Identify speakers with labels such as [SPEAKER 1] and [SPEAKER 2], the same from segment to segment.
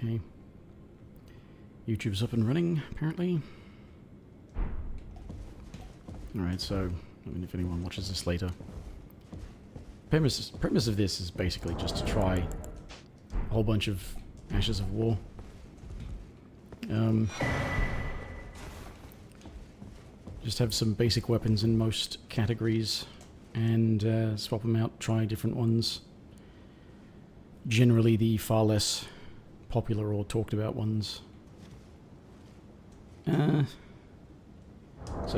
[SPEAKER 1] Okay. YouTube's up and running, apparently. Alright, so, I mean, if anyone watches this later. Premise of this is basically just to try a whole bunch of Ashes of War. Just have some basic weapons in most categories and swap them out, try different ones. Generally the far less popular or talked about ones. So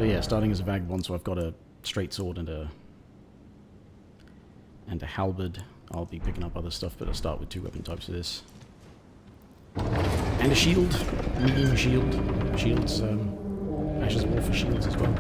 [SPEAKER 1] yeah, starting as a vagabond, so I've got a straight sword and a halberd. I'll be picking up other stuff, but I'll start with 2 weapon types for this. And a shield, medium shield. Shields, Ashes of War for shields as well.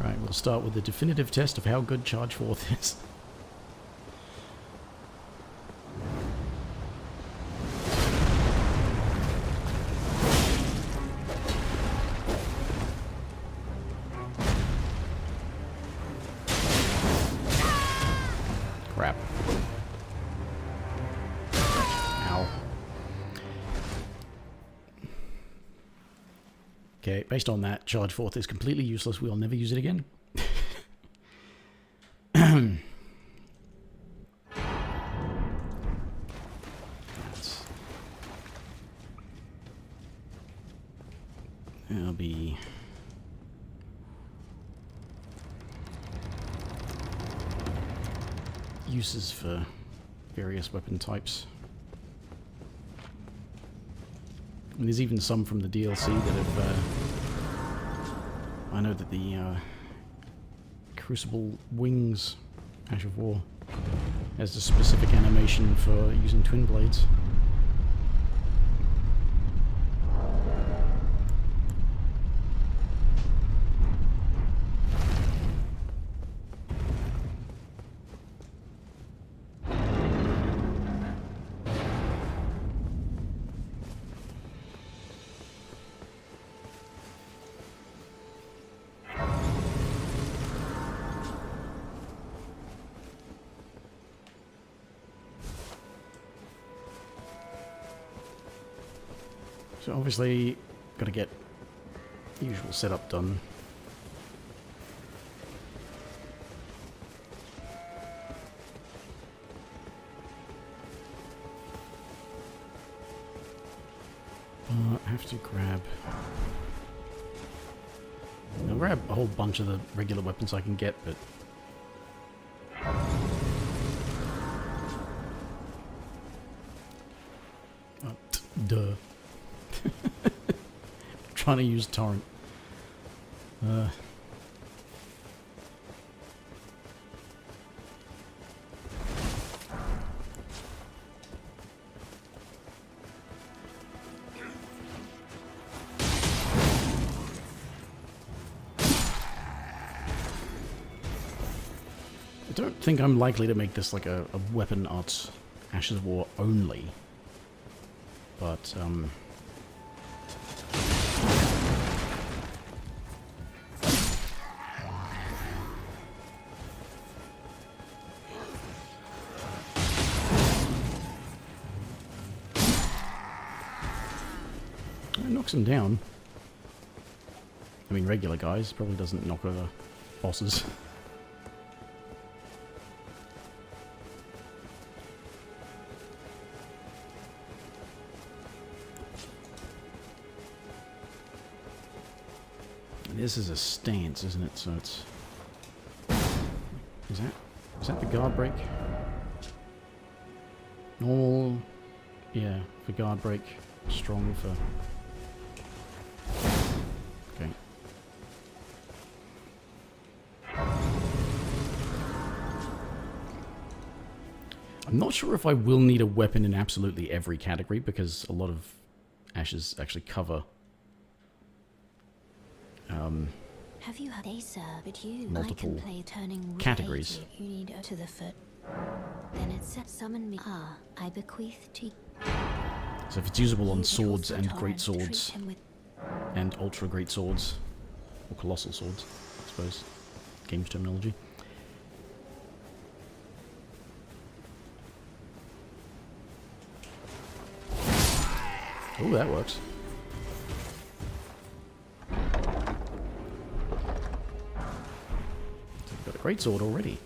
[SPEAKER 1] Right, we'll start with the definitive test of how good Charge Forth is. Crap. Ow. Okay, based on that, Charge Forth is completely useless. We'll never use it again. There'll be... uses for various weapon types. And there's even some from the DLC that have... I know that the Crucible Wings Ash of War has a specific animation for using twin blades. So obviously, got to get the usual setup done. I have to grab... I'll grab a whole bunch of the regular weapons I can get, but... Duh. Trying to use torrent. I don't think I'm likely to make this like a weapon arts Ashes of War only, but it knocks them down. I mean, regular guys probably doesn't knock over bosses. This is a stance, isn't it? So it's... Is that the guard break? Normal... Yeah, for guard break. Strong for... Okay. I'm not sure if I will need a weapon in absolutely every category, because a lot of Ashes actually cover
[SPEAKER 2] Have you heard they serve but you?
[SPEAKER 1] multiple
[SPEAKER 2] I can play turning
[SPEAKER 1] categories.
[SPEAKER 2] You need to the foot. Then it said summon me. I bequeath to you.
[SPEAKER 1] So if it's usable on
[SPEAKER 2] You
[SPEAKER 1] swords
[SPEAKER 2] also
[SPEAKER 1] and
[SPEAKER 2] torrent,
[SPEAKER 1] great
[SPEAKER 2] treat
[SPEAKER 1] swords
[SPEAKER 2] him with
[SPEAKER 1] and ultra great swords, or colossal swords, I suppose, game's terminology. Oh, that works. So we've got a great sword already.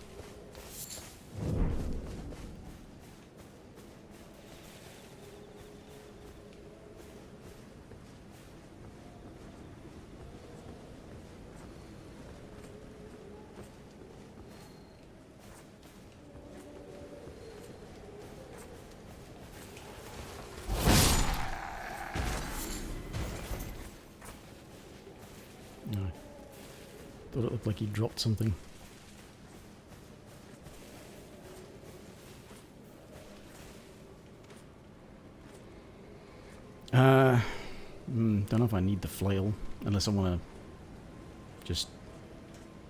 [SPEAKER 1] No. Thought it looked like he dropped something. Don't know if I need the flail, unless I want to just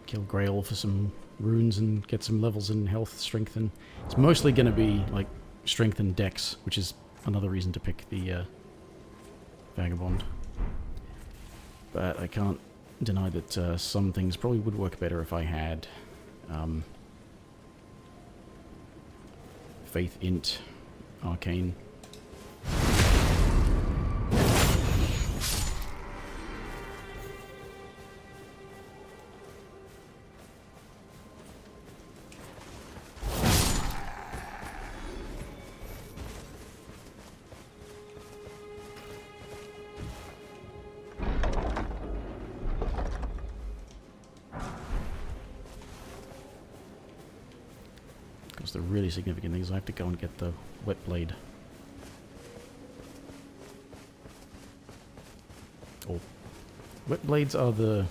[SPEAKER 1] kill Grail for some runes and get some levels in health, strength, and it's mostly going to be like strength and dex, which is another reason to pick the Vagabond. But I can't deny that some things probably would work better if I had Faith, Int, Arcane. The really significant thing is I have to go and get the wet blade. Oh, wet blades are the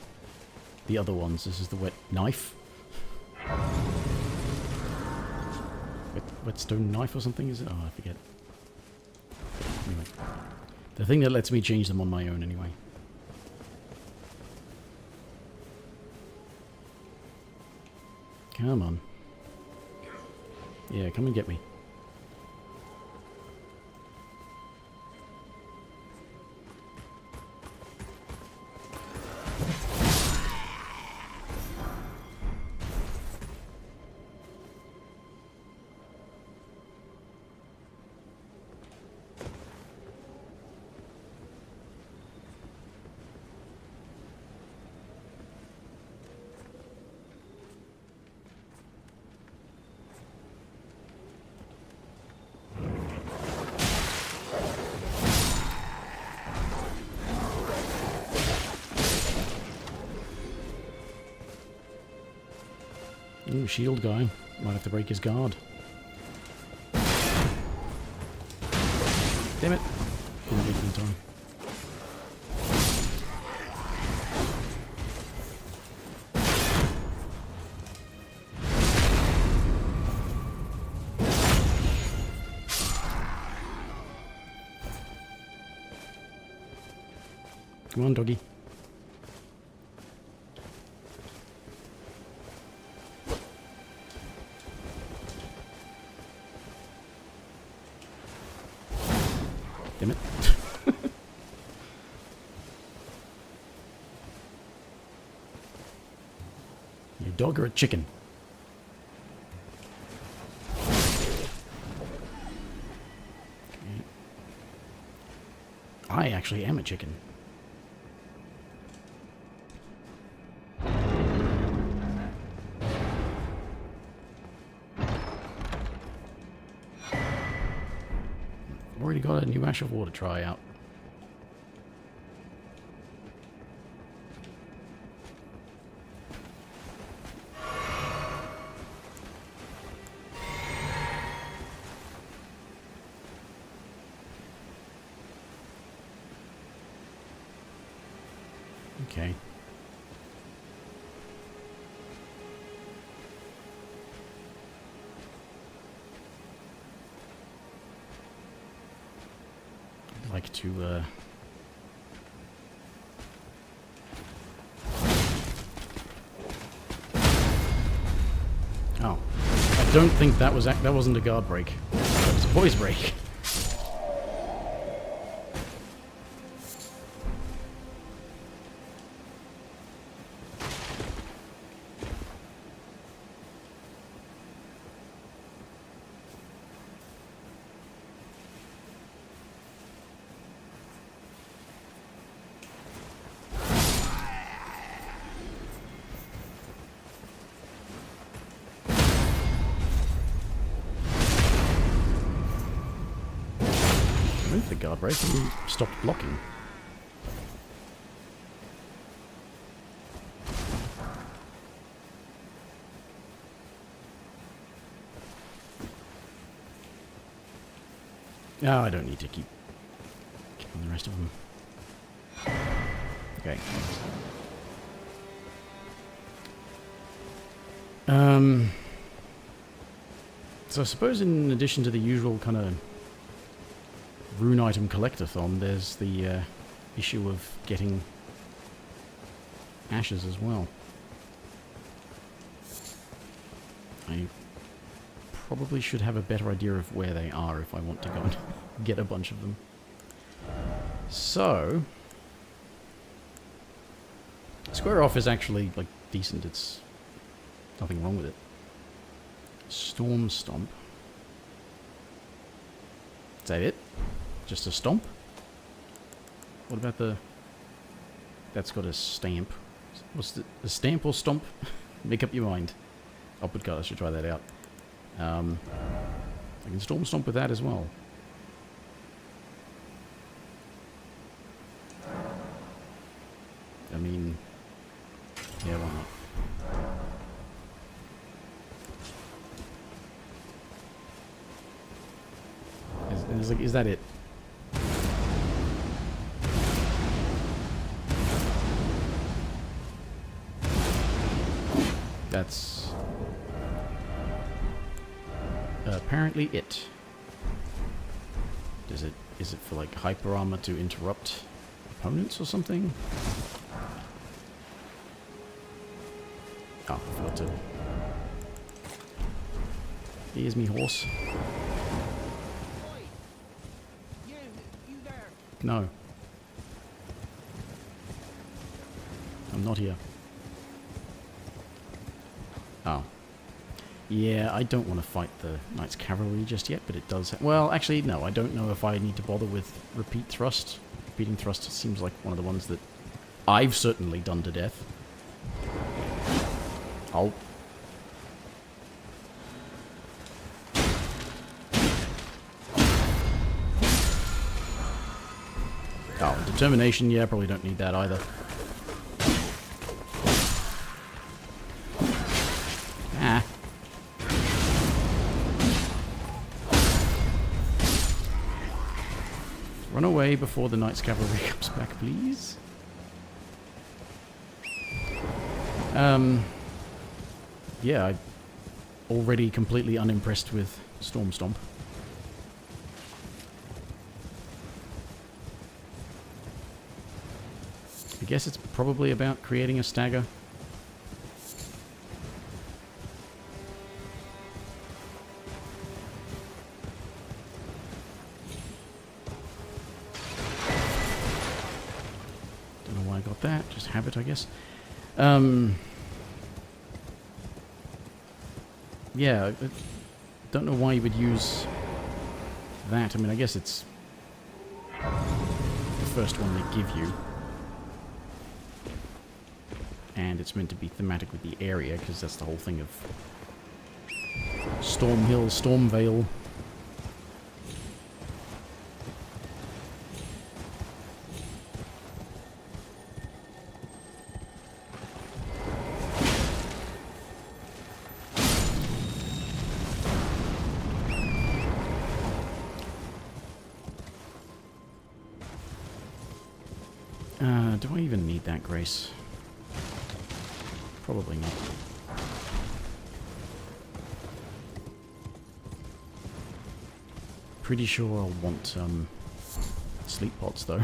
[SPEAKER 1] other ones. This is the wet knife. Whetstone knife or something, is it? Oh, I forget. Anyway, the thing that lets me change them on my own anyway. Come on. Yeah, come and get me. Ooh, shield guy. Might have to break his guard. Damn it. Didn't make it in time. Come on, doggy. Damn it. You a dog or a chicken? Okay. I actually am a chicken. Already got a new Ash of War to try out. Okay. I'd like to Oh. I don't think that wasn't a guard break. That was a boys break. Move the guard break and stop blocking. No, I don't need to keep killing the rest of them. Okay. So I suppose in addition to the usual kind of rune item collectathon, there's the issue of getting ashes as well. I probably should have a better idea of where they are if I want to go and get a bunch of them. So, square off is actually like decent. It's nothing wrong with it. Storm Stomp. Is that it? Just a stomp? What about the... That's got a stamp. What's the stamp or stomp? Make up your mind. Upward cut, I should try that out. I can Storm Stomp with that as well. I mean... Yeah, why not? Is that it? That's apparently it. Is it for like hyper armor to interrupt opponents or something? Oh, I forgot to. Here's me horse.
[SPEAKER 3] You there?
[SPEAKER 1] No. I'm not here. Oh. Yeah, I don't want to fight the Knight's Cavalry just yet, but it does... Well, actually, no, I don't know if I need to bother with Repeat Thrust. Repeating Thrust seems like one of the ones that I've certainly done to death. Oh. Oh, Determination, yeah, probably don't need that either. Ah. Run away before the Knight's Cavalry comes back, please. Yeah, I'm already completely unimpressed with Storm Stomp. I guess it's probably about creating a stagger. Don't know why I got that, just habit, I guess. Yeah, I don't know why you would use that. I mean, I guess it's the first one they give you. And it's meant to be thematic with the area, because that's the whole thing of Storm Hill, Storm Vale. Do I even need that grace? Probably not. Pretty sure I'll want sleep pots though.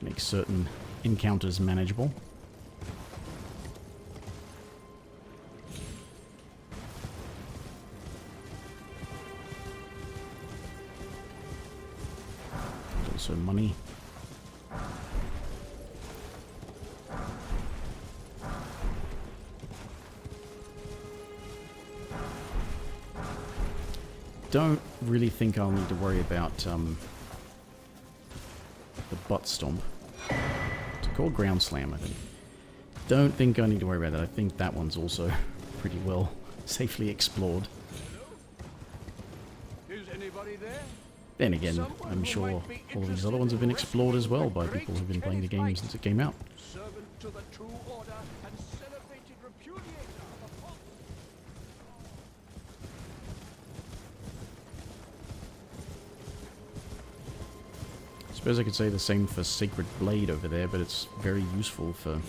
[SPEAKER 1] Make certain encounters manageable. Also money. Don't really think I'll need to worry about the butt stomp. It's called ground slam, I think. Don't think I need to worry about that. I think that one's also pretty well safely explored.
[SPEAKER 3] Is anybody there?
[SPEAKER 1] Then again, I'm sure all of these other ones have been explored as well by people who've been playing the game since it came out.
[SPEAKER 3] Servant to the true order and celebrated repudiator of false.
[SPEAKER 1] I suppose I could say the same for Sacred Blade over there, but it's very useful for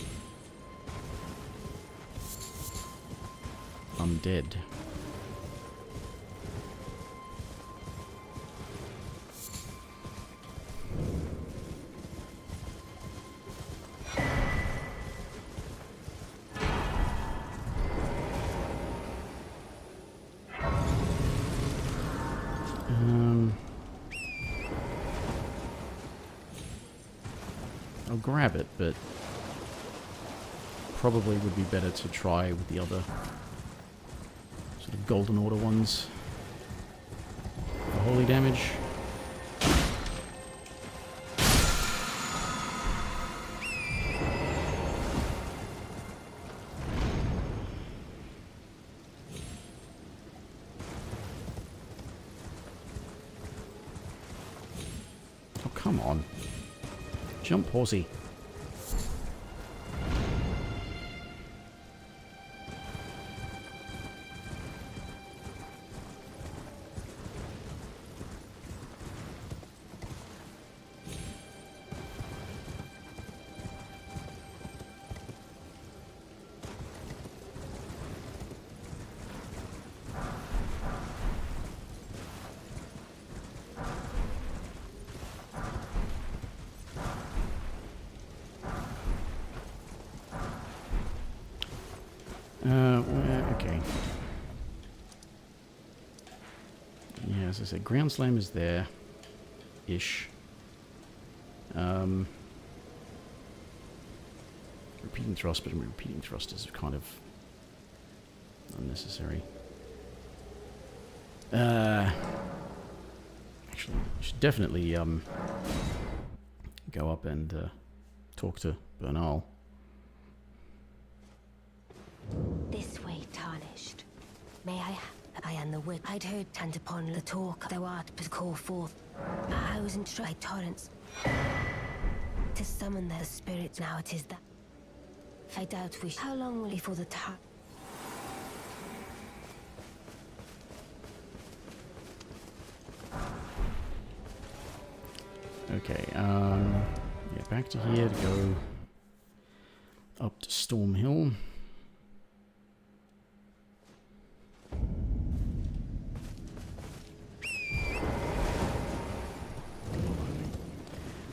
[SPEAKER 1] undead. I'll grab it, but probably would be better to try with the other sort of Golden Order ones for holy damage. Oh, come on. Jump, horsey. Okay. Yeah, as I said, Ground Slam is there-ish. Repeating thrust, but repeating thrust is kind of unnecessary. Actually, I should definitely go up and talk to Bernal.
[SPEAKER 2] This way, tarnished. May I am the wit. I'd heard tend upon the talk, thou art but call forth. I was in stride torrents. To summon the spirits now it is that. I doubt we how long will he for the time?
[SPEAKER 1] Okay, yeah, back to here to go up to Storm Hill.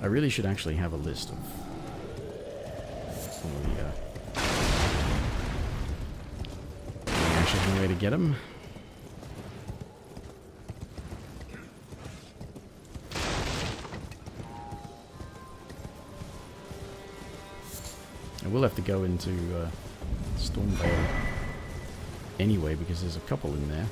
[SPEAKER 1] I really should actually have a list of all the actually the way to get them. I will have to go into Stormvale anyway because there's a couple in there.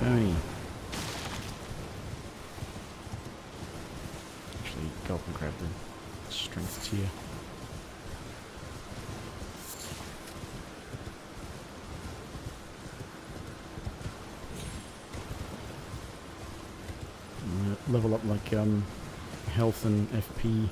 [SPEAKER 1] Bernie. Actually, go up and grab the strength tier. Level up like health and FP.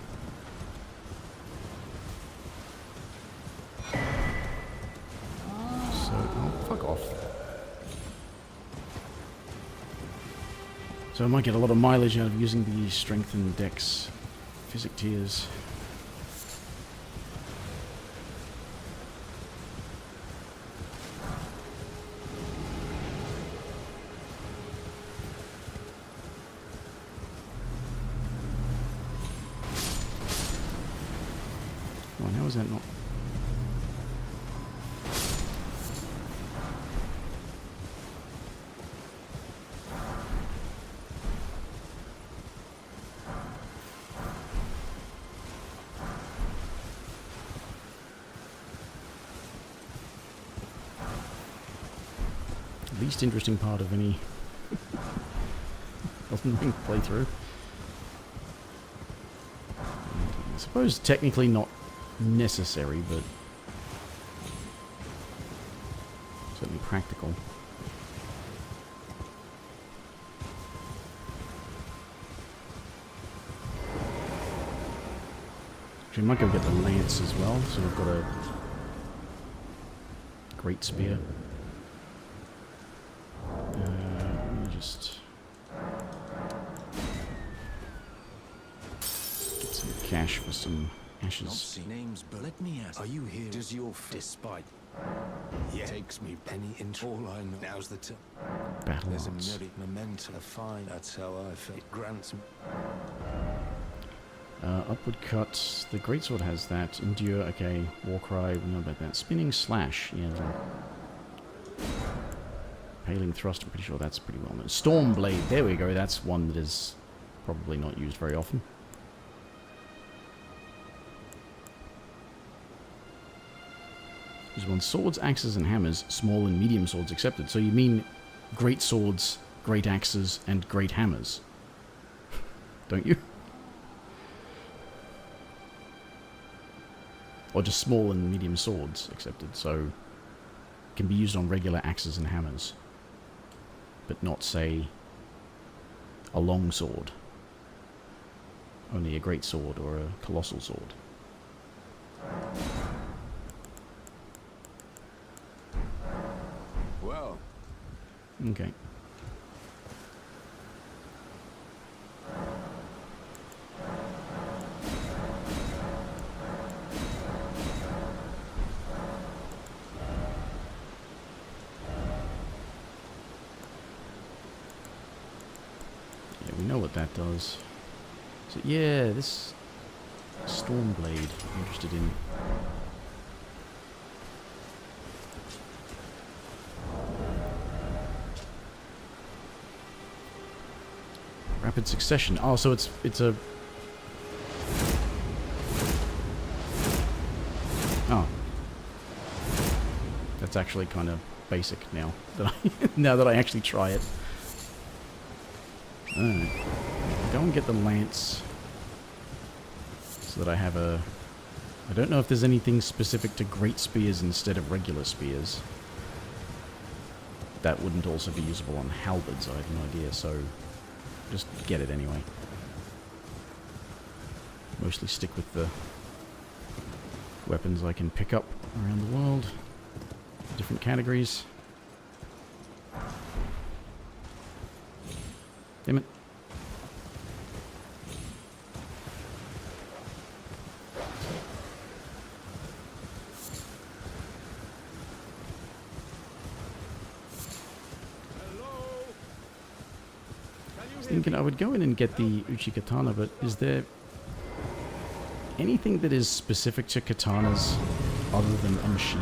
[SPEAKER 1] So I might get a lot of mileage out of using the strength and dex physic tiers. Come on, how is that not... least interesting part of any Elden Ring playthrough. I suppose technically not necessary, but certainly practical. Actually, I might go get the lance as well, so we've got a great spear. Let me just get some cash for some ashes.
[SPEAKER 4] Names, but let me ask, are you here? Does your despite? Yeah, takes me penny into all I know. Now's the time.
[SPEAKER 1] Battle
[SPEAKER 4] There's
[SPEAKER 1] arts.
[SPEAKER 4] a merit memento, a fine. That's how I feel. It grants me.
[SPEAKER 1] Upward cut. The greatsword has that. Endure. Okay. Warcry. We know about that. Spinning slash. Yeah. Paling thrust. I'm pretty sure that's pretty well known. Storm blade. There we go. That's one that is probably not used very often. There's one. Swords, axes, and hammers. Small and medium swords accepted. So you mean great swords, great axes, and great hammers, don't you? Or just small and medium swords accepted, so can be used on regular axes and hammers, but not, say, a long sword. Only a great sword or a colossal sword.
[SPEAKER 4] Well,
[SPEAKER 1] Okay. Yeah, we know what that does. So yeah, this Stormblade I'm interested in. Rapid succession. Oh, so it's a... Oh. That's actually kind of basic now that now that I actually try it. Alright. Go and get the lance so that I have a... I don't know if there's anything specific to great spears instead of regular spears. That wouldn't also be usable on halberds, I have no idea, so just get it anyway. Mostly stick with the weapons I can pick up around the world. Different categories. Damn it. Thinking I would go in and get the Uchi Katana, but is there anything that is specific to katanas other than unsheath?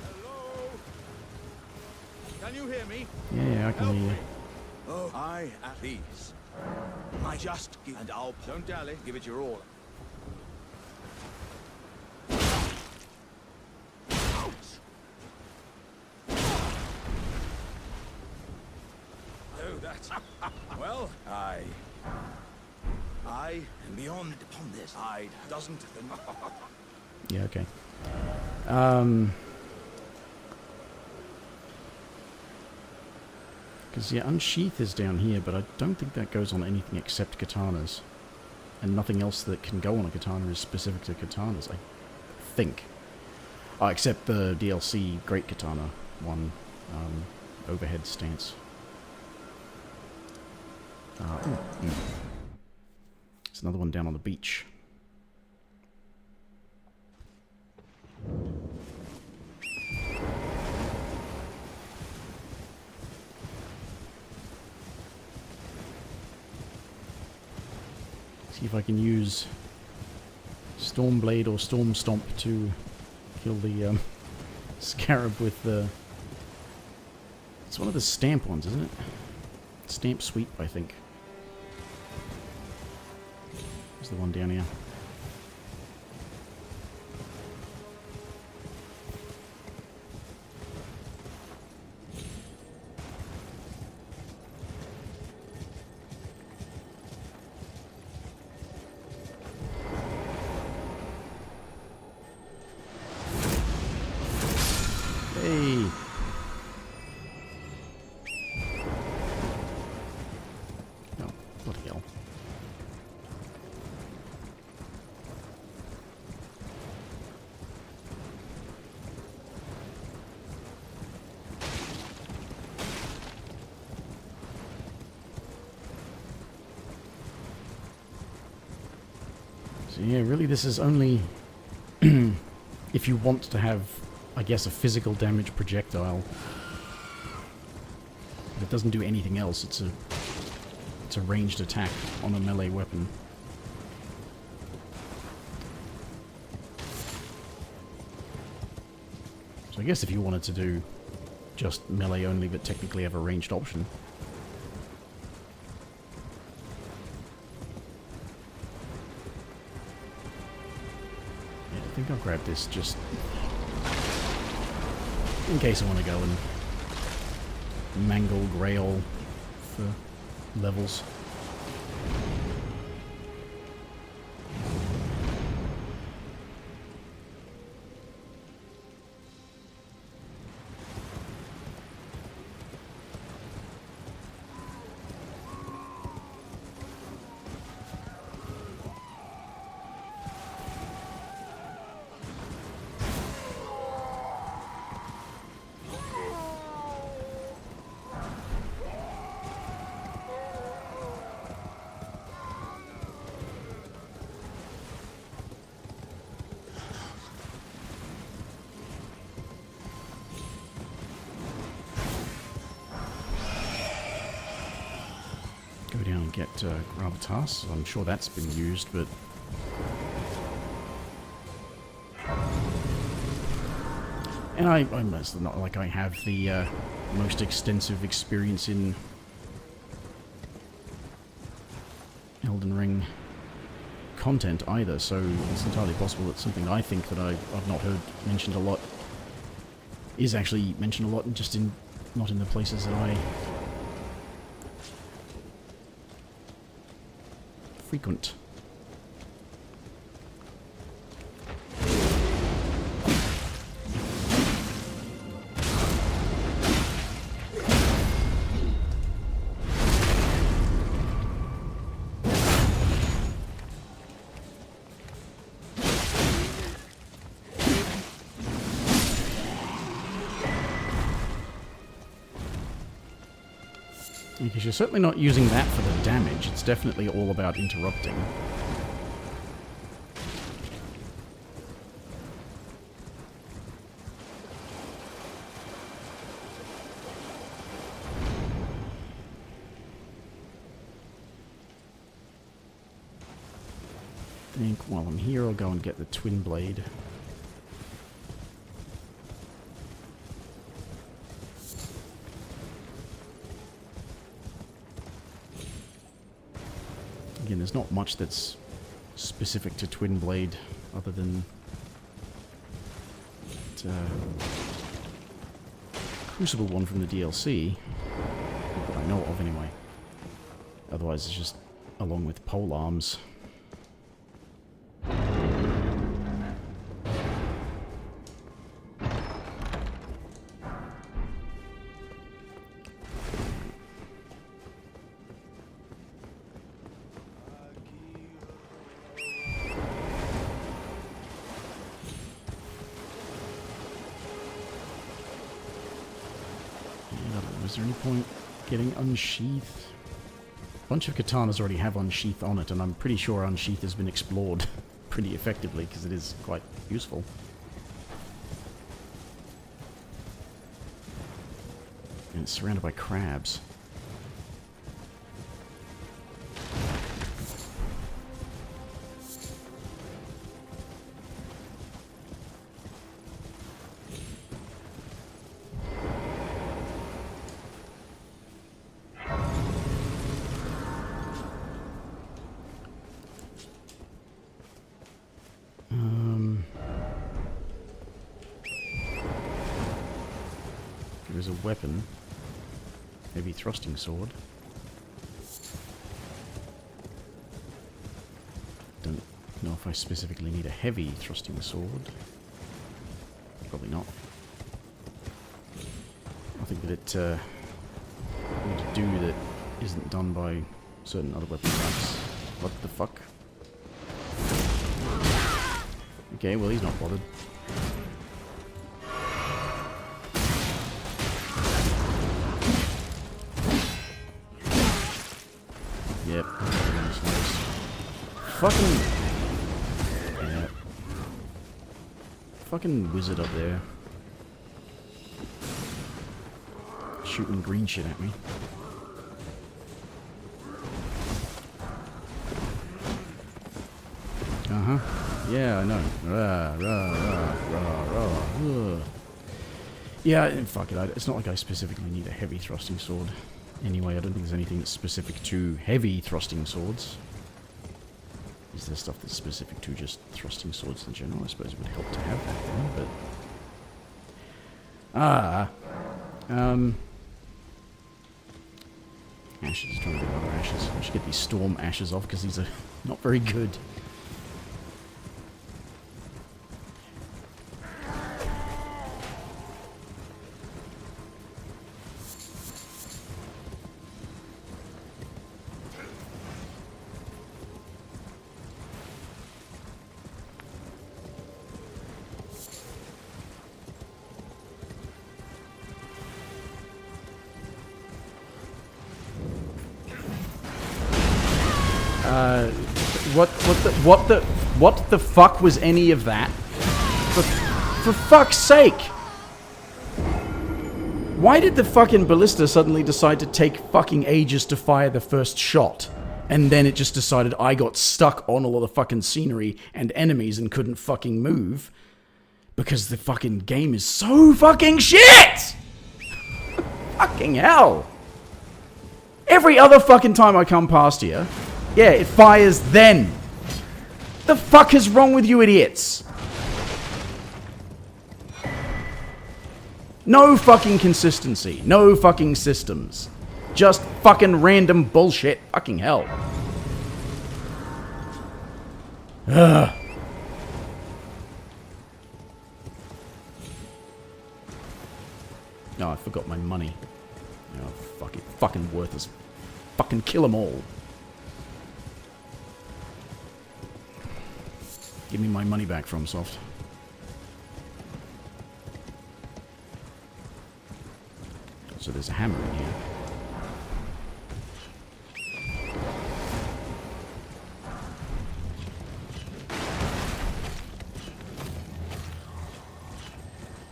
[SPEAKER 3] Hello? Can you hear me?
[SPEAKER 1] Yeah, I can hear you.
[SPEAKER 4] oh, I at these. I just give, and I'll don't dally. Give it your all. Oh, that's well. I am beyond upon this. I doesn't.
[SPEAKER 1] Yeah, okay. Because, yeah, unsheath is down here, but I don't think that goes on anything except katanas. and nothing else that can go on a katana is specific to katanas, I think. Oh, except the DLC Great Katana one, overhead stance. There's another one down on the beach. See if I can use Stormblade or Storm Stomp to kill the scarab with the... It's one of the stamp ones, isn't it? Stamp Sweep, I think. There's the one down here. Hey! Oh, bloody hell. So yeah, really this is only if you want to have, I guess, a physical damage projectile. But it doesn't do anything else. It's a ranged attack on a melee weapon. So I guess if you wanted to do just melee only, but technically have a ranged option. Yeah, I think I'll grab this just in case I want to go and mangle Grail for levels. Go down and get Gravitas. I'm sure that's been used, but... And I'm not like I have the most extensive experience in Elden Ring content either, so it's entirely possible that something I think that I've not heard mentioned a lot is actually mentioned a lot, and just not in the places that I frequent. Because you're certainly not using that for the damage, it's definitely all about interrupting. I think while I'm here I'll go and get the Twin Blade. Again, there's not much that's specific to Twin Blade other than Crucible one from the DLC, that I know of anyway. Otherwise it's just along with pole arms. is there any point getting unsheath? A bunch of katanas already have unsheath on it, and I'm pretty sure unsheath has been explored pretty effectively, because it is quite useful. And it's surrounded by crabs. There's a weapon. Heavy thrusting sword. Don't know if I specifically need a heavy thrusting sword. Probably not. I think that it would do that isn't done by certain other weapon types. What the fuck? Okay, well he's not bothered. Yep. Fucking... Yeah. Fucking wizard up there. Shooting green shit at me. Uh-huh. Yeah, I know. Rah, rah, rah, rah, rah. Ugh. Yeah, fuck it. It's not like I specifically need a heavy thrusting sword. Anyway, I don't think there's anything that's specific to heavy thrusting swords. Is there stuff that's specific to just thrusting swords in general? I suppose it would help to have that then, but... Ashes, trying to get other ashes. I should get these storm ashes off, because these are not very good. What the fuck was any of that? For fuck's sake! Why did the fucking ballista suddenly decide to take fucking ages to fire the first shot? And then it just decided I got stuck on all of the fucking scenery and enemies and couldn't fucking move? Because the fucking game is so fucking shit! Fucking hell! Every other fucking time I come past here, yeah, it fires then. The fuck is wrong with you idiots? No fucking consistency. No fucking systems. Just fucking random bullshit. Fucking hell. Ugh. No, I forgot my money. Oh, fuck it. Fucking worthless. Fucking kill them all. Give me my money back, FromSoft. So there's a hammer in here.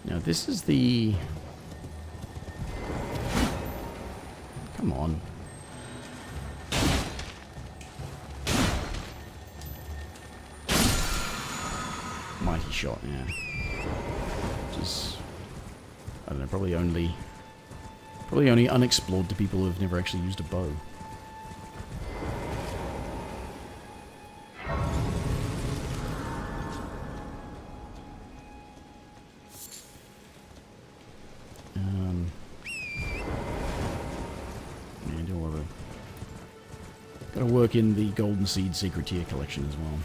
[SPEAKER 1] Now this is the... Come on. Mighty shot, yeah. Which is... I don't know, probably only unexplored to people who've never actually used a bow. Yeah, do all the... Gotta work in the Golden Seed Secret Tier collection as well.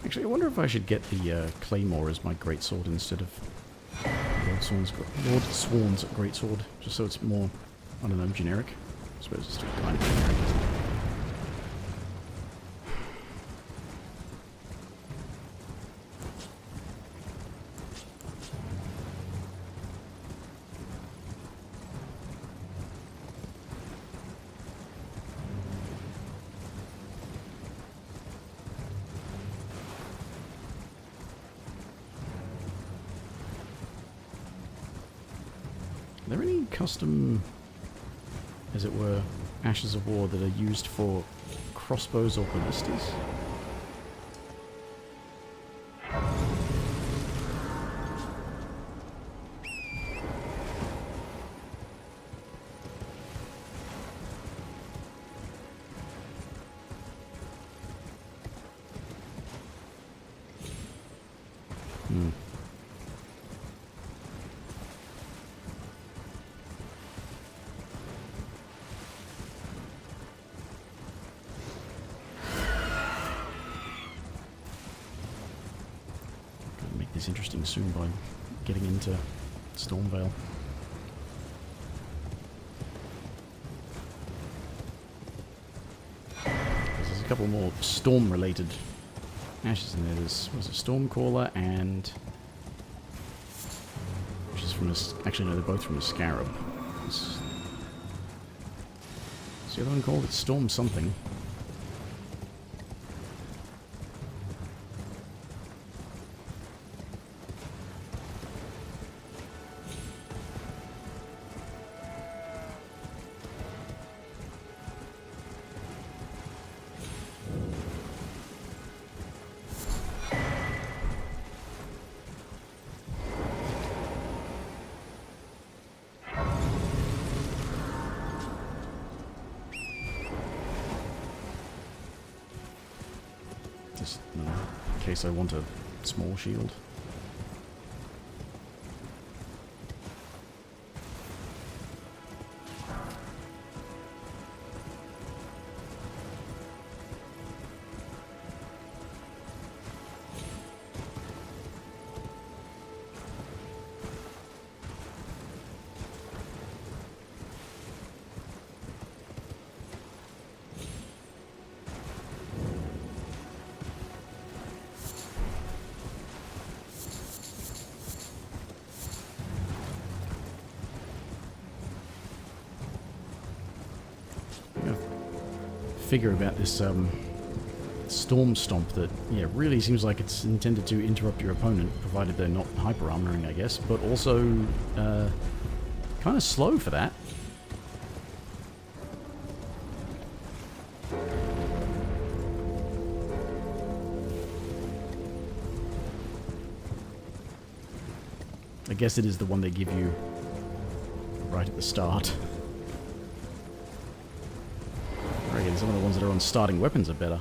[SPEAKER 1] Actually, I wonder if I should get the Claymore as my greatsword instead of Lord Sworn's greatsword, just so it's more, I don't know, generic. I suppose it's still kind of generic, isn't it? Are there any custom, as it were, Ashes of War that are used for crossbows or ballistas? Hmm. Make this interesting soon by getting into Stormvale. There's a couple more storm-related ashes in there. There's was a Stormcaller and, which is from a, actually no, they're both from a Scarab. What's the other one called? It's Storm something. Just in case I want a small shield. Figure about this Storm Stomp that, yeah, really seems like it's intended to interrupt your opponent, provided they're not hyper armoring, I guess, but also kind of slow for that. I guess it is the one they give you right at the start. Some of the ones that are on starting weapons are better.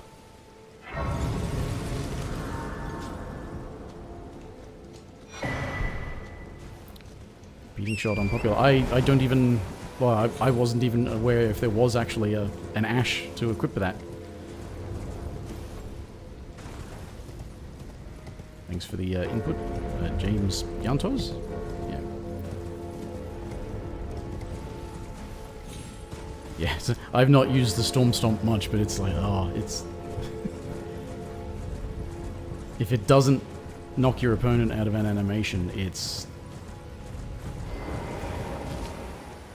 [SPEAKER 1] Beating shot unpopular. I don't even... Well, I wasn't even aware if there was actually an ash to equip with that. Thanks for the input, James Yantos. Yeah. Yeah, so I've not used the Storm Stomp much, but it's like, oh, it's... if it doesn't knock your opponent out of an animation, it's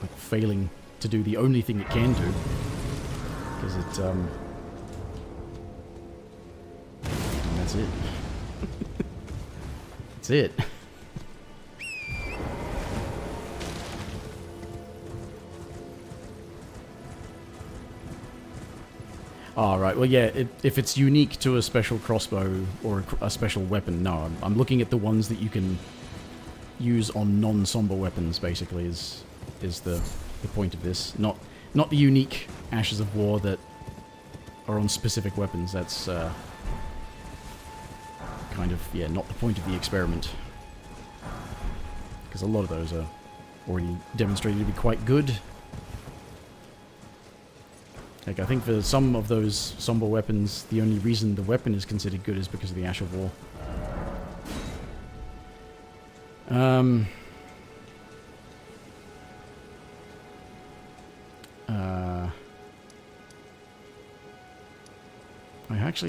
[SPEAKER 1] like failing to do the only thing it can do. Because it, and that's it. That's it. Oh, right. Well, yeah, if it's unique to a special crossbow or a special weapon, no. I'm looking at the ones that you can use on non-somber weapons, basically, is the point of this. Not the unique Ashes of War that are on specific weapons. That's kind of, yeah, not the point of the experiment. Because a lot of those are already demonstrated to be quite good. Like, I think for some of those somber weapons, the only reason the weapon is considered good is because of the Ash of War.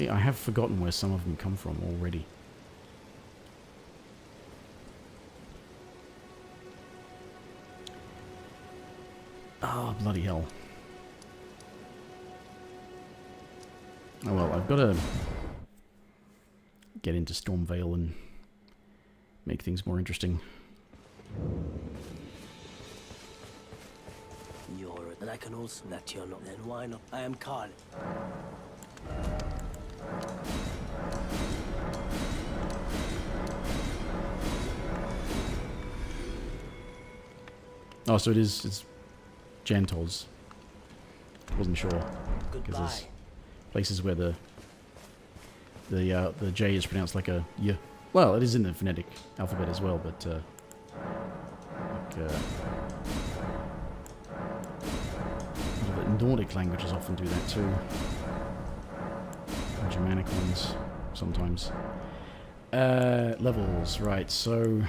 [SPEAKER 1] I have forgotten where some of them come from already. Oh, bloody hell. Oh well, I've got to get into Stormvale and make things more interesting.
[SPEAKER 5] And I can also that you're not. Then why not? I am Carl.
[SPEAKER 1] Oh, so it's Gentles. Wasn't sure. Because there's places where the J is pronounced like a Y. Well, it is in the phonetic alphabet as well, but like, the Nordic languages often do that too. And Germanic ones sometimes. Levels, right? So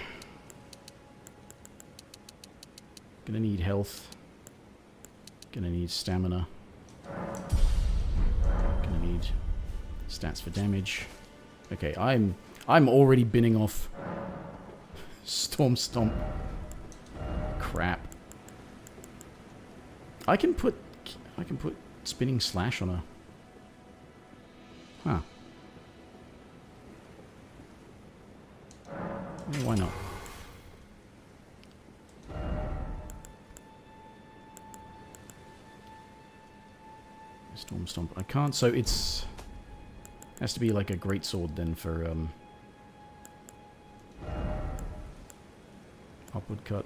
[SPEAKER 1] gonna need health. Gonna need stamina. Gonna need stats for damage. Okay, I'm already binning off Storm Stomp. Crap. I can put Spinning Slash on a... Huh. Yeah, why not? Storm Stomp. I can't, so it's... Has to be like a great sword then for upward cut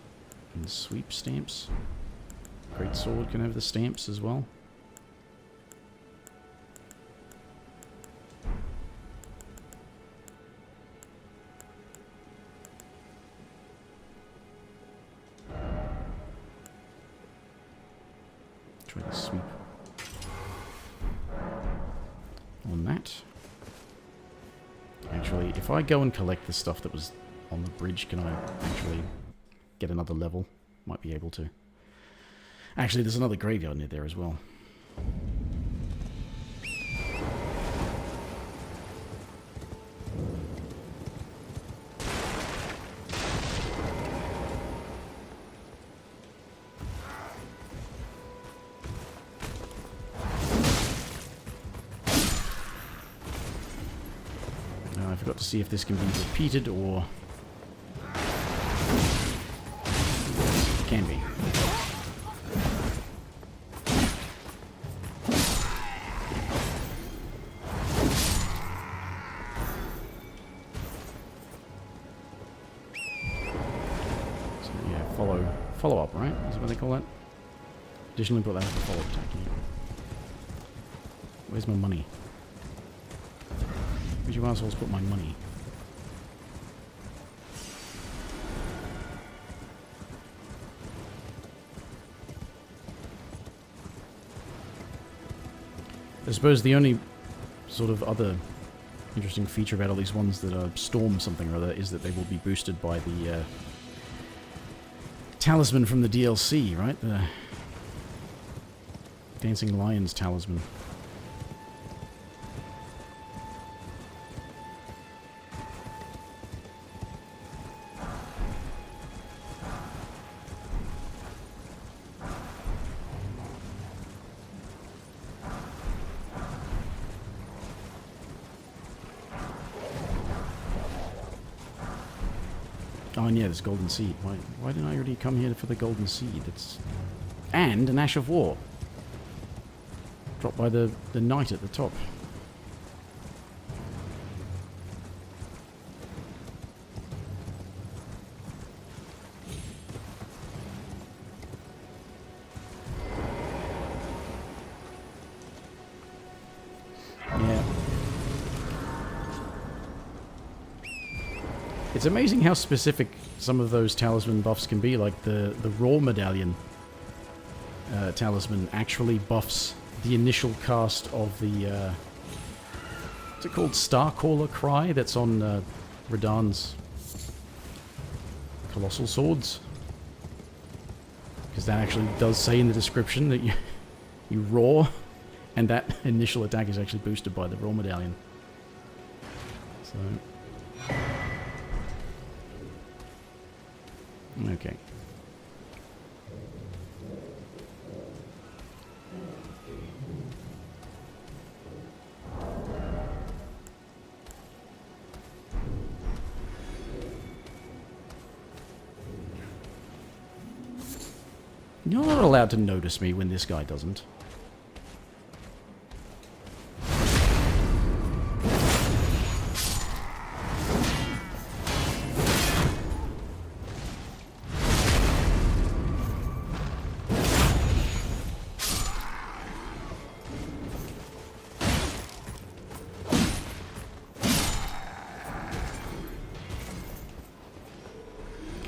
[SPEAKER 1] and sweep stamps. Great sword can have the stamps as well. Try the sweep on that. Actually, if I go and collect the stuff that was on the bridge, can I actually get another level? Might be able to. Actually, there's another graveyard near there as well. Now I forgot to see if this can be repeated or... It can be. Follow-up, right? Is what they call that? Additionally, put that as a follow-up attack here. Where's my money? Where'd you assholes put my money? I suppose the only sort of other interesting feature about all these ones that are storm something or other is that they will be boosted by the talisman from the DLC, right? The Dancing Lions talisman. Oh, and yeah, this golden seed. Why didn't I already come here for the golden seed? And an Ash of War. Dropped by the knight at the top. Yeah. It's amazing how specific some of those talisman buffs can be, like the raw medallion talisman actually buffs the initial cast of the, what's it called? Starcaller Cry that's on Radahn's Colossal Swords. Because that actually does say in the description that you roar, and that initial attack is actually boosted by the Roar Medallion. So... okay. You're not allowed to notice me when this guy doesn't.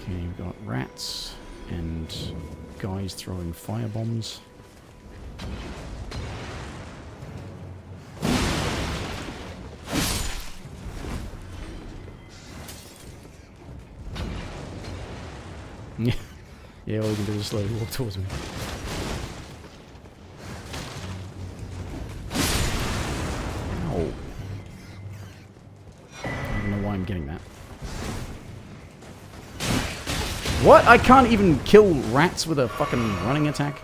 [SPEAKER 1] Okay, we've got rats and guys throwing fire bombs. Yeah, all you can do is slowly walk towards me. Ow. I don't know why I'm getting that. What? I can't even kill rats with a fucking running attack?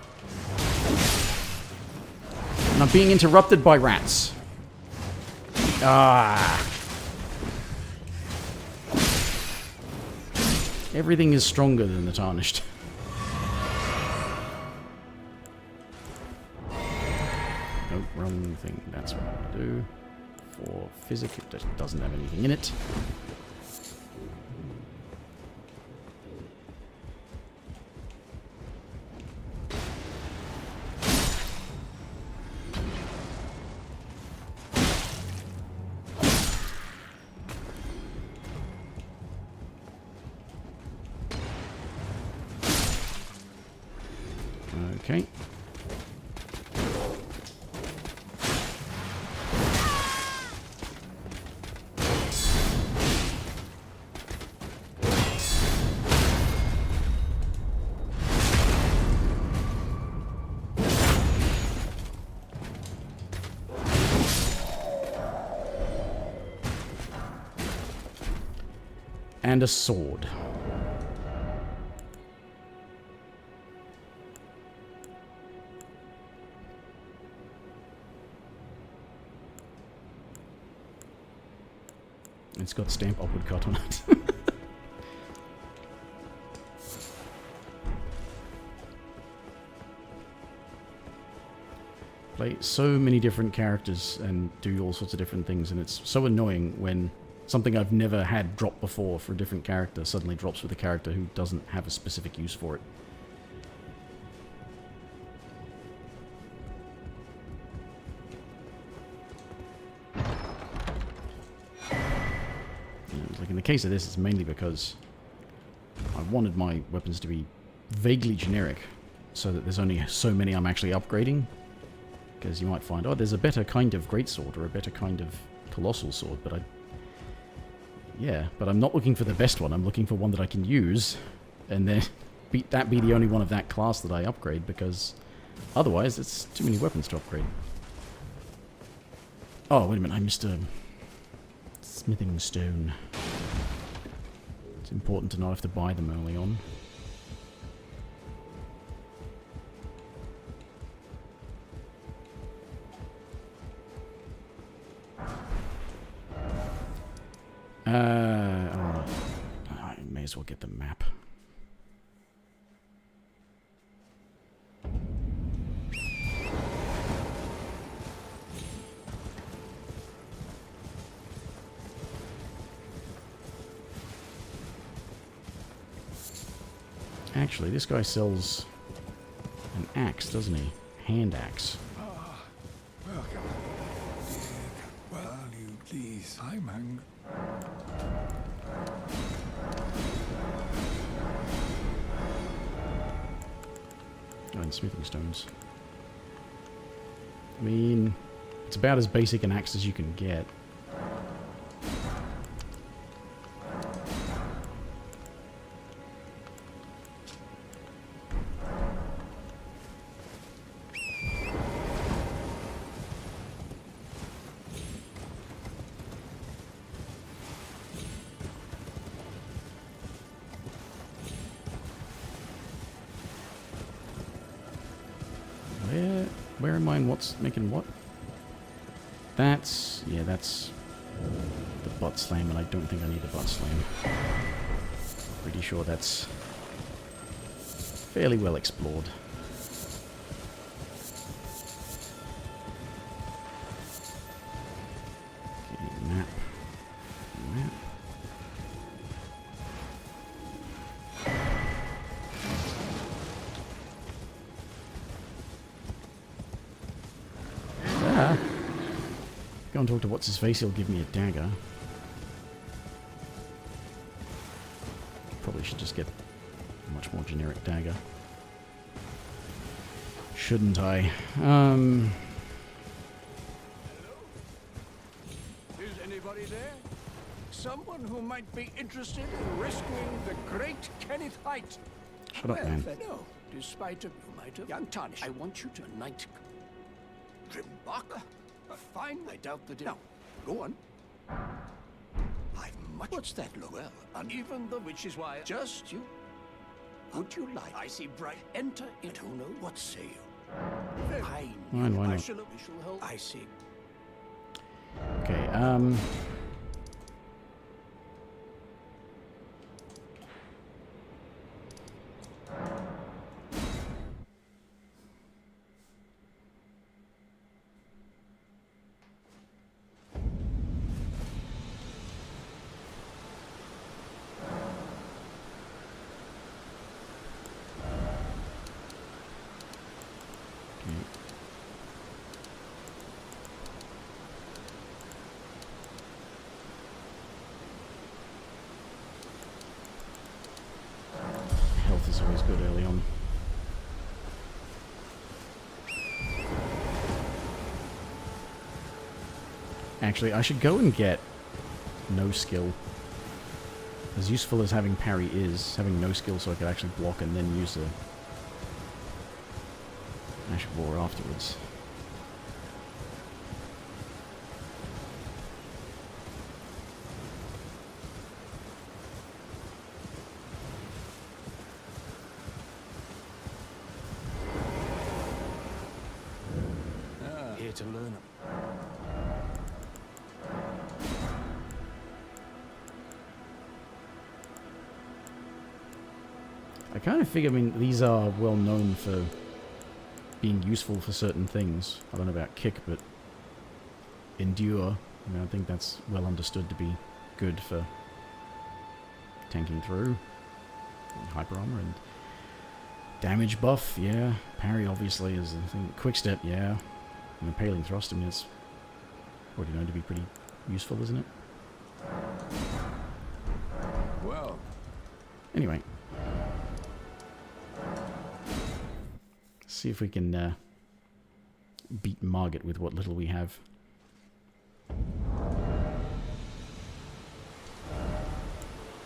[SPEAKER 1] And I'm being interrupted by rats. Ah. Everything is stronger than the Tarnished. Nope, wrong thing. That's what I want to do. For physics, it doesn't have anything in it. Okay. And a sword. It's got stamp upward cut on it. Play so many different characters and do all sorts of different things, and it's so annoying when something I've never had drop before for a different character suddenly drops with a character who doesn't have a specific use for it. Like in the case of this, it's mainly because I wanted my weapons to be vaguely generic so that there's only so many I'm actually upgrading. Because you might find, oh, there's a better kind of greatsword or a better kind of colossal sword, but but I'm not looking for the best one. I'm looking for one that I can use, and then be the only one of that class that I upgrade, because otherwise it's too many weapons to upgrade. Oh, wait a minute, I missed a smithing stone. It's important to not have to buy them early on. I may as well get the map. Actually, this guy sells an axe, doesn't he? Hand axe.
[SPEAKER 3] Welcome. Well, you please. I'm hungry.
[SPEAKER 1] Oh, and smithing stones. I mean, it's about as basic an axe as you can get. Where am I and what's making what? That's... yeah, that's the butt slam, and I don't think I need a butt slam. Pretty sure that's fairly well explored. Okay, map. Map. Go and talk to what's-his-face, he'll give me a dagger. Probably should just get a much more generic dagger. Shouldn't I?
[SPEAKER 3] Is anybody there? Someone who might be interested in rescuing the great Kenneth Height.
[SPEAKER 1] Shut up, man.
[SPEAKER 3] No, despite you might have. Young Tarnish, I want you to knight Grimbark. Fine, I doubt the Now, go on. I've much. What's that look? Well, uneven the which is why. Just you. Would you like? I see bright. Enter into. Who knows? What say you? I
[SPEAKER 1] Fine, why not?
[SPEAKER 3] shall help. I see.
[SPEAKER 1] Okay, health is always good early on. Actually, I should go and get no skill. As useful as having parry is, having no skill so I could actually block and then use the Ash of War afterwards.
[SPEAKER 4] Here to learn.
[SPEAKER 1] I kind of figure, I mean, these are well known for being useful for certain things. I don't know about kick, but endure, I mean, I think that's well understood to be good for tanking through. And hyper armor and damage buff, yeah. Parry obviously is the thing. Quick step, yeah. And impaling thrust, I mean, it's already known to be pretty useful, isn't it?
[SPEAKER 3] Well.
[SPEAKER 1] Anyway. See if we can beat Margit with what little we have.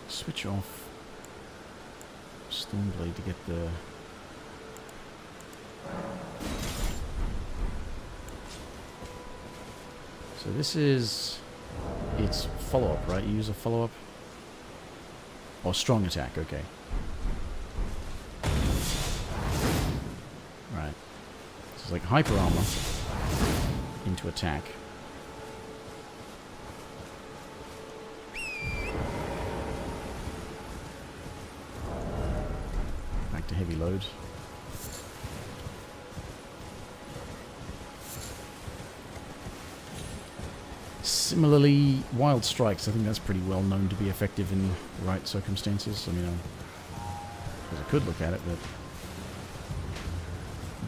[SPEAKER 1] Switch off Stormblade to get the... So this is... it's follow-up, right? You use a follow-up? Or strong attack, okay. Right. So it's like hyper armor into attack. Back to heavy load. Similarly, Wild Strikes, I think that's pretty well known to be effective in the right circumstances. I mean, I suppose I could look at it, but...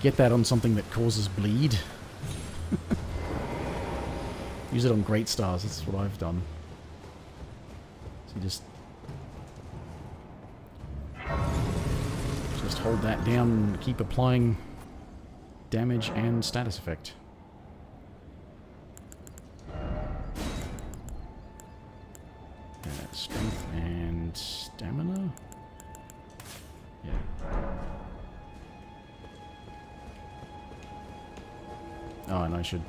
[SPEAKER 1] get that on something that causes bleed. Use it on Great Stars, that's what I've done. So you just hold that down and keep applying damage and status effect. Strength and stamina? Yeah. Oh, and I should...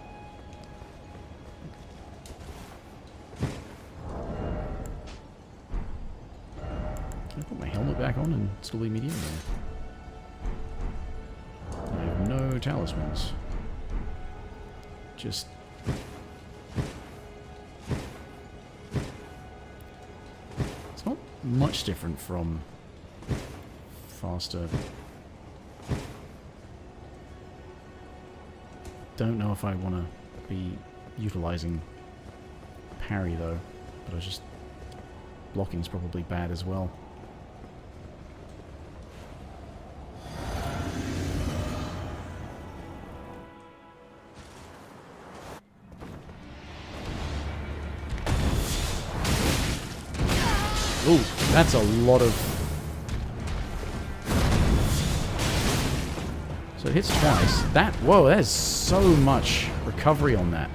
[SPEAKER 1] Can I put my helmet back on and still be medium? No. I have no talismans. Just... It's not much different from faster. Don't know if I want to be utilizing parry though, but I was just... Blocking's probably bad as well. Ooh, that's a lot of... So it hits twice. That... Whoa, there's so much recovery on that.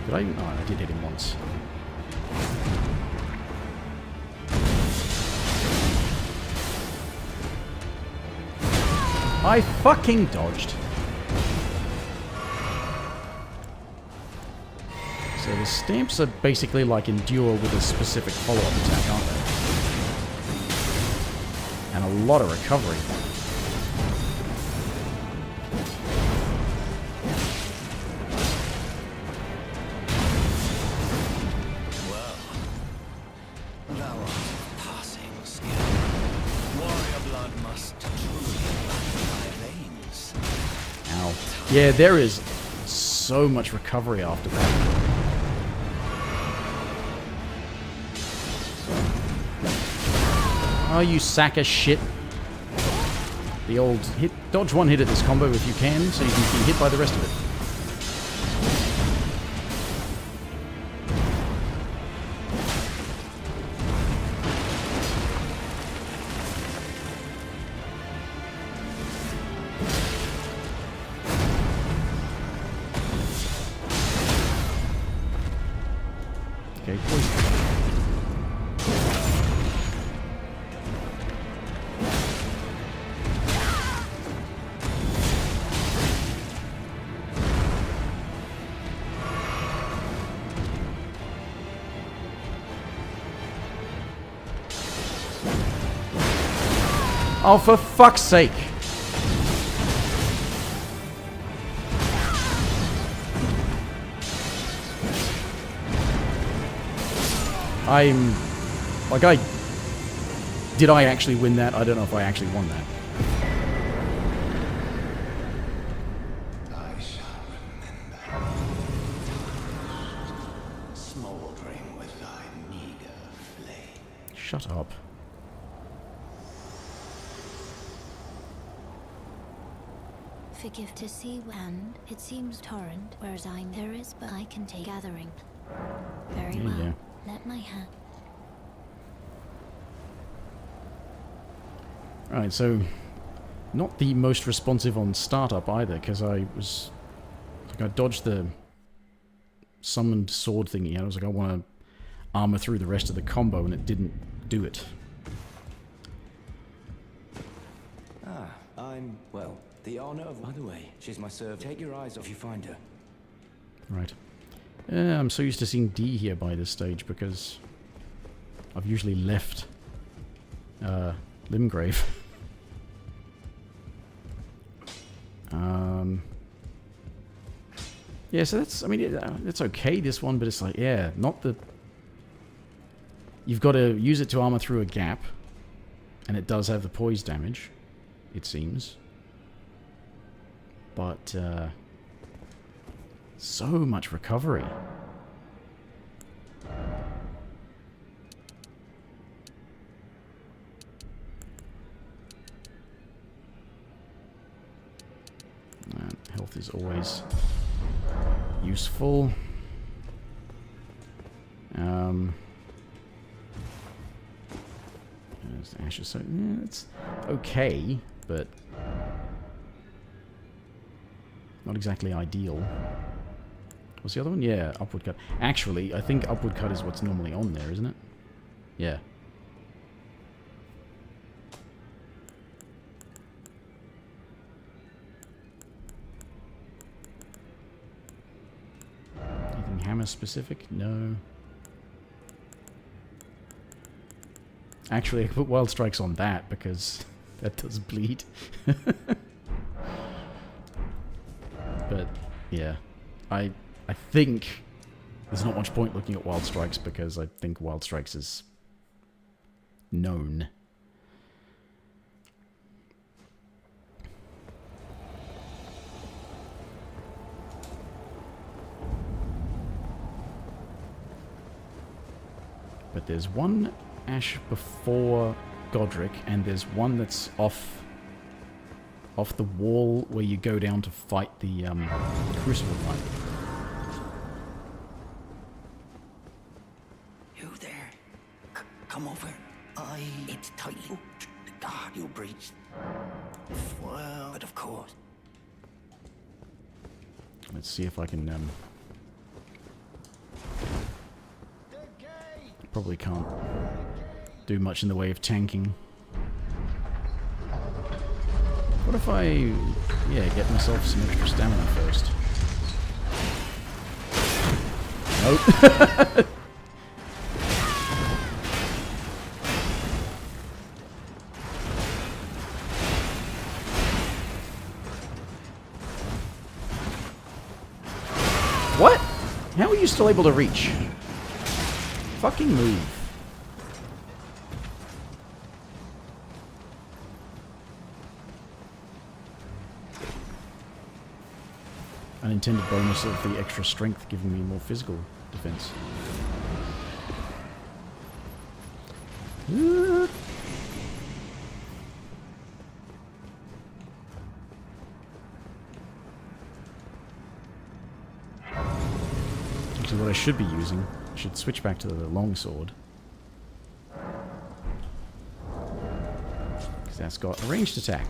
[SPEAKER 1] Did I? Oh, I did hit him once. I fucking dodged. So the stamps are basically like endure with a specific follow-up attack, aren't they? And a lot of recovery. Yeah, there is so much recovery after that. Oh, you sack of shit. The old hit, dodge one hit at this combo if you can, so you can be hit by the rest of it. Okay, poison. Oh, for fuck's sake! I'm... Like, Did I actually win that? I don't know if I actually won that.
[SPEAKER 4] I shall remember. Smoldering with thy meager flame.
[SPEAKER 1] Shut up.
[SPEAKER 2] Forgive to see and it seems torrent, whereas there is, but I can take gathering. Very
[SPEAKER 1] There you
[SPEAKER 2] well.
[SPEAKER 1] go.
[SPEAKER 2] Let my hand.
[SPEAKER 1] Alright, so not the most responsive on startup either, because I dodged the summoned sword thingy. I was like, I want to armor through the rest of the combo, and it didn't do it.
[SPEAKER 6] I'm, well, the honor of... By the way, she's my servant. Take your eyes off you find her.
[SPEAKER 1] Right. I'm so used to seeing D here by this stage, because I've usually left Limgrave. Yeah, so that's, I mean, it's okay, this one, but it's like, yeah, not the... You've got to use it to armor through a gap, and it does have the poise damage, it seems. But, so much recovery. is always useful. There's the ashes, so yeah, it's okay, but not exactly ideal. What's the other one? Yeah, upward cut. Actually, I think upward cut is what's normally on there, isn't it? Yeah. Anything hammer specific? No. Actually, I put Wild Strikes on that because that does bleed. But, yeah. I think there's not much point looking at Wild Strikes because I think Wild Strikes is known. But there's one ash before Godric, and there's one that's off the wall where you go down to fight the Crucible Knight.
[SPEAKER 3] You there? Come over. It's tightly. Oh, God, you breached. Well, but of course.
[SPEAKER 1] Let's see if I can. Probably can't do much in the way of tanking. What if I, get myself some extra stamina first? Nope. What? How are you still able to reach? Fucking move. Unintended bonus of the extra strength giving me more physical defense. Actually, what I should be using, I should switch back to the longsword. Because that's got a ranged attack.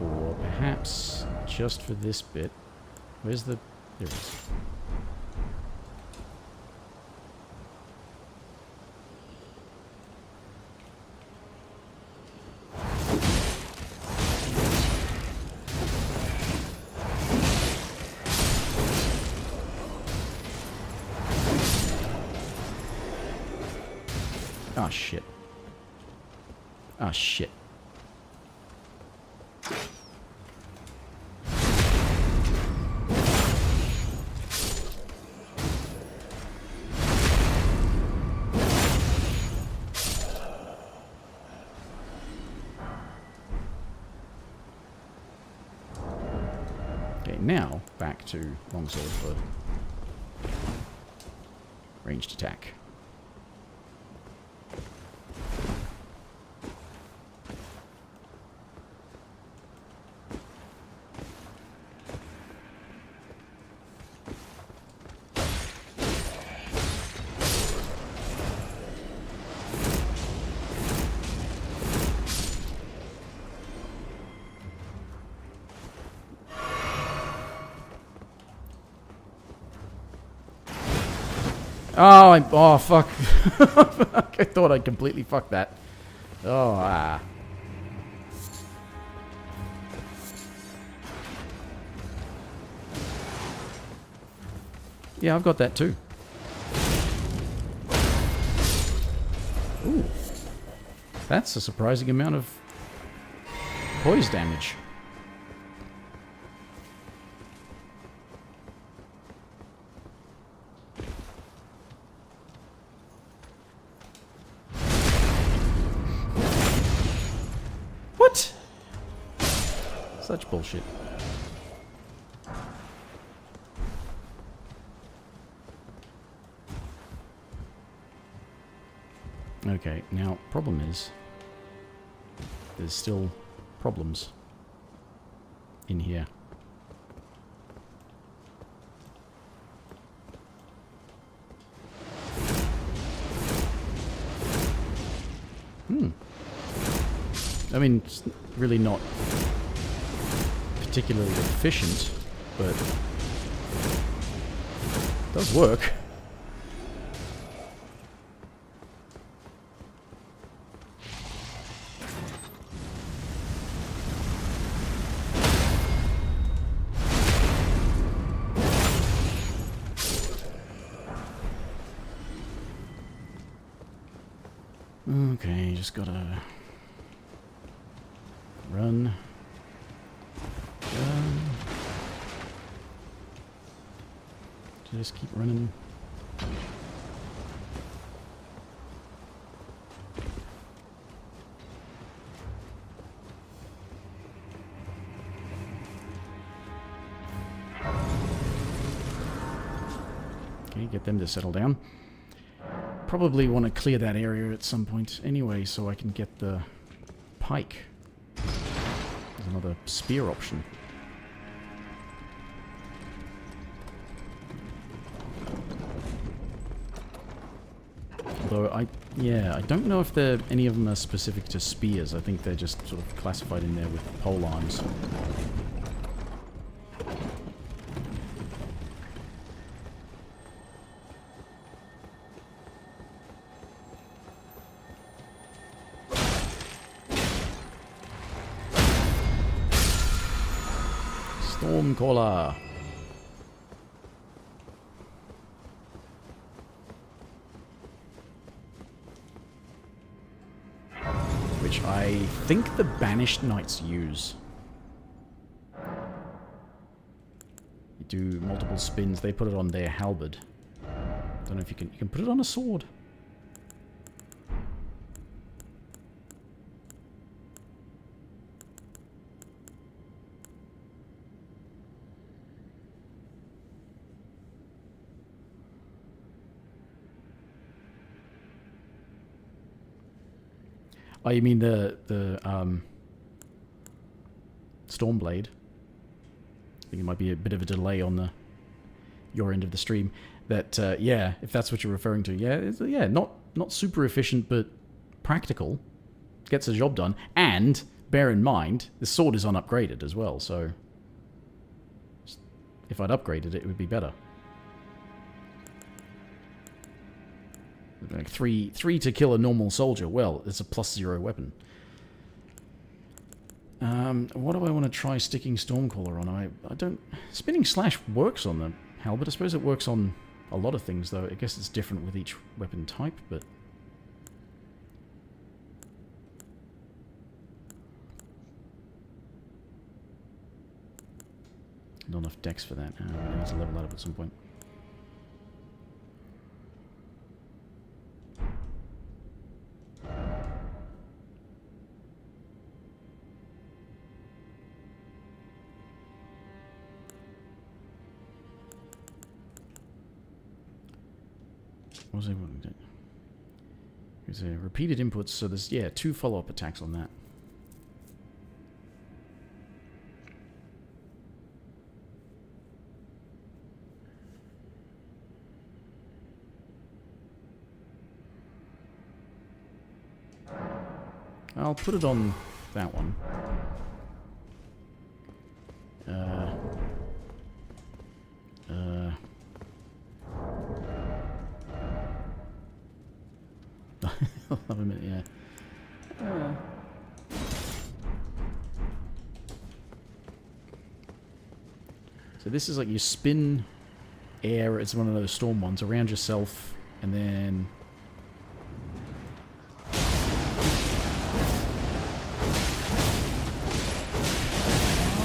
[SPEAKER 1] Or perhaps, just for this bit, where's the... there it is. Ah, shit. Ah, shit. Okay, now back to longsword for ranged attack. Oh, fuck. I thought I'd completely fucked that. Oh, ah. Yeah, I've got that too. Ooh. That's a surprising amount of poise damage. Such bullshit. Okay, now, problem is, there's still problems in here. I mean, it's really not particularly efficient, but it does work. Okay, just gotta run. Just keep running. Okay, get them to settle down. Probably want to clear that area at some point anyway, so I can get the pike. There's another spear option. Although I don't know if any of them are specific to spears. I think they're just sort of classified in there with pole arms. Stormcaller. Which I think the Banished Knights use. You do multiple spins. They put it on their halberd. Don't know if you can put it on a sword. Oh, you mean the Stormblade? I think it might be a bit of a delay on your end of the stream. That yeah, if that's what you're referring to, yeah, not super efficient, but practical. Gets the job done, and bear in mind the sword is unupgraded as well. So if I'd upgraded it, it would be better. Like three to kill a normal soldier. Well, it's a +0 weapon. What do I want to try sticking Stormcaller on? I don't... Spinning Slash works on the halberd. I suppose it works on a lot of things, though. I guess it's different with each weapon type, but... Not enough dex for that. I need to level that up at some point. What was I going to do? There's a repeated inputs, so there's, yeah, 2 follow-up attacks on that. I'll put it on that one. I'll have a minute, yeah. So this is like you spin air, it's one of those storm ones, around yourself, and then...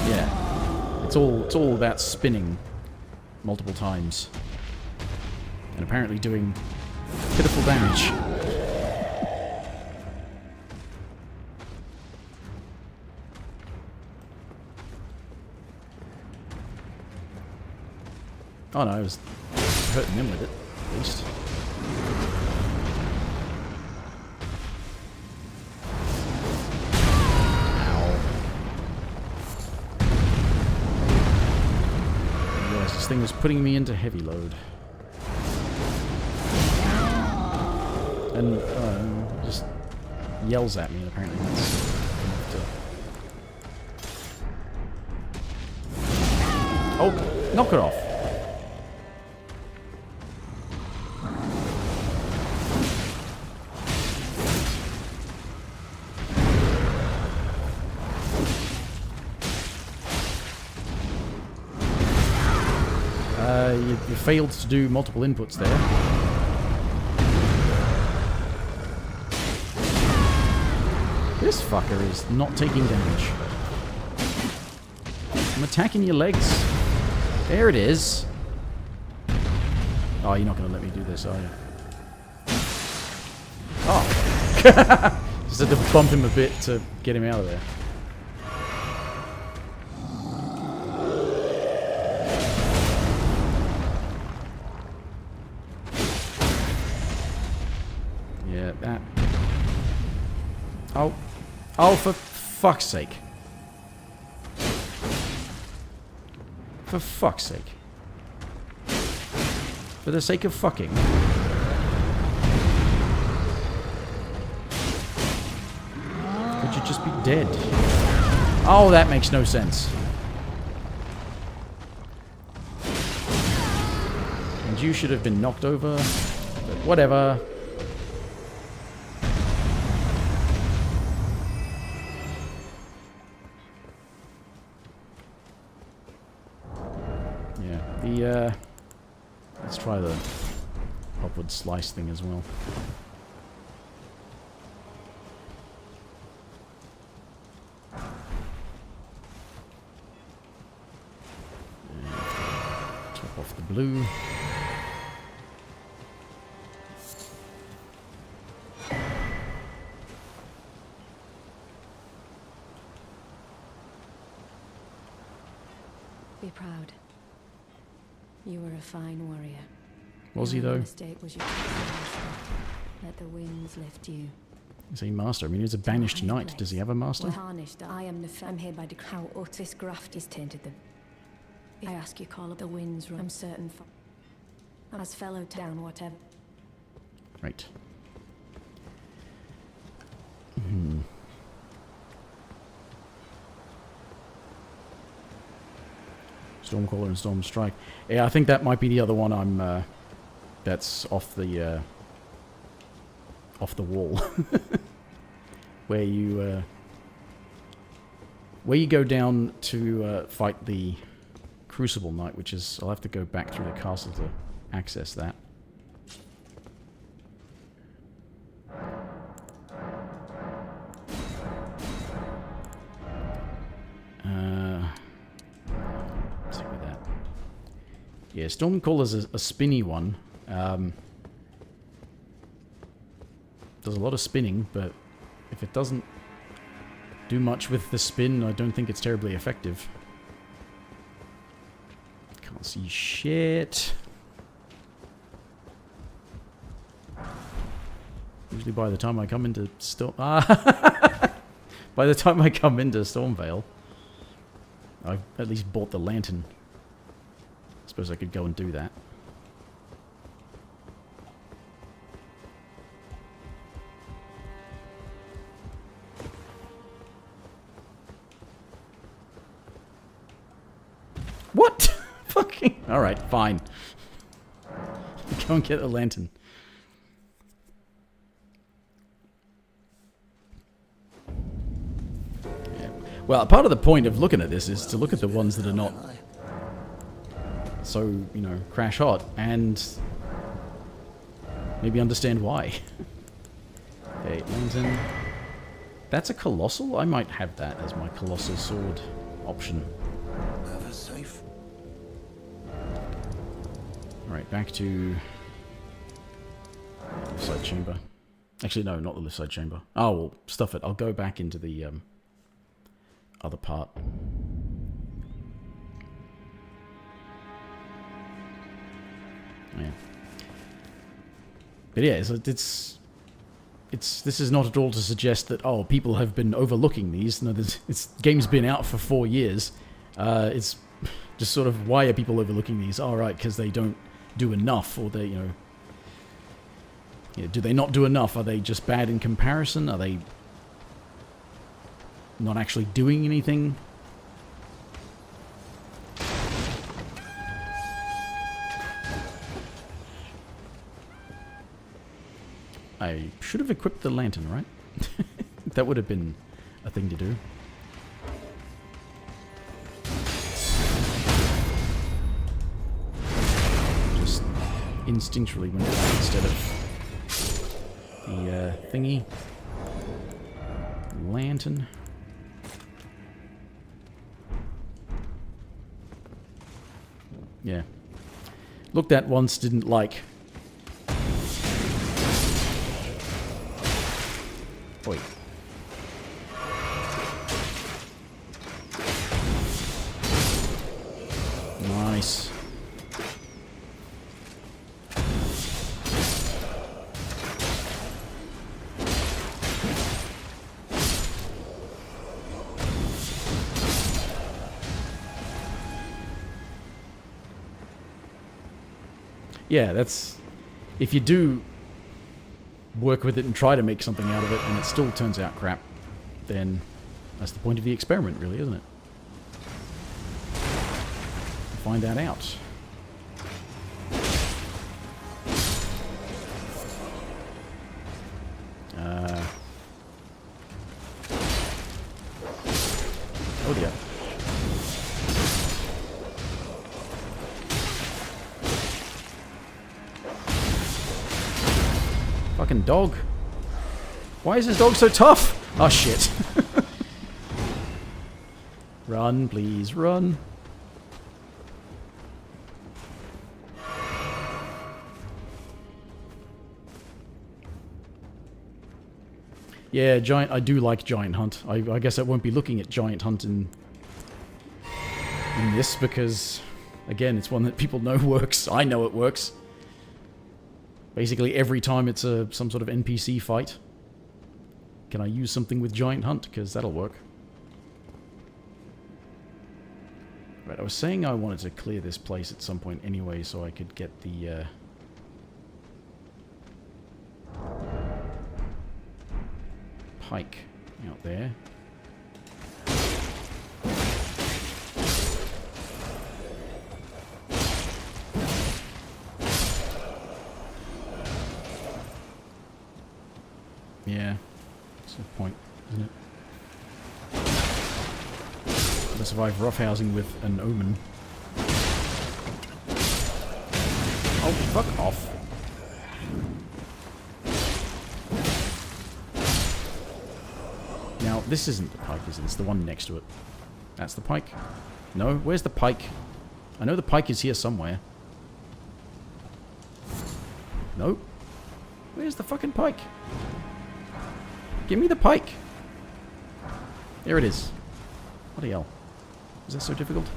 [SPEAKER 1] Yeah. It's all about spinning multiple times. And apparently doing pitiful damage. Oh no, I was hurting them with it, at least. Ow. I realized this thing was putting me into heavy load. And just yells at me, and apparently that's enough to... Oh, knock it off. You failed to do multiple inputs there. This fucker is not taking damage. I'm attacking your legs. There it is. Oh, you're not going to let me do this, are you? Oh. Just had to bump him a bit to get him out of there. Yeah, that. Oh. Oh, for fuck's sake. For fuck's sake. For the sake of fucking. Could you just be dead? Oh, that makes no sense. And you should have been knocked over. But whatever. Let's try the upward slice thing as well. And top off the blue.
[SPEAKER 7] Be proud. You were a fine warrior.
[SPEAKER 1] Was he, though?
[SPEAKER 7] Mistake was your let the winds lift you.
[SPEAKER 1] Is he master? I mean, he's a banished knight. Does he have a master?
[SPEAKER 7] Harnished, I am I'm here by how Otis graft is tainted them. I ask you, call up the winds. I'm certain for as fellow down, whatever.
[SPEAKER 1] Right. Stormcaller and Stormstrike. Yeah, I think that might be the other one I'm, that's off the wall. where you go down to fight the Crucible Knight, which is, I'll have to go back through the castle to access that. Stick with that. Yeah, Stormcaller's a spinny one. Does a lot of spinning, but if it doesn't do much with the spin, I don't think it's terribly effective. Can't see shit. Usually by the time I come into by the time I come into Stormvale, I've at least bought the lantern. I suppose I could go and do that. What? Fucking... Alright, fine. Go and get the lantern. Yeah. Well, part of the point of looking at this is to look at the ones that are not so, you know, crash hot, and maybe understand why. Okay, lantern. That's a colossal? I might have that as my colossal sword option.
[SPEAKER 3] Ever safe.
[SPEAKER 1] Alright, back to left side chamber. Actually, no, not the left side chamber. Oh, well, stuff it. I'll go back into the other part. But yeah, this is not at all to suggest that, oh, people have been overlooking these. No, this game's been out for 4 years. It's just sort of, why are people overlooking these? All right, because they don't do enough, or they, do they not do enough? Are they just bad in comparison? Are they not actually doing anything? I should have equipped the lantern, right? That would have been a thing to do. Just instinctually went down instead of the thingy. Lantern. Yeah. Looked at once, didn't like. Oi. Nice. Yeah, that's... If you do work with it and try to make something out of it and it still turns out crap, then that's the point of the experiment, really, isn't it? Find that out. Oh dear. Fucking dog. Why is this dog so tough? Oh shit. Run, please, run. Yeah, giant. I do like Giant Hunt. I guess I won't be looking at Giant Hunt in this because, again, it's one that people know works. I know it works. Basically, every time it's some sort of NPC fight, can I use something with Giant Hunt? Because that'll work. Right, I was saying I wanted to clear this place at some point anyway, so I could get the... pike out there. Yeah, that's the point, isn't it? To survive roughhousing with an omen. Oh, fuck off. Now, this isn't the pike, is it? It's the one next to it. That's the pike. No, where's the pike? I know the pike is here somewhere. No. Where's the fucking pike? Give me the pike. There it is. What the hell? Is that so difficult?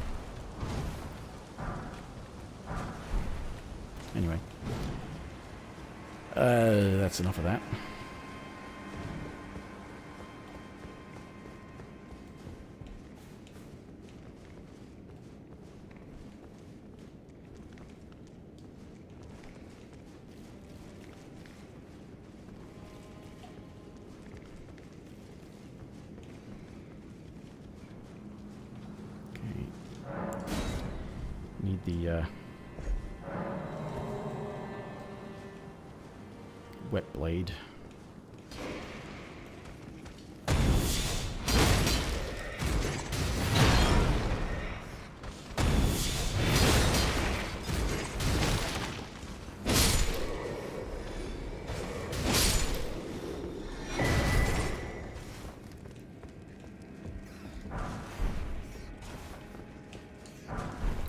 [SPEAKER 1] Anyway. That's enough of that. Need the wet blade.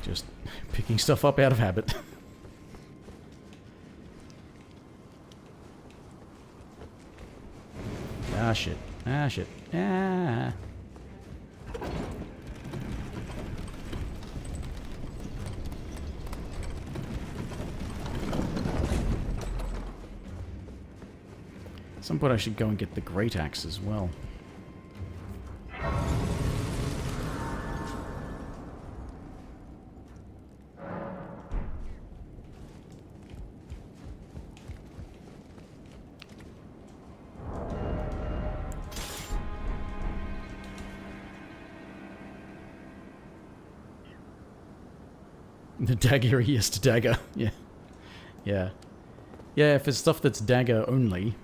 [SPEAKER 1] Just picking stuff up out of habit. Ah, shit. Ah, shit. Ah. some point I should go and get the great axe as well. The dagger, yes, to dagger. Yeah. Yeah. Yeah, if it's stuff that's dagger only,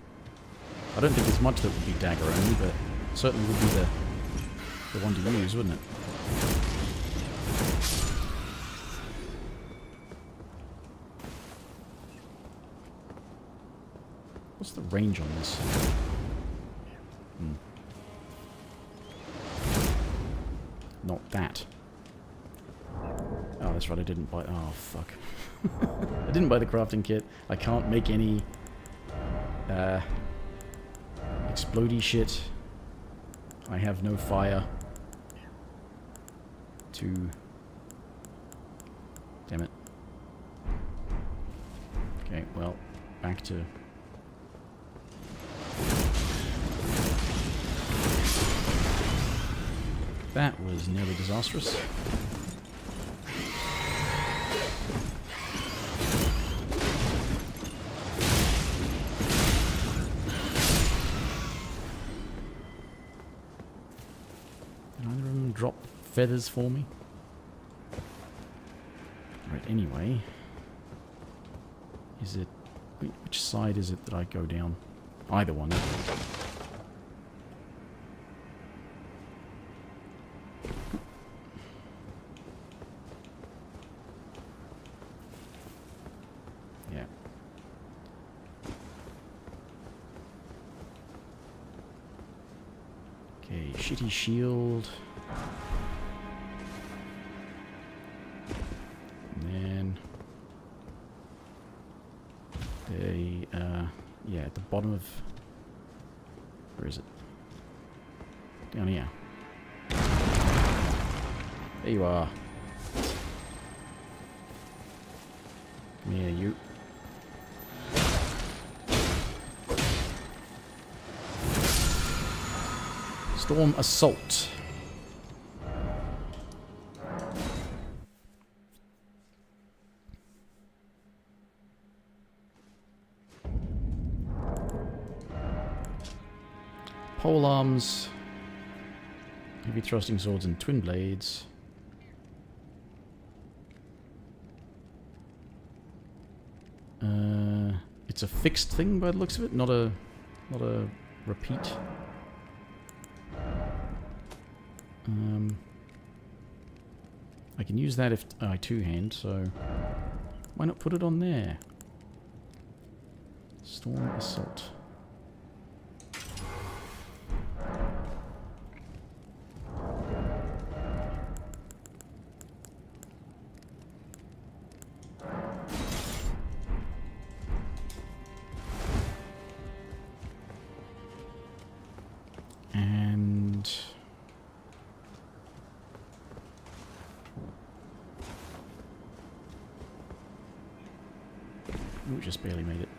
[SPEAKER 1] I don't think there's much that would be dagger only, but certainly would be the one to use, wouldn't it? What's the range on this? Not that. Oh, that's right, I didn't buy... Oh, fuck. I didn't buy the crafting kit. I can't make any... explodey shit. I have no fire. To... Damn it. Okay, well, back to... That was nearly disastrous. Drop feathers for me. Right, anyway. Is it... Which side is it that I go down? Either one. Yeah. Okay, shitty shield. Yeah, at the bottom of... Where is it? Down here. There you are. Come here, you. Storm Assault. Pole arms, heavy thrusting swords and twin blades. It's a fixed thing by the looks of it, not a repeat. I can use that if I two-hand, so why not put it on there? Storm Assault. Ooh, just barely made it.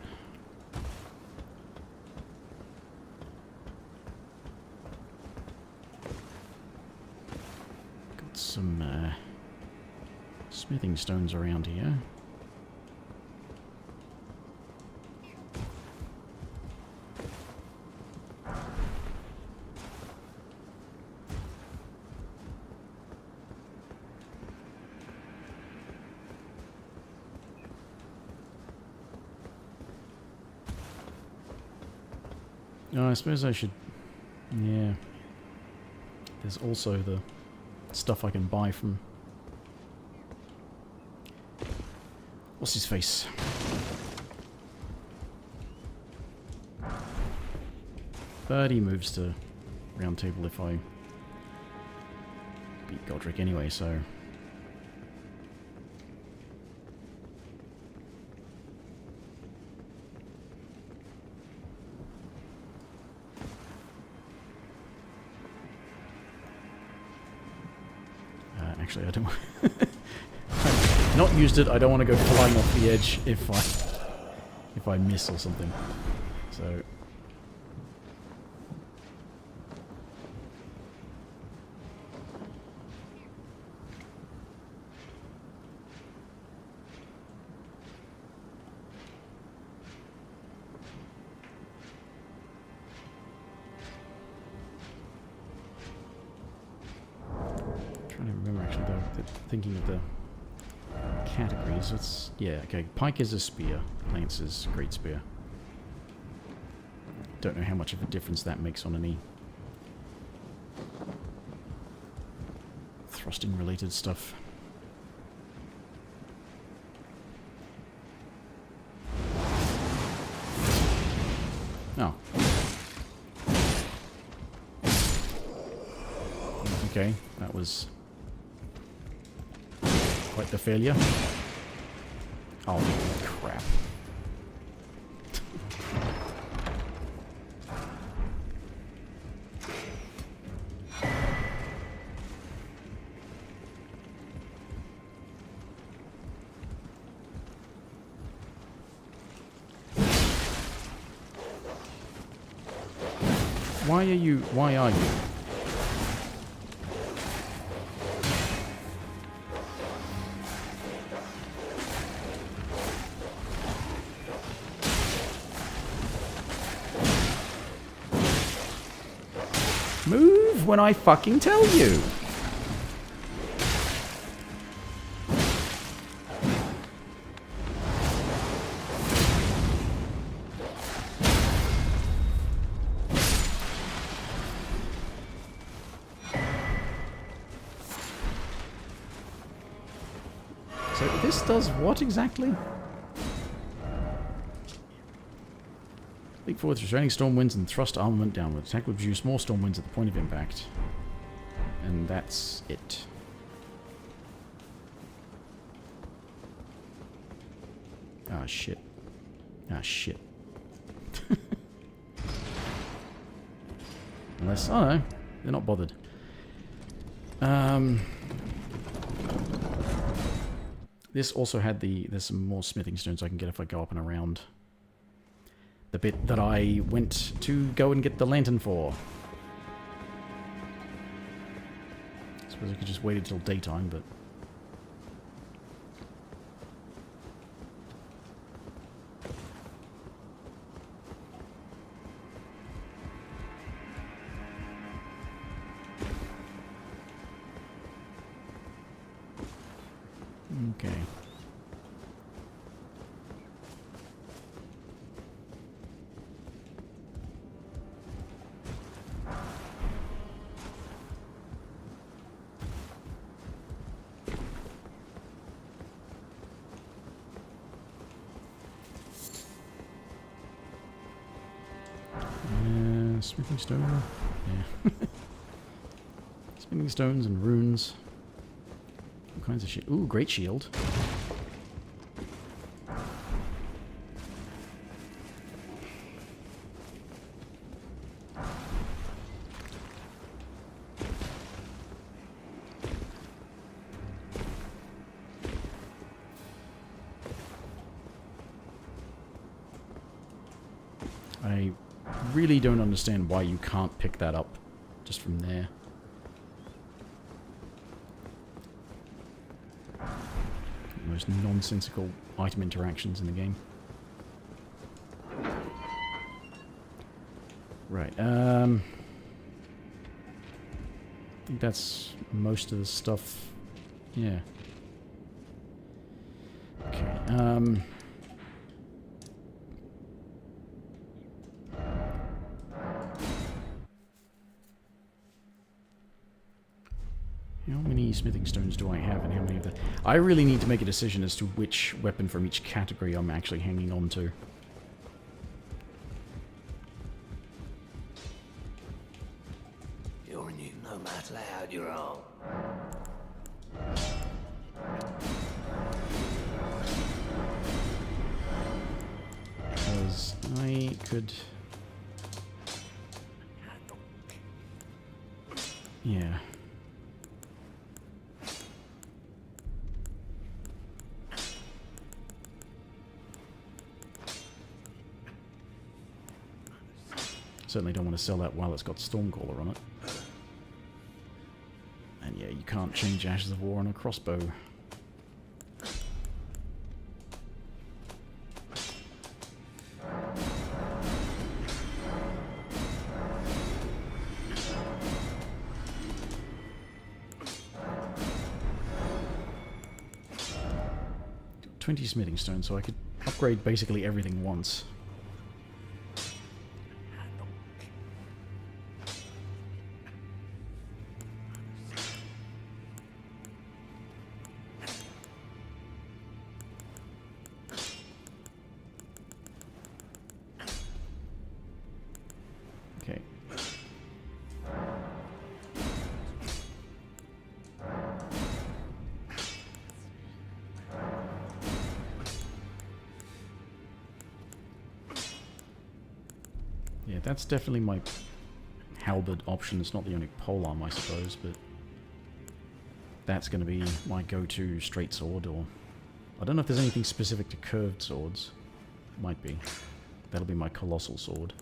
[SPEAKER 1] Got some smithing stones around here. Oh, I suppose I should... Yeah. There's also the stuff I can buy from... What's his face? But he moves to round table if I beat Godric anyway, so... Actually, I don't... I've not used it, I don't want to go flying off the edge if I miss or something. So... thinking of the categories. Let's, yeah, okay. Pike is a spear. Lance is great spear. Don't know how much of a difference that makes on any thrusting related stuff. Oh. Okay, that was quite the failure. Oh, crap. Why are you? Move when I fucking tell you! So this does what exactly? Leap forward, restraining storm winds and thrust armament downward. Attack will produce more storm winds at the point of impact. And that's it. Ah, shit. Ah, shit. Unless, oh no, they're not bothered. This also had there's some more smithing stones I can get if I go up and around the bit that I went to go and get the lantern for. I suppose I could just wait until daytime, but... Okay. Smithing stone. Yeah. Smithing stones and runes. All kinds of shit. Ooh, great shield. I really don't understand why you can't pick that up just from there. Most nonsensical item interactions in the game. Right, I think that's most of the stuff. Yeah. Okay, how many smithing stones do I have and how many of the... I really need to make a decision as to which weapon from each category I'm actually hanging on to.
[SPEAKER 5] You're new, no matter how loud you're on.
[SPEAKER 1] Because I could... Yeah. Certainly don't want to sell that while it's got Stormcaller on it. And yeah, you can't change Ashes of War on a crossbow. 20 smithing stone, so I could upgrade basically everything once. Okay. Yeah, that's definitely my halberd option. It's not the only polearm, I suppose, but that's going to be my go-to straight sword, or... I don't know if there's anything specific to curved swords. Might be. That'll be my colossal sword.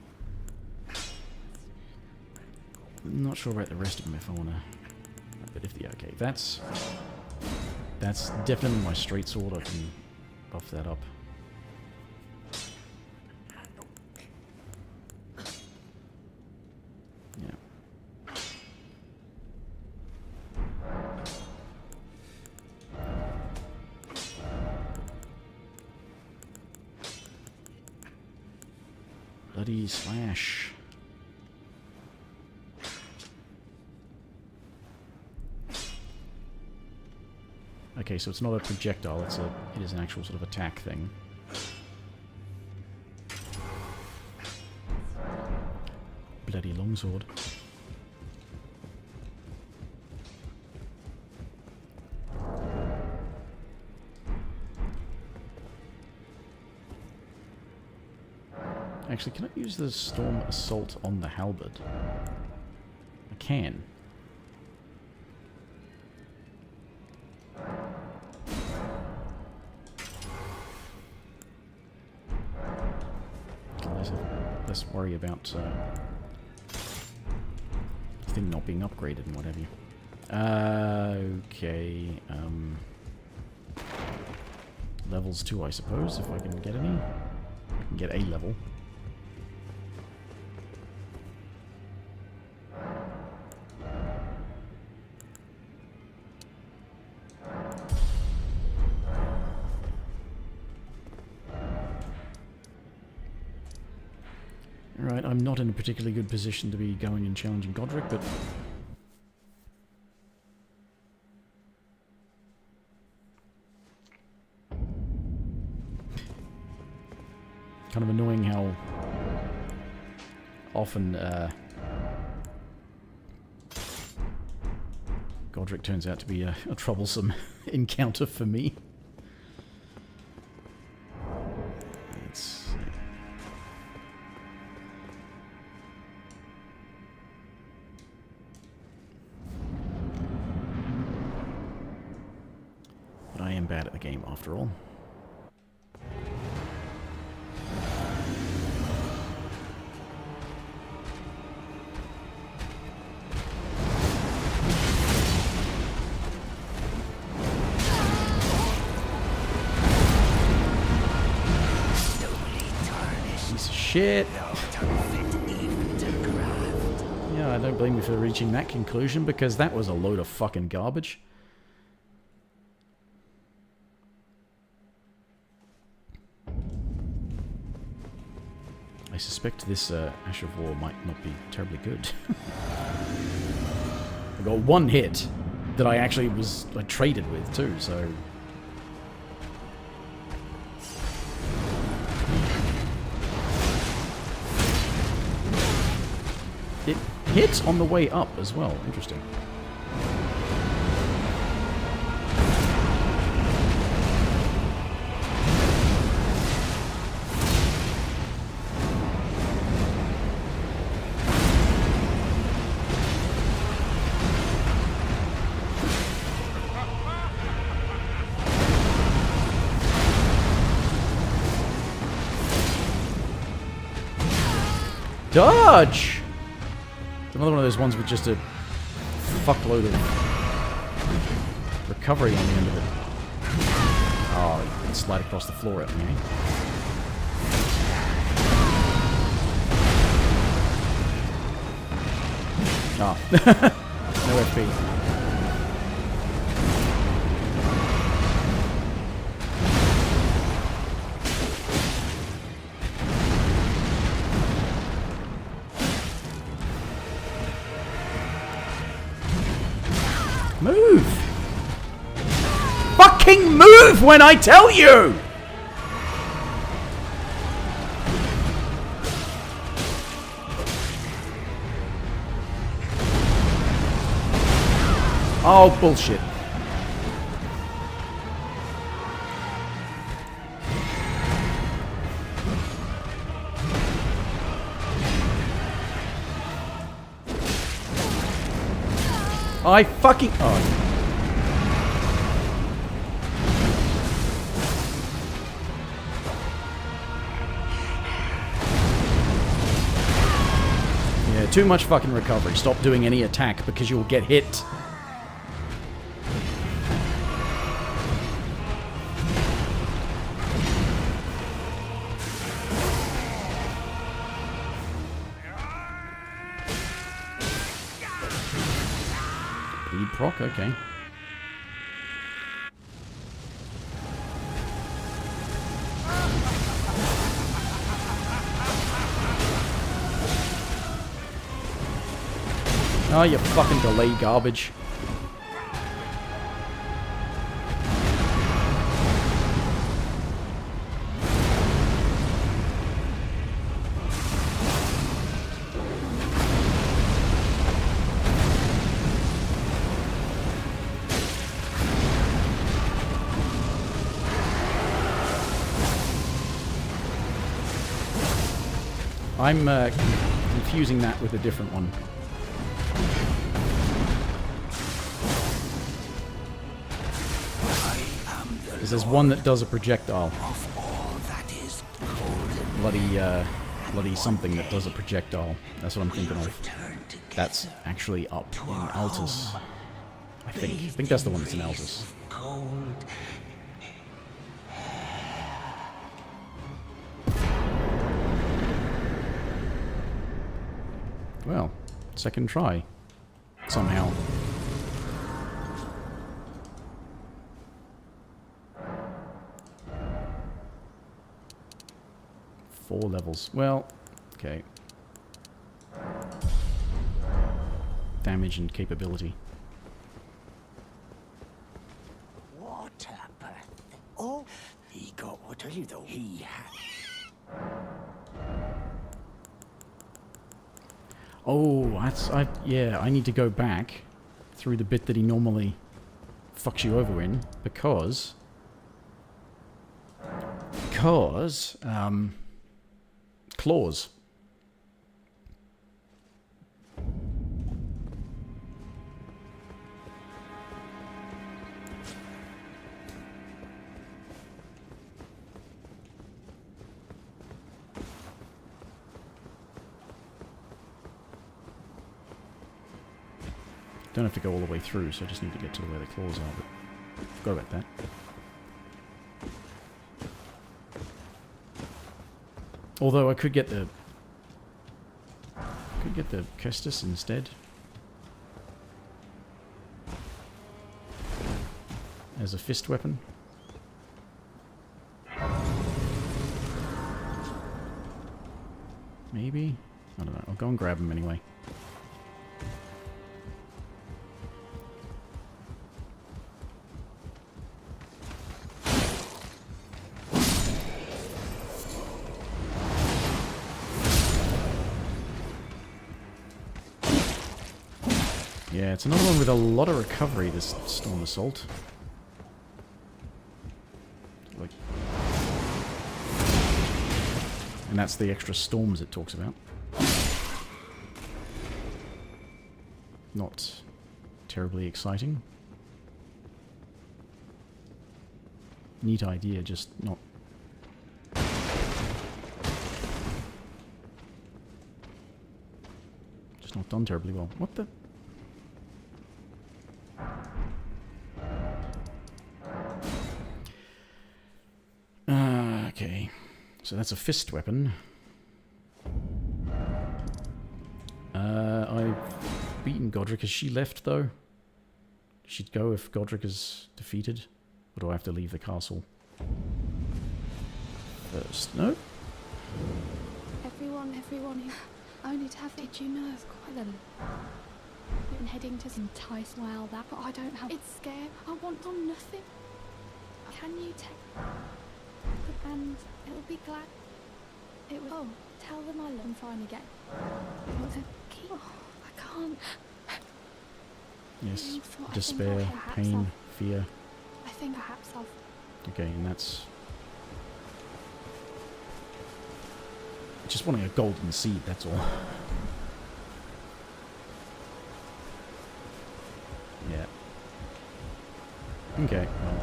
[SPEAKER 1] I'm not sure about the rest of them if I want to... But if the... Okay, that's definitely my straight sword. I can buff that up. Yeah. Bloody slash. Okay, so it's not a projectile, it is an actual sort of attack thing. Bloody longsword. Actually, can I use the Storm Assault on the halberd? I can. Let's worry about the thing not being upgraded and what have you. Okay. Levels 2, I suppose, if I can get any. I can get a level. Alright, I'm not in a particularly good position to be going and challenging Godric, but... kind of annoying how often Godric turns out to be a troublesome encounter for me. Bad at the game after all. Piece of shit. Yeah, I don't blame you for reaching that conclusion, because that was a load of fucking garbage. I suspect this Ash of War might not be terribly good. I got one hit that I actually I traded with too, so... It hit on the way up as well. Interesting. Dodge! It's another one of those ones with just a fuckload of recovery on the end of it. Oh, you can slide across the floor at me, eh? Oh. No FP. Move! Fucking move when I tell you! Oh, bullshit. I fucking... Oh. Yeah, too much fucking recovery. Stop doing any attack because you'll get hit. Bleed proc, okay. Oh, you fucking delay garbage. I'm confusing that with a different one. Because there's one that does a projectile. Bloody something that does a projectile. That's what I'm thinking of. That's actually up in Altus. I think that's the one that's in Altus. Well, second try. Somehow. Four levels. Well, okay. Damage and capability.
[SPEAKER 3] What a Oh, he got what are you though? He had.
[SPEAKER 1] Oh, yeah, I need to go back through the bit that he normally fucks you over in, because claws. Don't have to go all the way through, so I just need to get to where the claws are, but forgot about that. Although I could get the Kestis instead. As a fist weapon. Maybe? I don't know. I'll go and grab him anyway. Yeah, it's another one with a lot of recovery, this Storm Assault. Like, and that's the extra storms it talks about. Not terribly exciting. Neat idea, just not... just not done terribly well. What the... okay, so that's a fist weapon. I've beaten Godric. Has she left, though? She'd go if Godric is defeated. Or do I have to leave the castle first? No?
[SPEAKER 8] Everyone, only to have it, you know, it's quite a... and heading to entice while that, but I don't have. It's scared. I want on nothing. Can you take the band? It'll be glad. It was. Oh, tell them I love them finally get. What's it? Oh, I can't.
[SPEAKER 1] Yes,
[SPEAKER 8] I
[SPEAKER 1] despair,
[SPEAKER 8] think perhaps
[SPEAKER 1] pain, fear.
[SPEAKER 8] I think perhaps I'll.
[SPEAKER 1] Okay, and that's just wanting a golden seed, that's all. Yeah. Okay, well.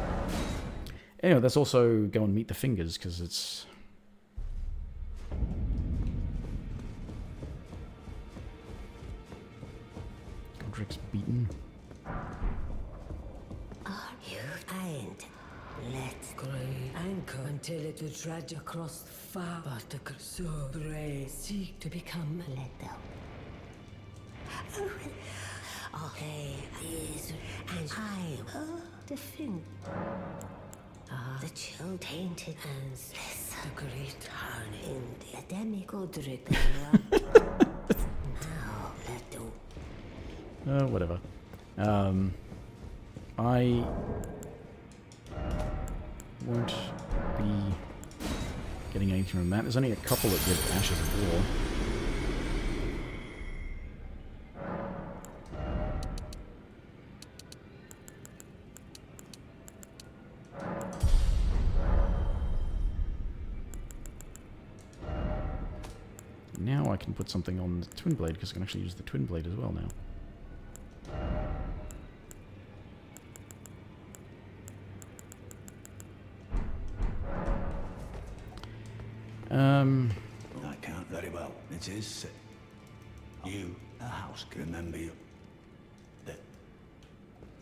[SPEAKER 1] Anyway, let's also go and meet the fingers, because it's... Godric's beaten.
[SPEAKER 2] Are you kind? Let's grow anchor until it will trudge across far, but so brave. Seek to become a little. Okay, is and I will defend. The chill tainted hands. The great town in the demigod now let do.
[SPEAKER 1] Whatever. I won't be getting anything from that. There's only a couple that give Ashes of War. Now I can put something on the Twin Blade, because I can actually use the Twin Blade as well now.
[SPEAKER 3] I can't very well. It is. You, a house, remember you.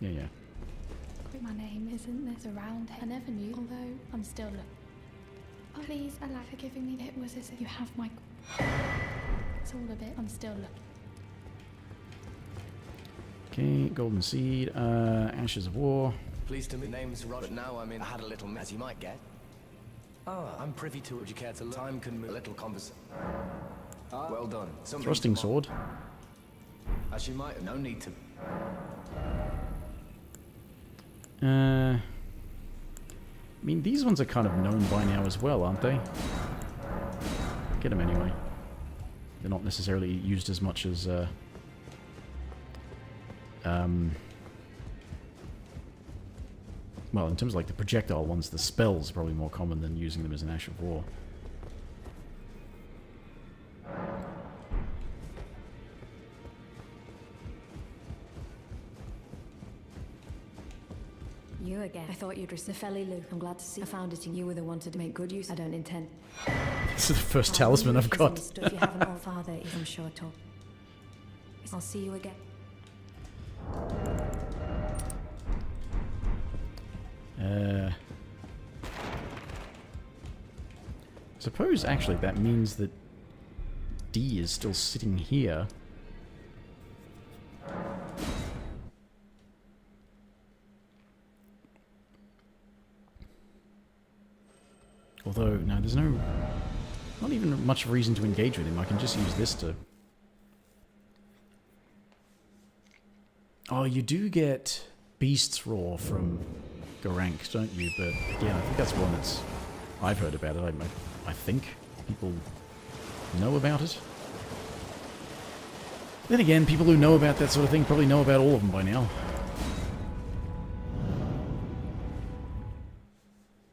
[SPEAKER 1] Yeah.
[SPEAKER 8] My name isn't this around here. I never knew, although I'm still looking. Oh, please allow forgiving me. It was as if you have my. It's all a bit. I'm still looking.
[SPEAKER 1] Okay, Golden Seed, Ashes of War.
[SPEAKER 6] Pleased to meet. Name's Rod, but now I'm in. I had a little mess, you might get. Oh, I'm privy to it. Would you care to look? Time can move. A little conversation. Well done. Something
[SPEAKER 1] Thrusting Sword.
[SPEAKER 6] As you might. No need to.
[SPEAKER 1] I mean, these ones are kind of known by now as well, aren't they? Get them anyway. They're not necessarily used as much as, well, in terms of like the projectile ones, the spells are probably more common than using them as an Ash of War.
[SPEAKER 7] You again. I thought you'd receive Felly Lou. I'm glad to see. I found it in you were the one to make good use. I don't intend.
[SPEAKER 1] This is the first talisman I've got.
[SPEAKER 7] If you haven't, all father is, I'm sure, talk. I'll see you again.
[SPEAKER 1] Suppose actually that means that D is still sitting here. Although, no, there's not even much reason to engage with him. I can just use this to... Oh, you do get Beast's Roar from Garank, don't you? But again, I think that's one that's... I've heard about it. I think people know about it. Then again, people who know about that sort of thing probably know about all of them by now.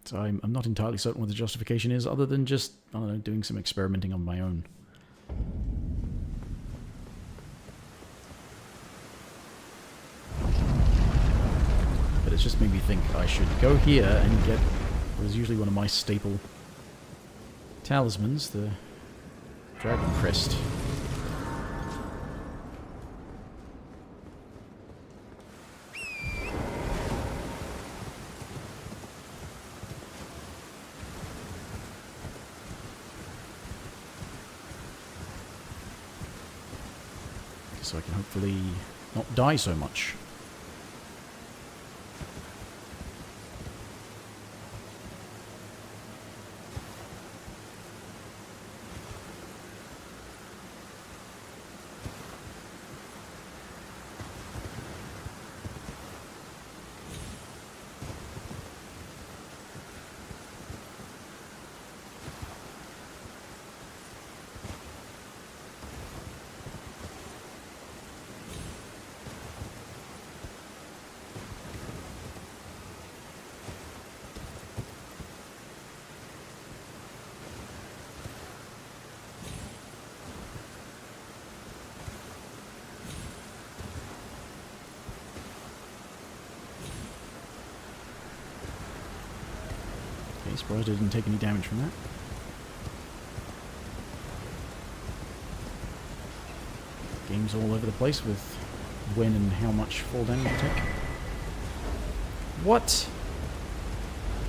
[SPEAKER 1] So I'm not entirely certain what the justification is, other than just, I don't know, doing some experimenting on my own. But it's just made me think I should go here and get what is usually one of my staple talismans, the Dragon Crest. So I can hopefully not die so much. Surprised I didn't take any damage from that. Game's all over the place with when and how much fall damage you take. What?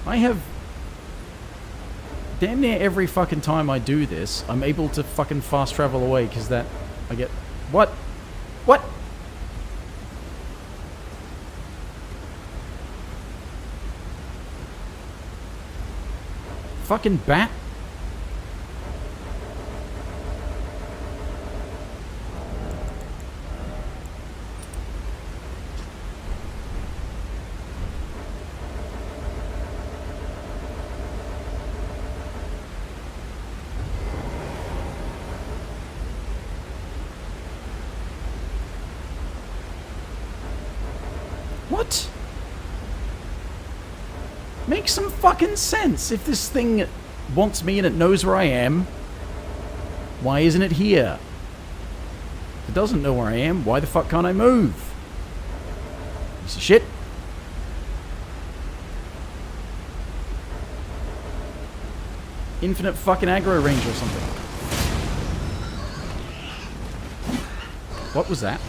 [SPEAKER 1] I have... damn near every fucking time I do this, I'm able to fucking fast travel away, because that... I get... What? What? Fucking bat? What? Make some fucking sense. If this thing wants me and it knows where I am, why isn't it here? If it doesn't know where I am, why the fuck can't I move? Piece of shit. Infinite fucking aggro range or something. What was that?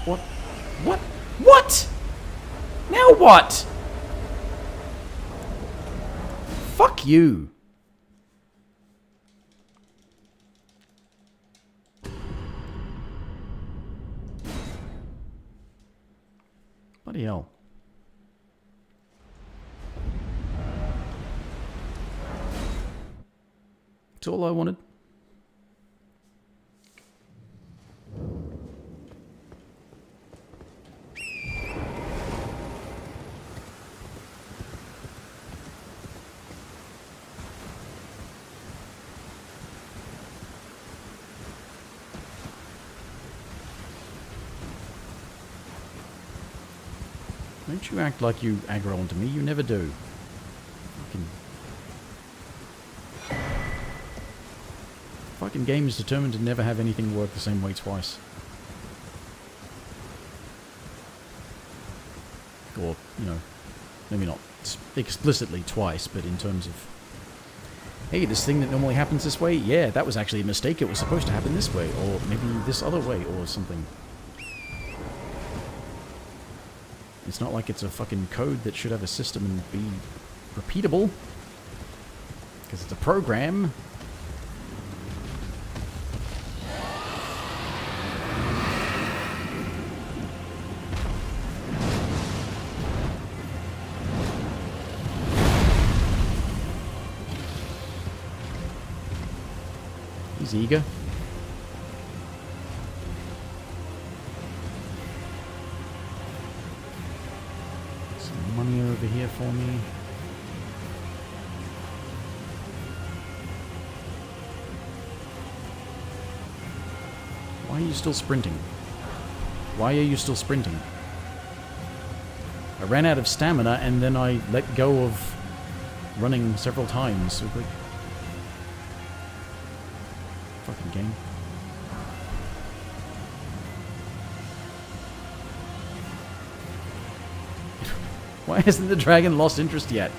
[SPEAKER 1] What? What? What? Now what? Fuck you. Bloody hell. That's all I wanted. Don't you act like you aggro onto me, you never do. Fucking game is determined to never have anything work the same way twice. Or, you know, maybe not explicitly twice, but in terms of, hey, this thing that normally happens this way, yeah, that was actually a mistake, it was supposed to happen this way, or maybe this other way, or something. It's not like it's a fucking code that should have a system and be repeatable. Because it's a program. He's eager. Money over here for me. Why are you still sprinting? Why are you still sprinting? I ran out of stamina and then I let go of running several times. So like, fucking game. Why hasn't the dragon lost interest yet?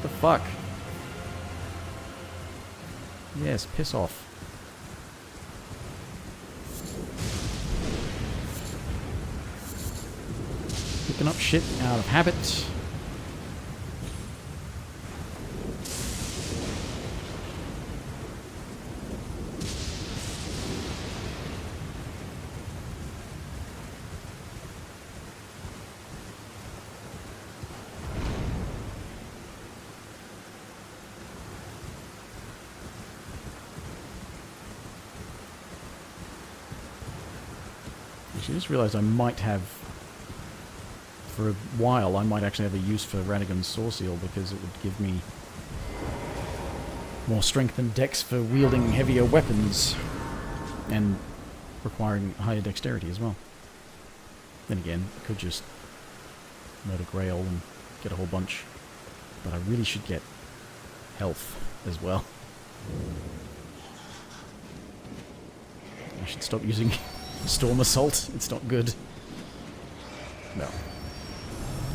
[SPEAKER 1] The fuck? Yes, piss off. Picking up shit out of habit. I just realised I might have, for a while, I might actually have a use for Radagon's Saw Seal because it would give me more strength and dex for wielding heavier weapons and requiring higher dexterity as well. Then again, I could just murder Grail and get a whole bunch, but I really should get health as well. I should stop using Storm Assault, it's not good. No.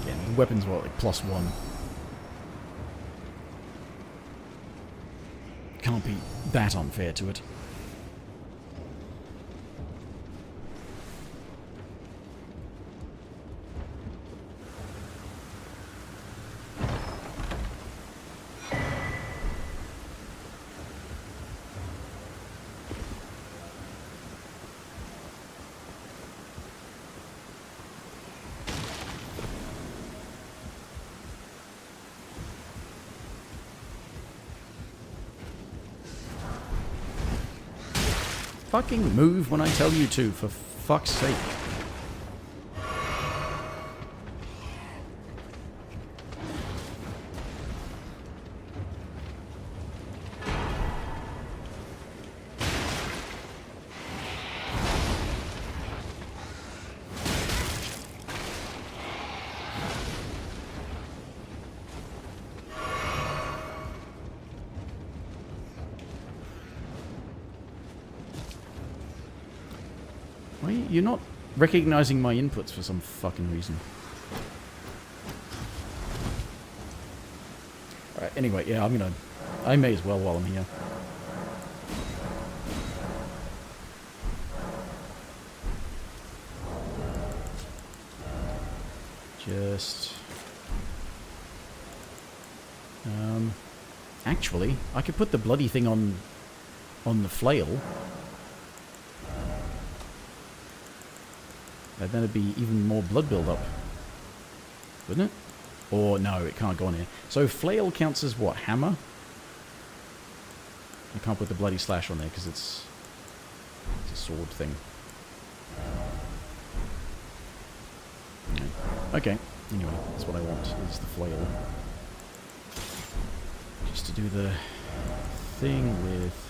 [SPEAKER 1] Again, the weapon's what, like +1. Can't be that unfair to it. Fucking move when I tell you to, for fuck's sake. Why you're not recognizing my inputs for some fucking reason. Alright, anyway, yeah, I may as well while I'm here. Just... actually, I could put the bloody thing on the flail. And then it'd be even more blood build-up. Wouldn't it? Or, no, it can't go on here. So, flail counts as what? Hammer? I can't put the bloody slash on there because it's a sword thing. Okay. Anyway, that's what I want, is the flail. Just to do the thing with...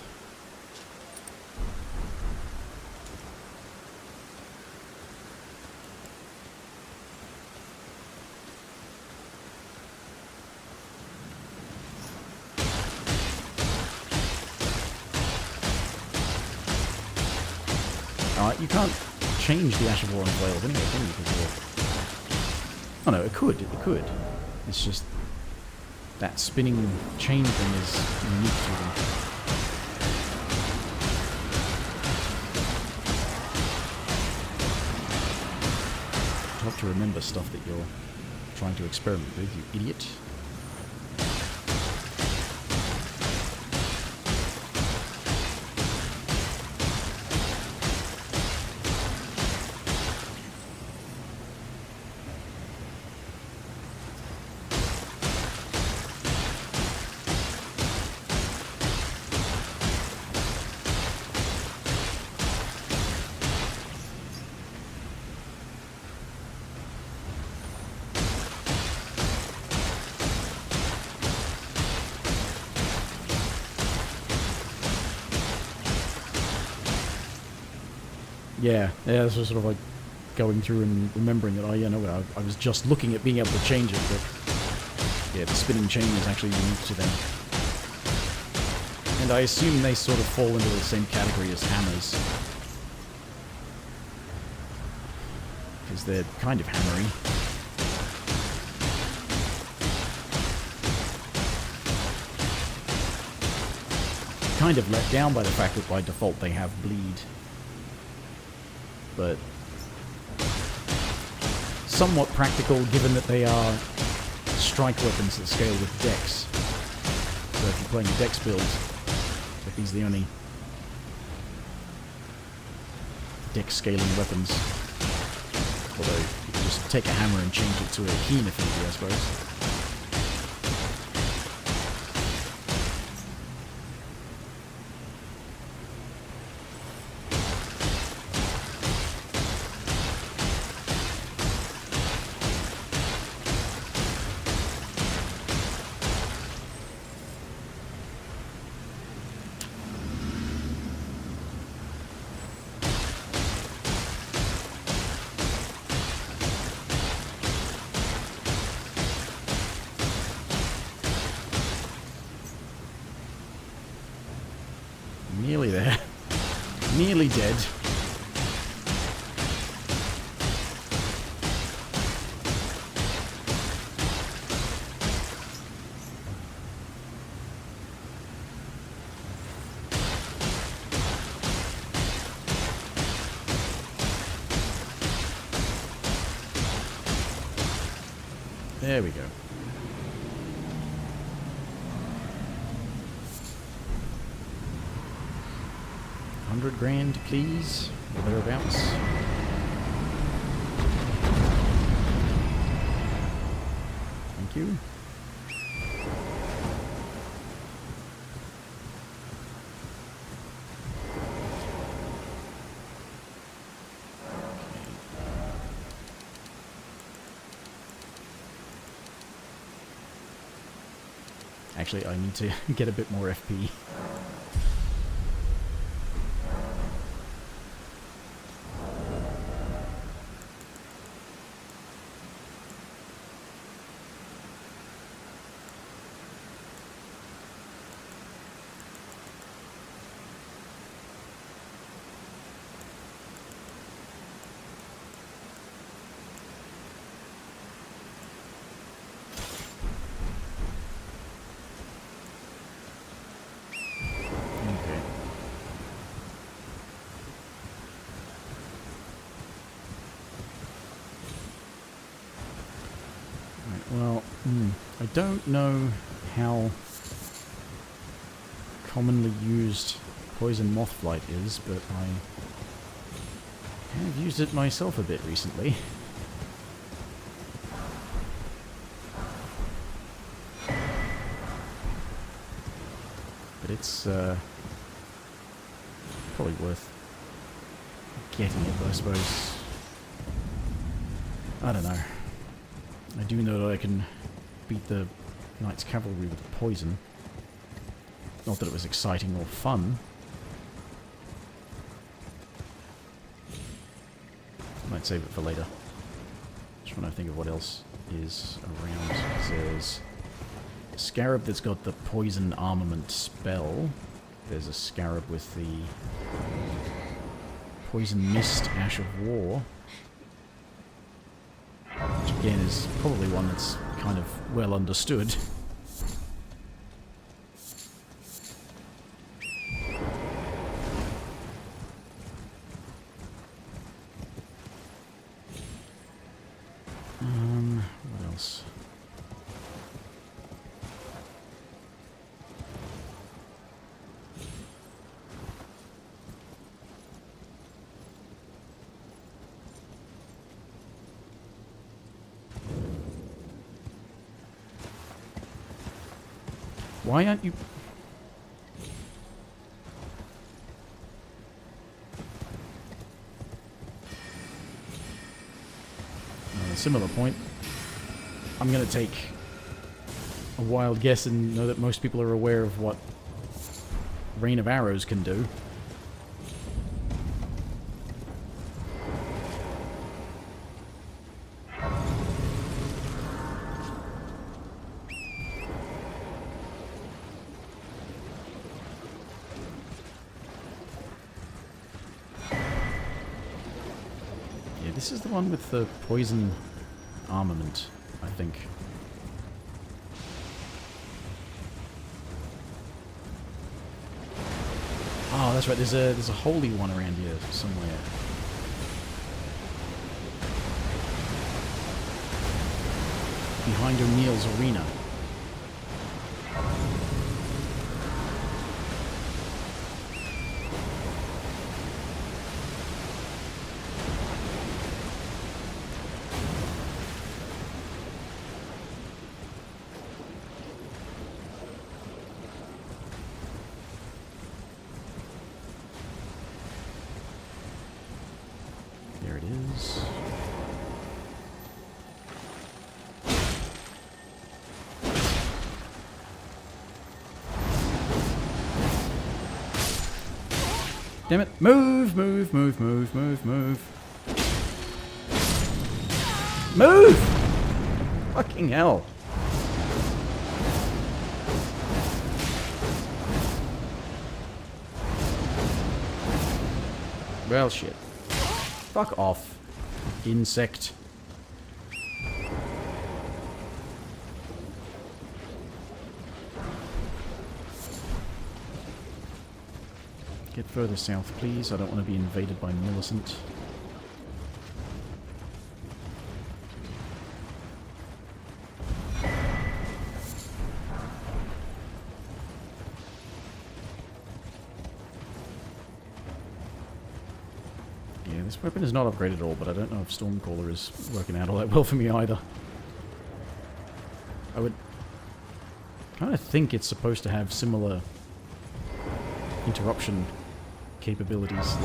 [SPEAKER 1] you can't change the Ash of War on flail anyway, can you? Oh no, it could. It could. It's just that spinning chain thing is unique to them. You have to remember stuff that you're trying to experiment with, you idiot. Yeah, this was sort of like going through and remembering that, oh yeah, no, I was just looking at being able to change it, but yeah, the spinning chain is actually unique to them. And I assume they sort of fall into the same category as hammers. Because they're kind of hammery. Kind of let down by the fact that by default they have bleed. But somewhat practical given that they are strike weapons that scale with dex. So if you're playing a dex build, if these are the only dex scaling weapons. Although you can just take a hammer and change it to a keen affinity, I suppose. Nearly there. Nearly dead. There we go. 100 grand, please, or thereabouts. Thank you. Actually, I need to get a bit more FP. Well, I don't know how commonly used poison mothflight is, but I have used it myself a bit recently. But it's probably worth getting it, I suppose. I don't know. I do know that I can beat the Knight's Cavalry with poison. Not that it was exciting or fun. Might save it for later. Just trying to think of what else is around. There's a scarab that's got the poison armament spell. There's a scarab with the poison mist ash of war. Which again is probably one that's kind of well understood. What else? Why aren't you... On a similar point, I'm going to take a wild guess and know that most people are aware of what Rain of Arrows can do. This is the one with the poison armament, I think. Oh, that's right. There's a holy one around here somewhere. Behind O'Neill's arena. There it is. Damn it. Move, move, move, move, move, move. Move! Fucking hell. Well, shit. Fuck off, insect. Get further south, please. I don't want to be invaded by Millicent. Yeah, this weapon is not upgraded at all, but I don't know if Stormcaller is working out all that well for me either. I would kind of think it's supposed to have similar interruption capabilities,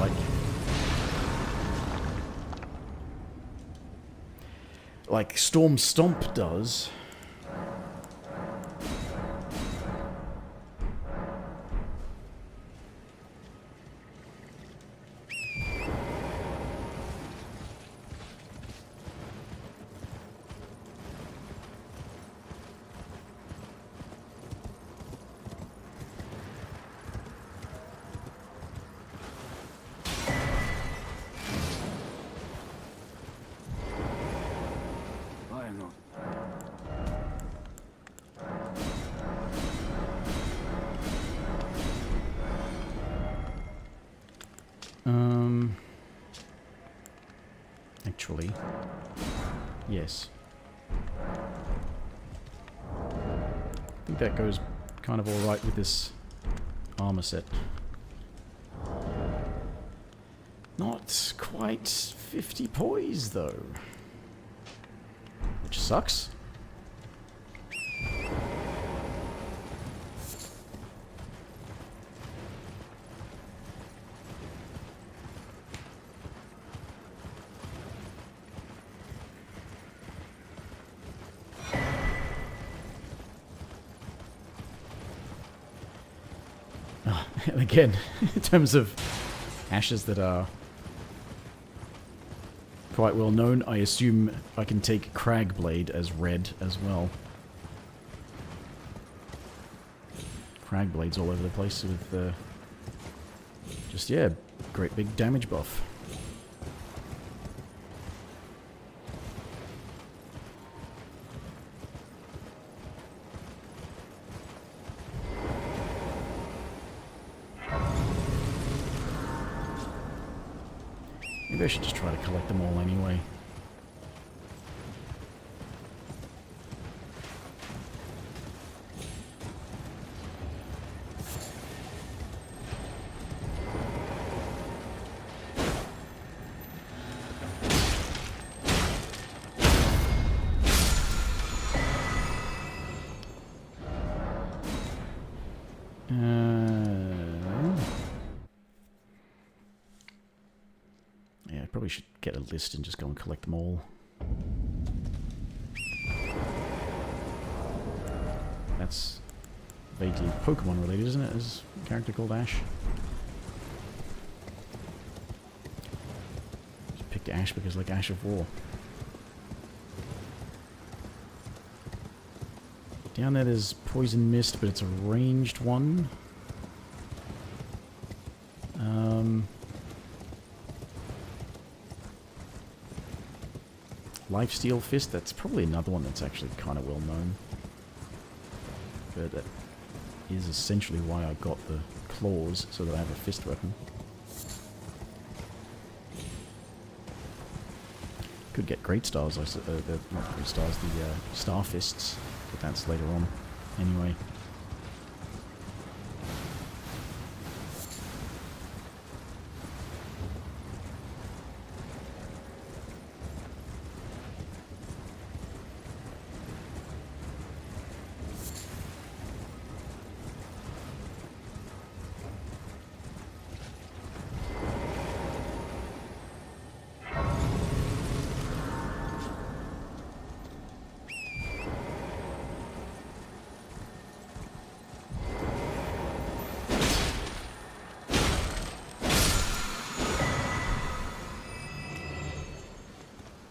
[SPEAKER 1] like Storm Stomp does.
[SPEAKER 3] I am not.
[SPEAKER 1] Actually, yes. I think that goes kind of alright with this armor set. Not quite 50 poise, though. Which sucks. And again, in terms of ashes that are quite well known, I assume I can take Cragblade as red as well. Cragblade's all over the place with just, yeah, great big damage buff. Maybe I should just try to collect them all anyway. Probably should get a list and just go and collect them all. That's vaguely Pokemon related, isn't it? As a character called Ash. Just picked Ash because like Ash of War. Down there there's Poison Mist, but it's a ranged one. Lifesteal Fist, that's probably another one that's actually kind of well known. But that is essentially why I got the claws, so that I have a fist weapon. Could get Great Stars, not Great Stars, the Star Fists, but that's later on. Anyway.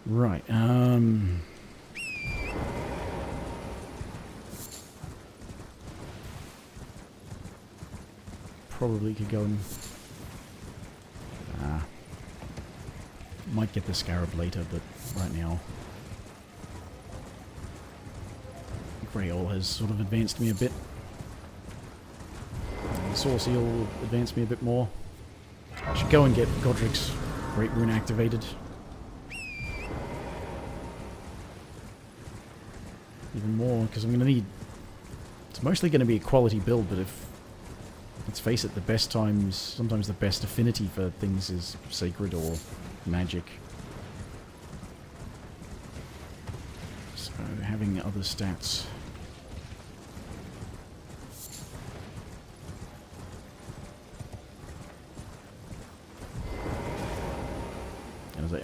[SPEAKER 1] Right, probably could go and... might get the Scarab later, but right now... Grail has sort of advanced me a bit. The Saw Seal will advance me a bit more. I should go and get Godric's Great Rune activated. Even more, because I'm going to need... It's mostly going to be a quality build, but if... Let's face it, the best times... Sometimes the best affinity for things is Sacred or magic. So having other stats.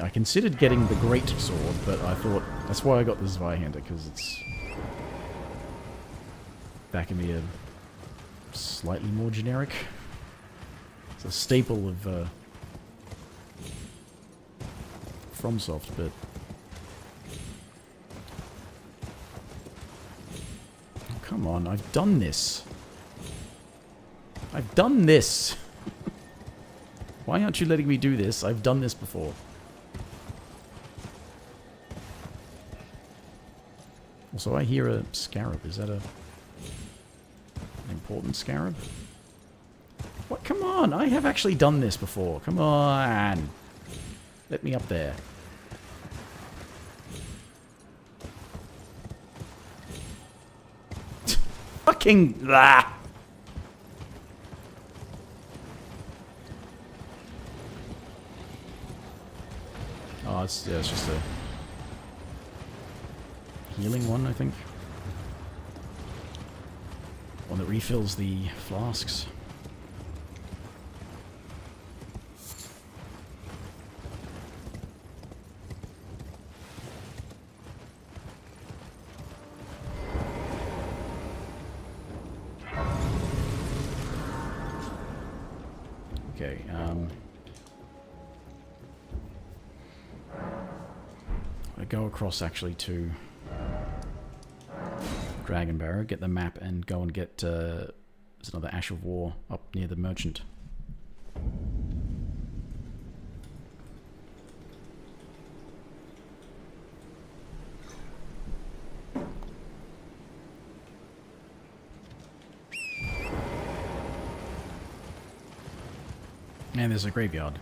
[SPEAKER 1] I considered getting the great sword, but I thought that's why I got the Zweihander, because it's that can be a slightly more generic. It's a staple of FromSoft, but oh, come on, I've done this. I've done this. Why aren't you letting me do this? I've done this before. Also, I hear a scarab. Is that an important scarab? What? Come on! I have actually done this before. Come on! Let me up there. Fucking... Ah! Oh, it's just a healing one, I think. One that refills the flasks. Okay, I go across actually to Dragon Barrow, get the map, and go and get there's another Ash of War up near the merchant. And there's a graveyard.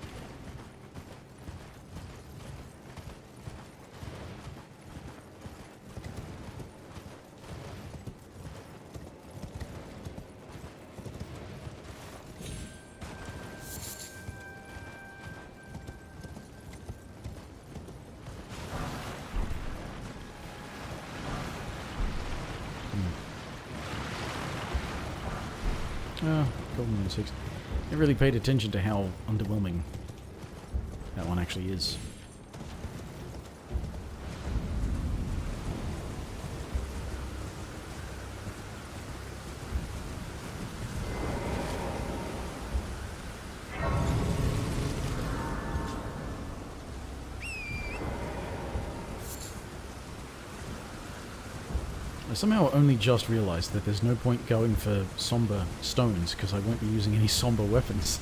[SPEAKER 1] Golden Moon 6. I really paid attention to how underwhelming that one actually is. I somehow only just realized that there's no point going for somber stones because I won't be using any somber weapons.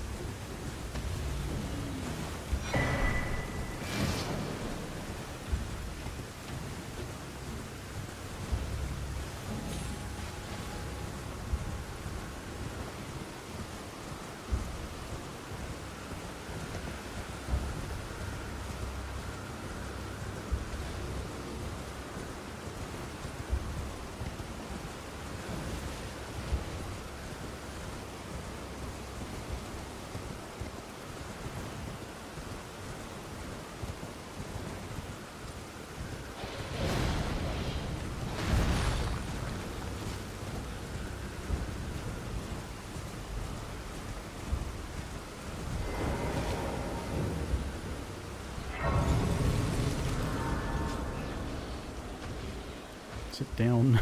[SPEAKER 1] Sit down.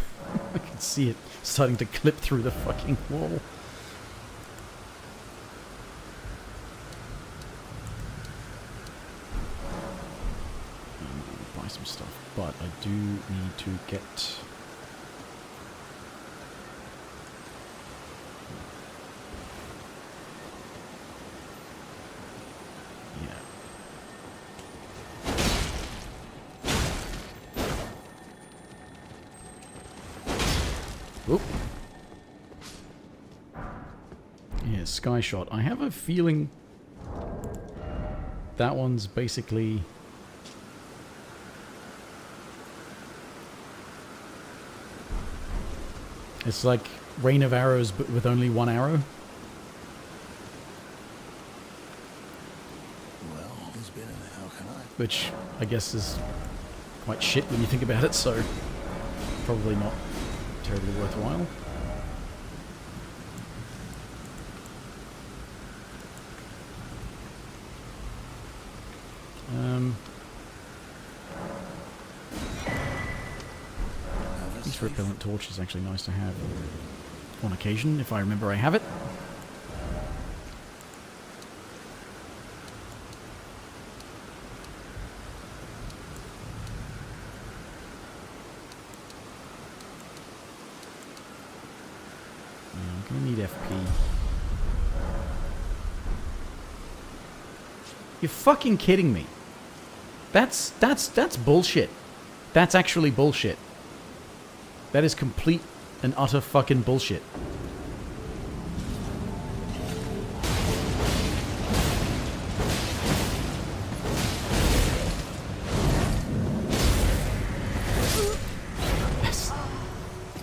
[SPEAKER 1] I can see it starting to clip through the fucking wall. I'm gonna buy some stuff, but I do need to get... Oop. Yeah, Sky Shot. I have a feeling that one's basically... It's like Rain of Arrows, but with only one arrow.
[SPEAKER 4] Well,
[SPEAKER 1] Which I guess is quite shit when you think about it, so probably not terribly worthwhile. This repellent torch is actually nice to have on occasion, if I remember I have it. I'm gonna need FP. You're fucking kidding me. That's bullshit. That's actually bullshit. That is complete and utter fucking bullshit.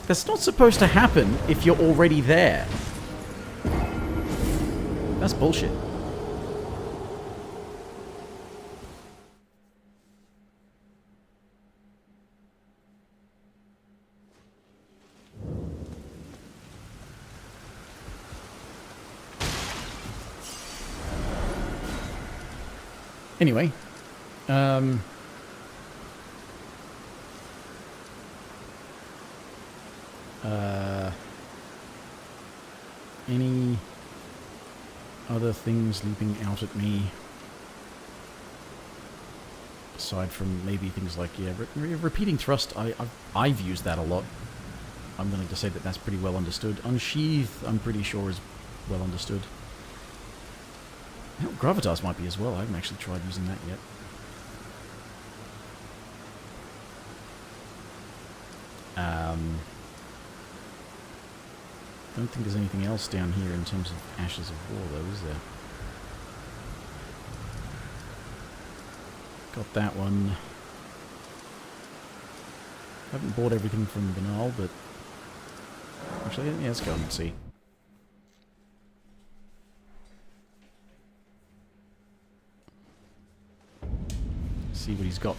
[SPEAKER 1] That's not supposed to happen if you're already there. That's bullshit. Anyway, any other things leaping out at me aside from maybe things like, yeah, repeating thrust? I've used that a lot. I'm willing to say that that's pretty well understood. Unsheath, I'm pretty sure is well understood. Hell, Gravitas might be as well. I haven't actually tried using that yet. Don't think there's anything else down here in terms of Ashes of War, though, is there? Got that one. Haven't bought everything from Banal, but... Actually, yeah, let's go and see. See what he's got.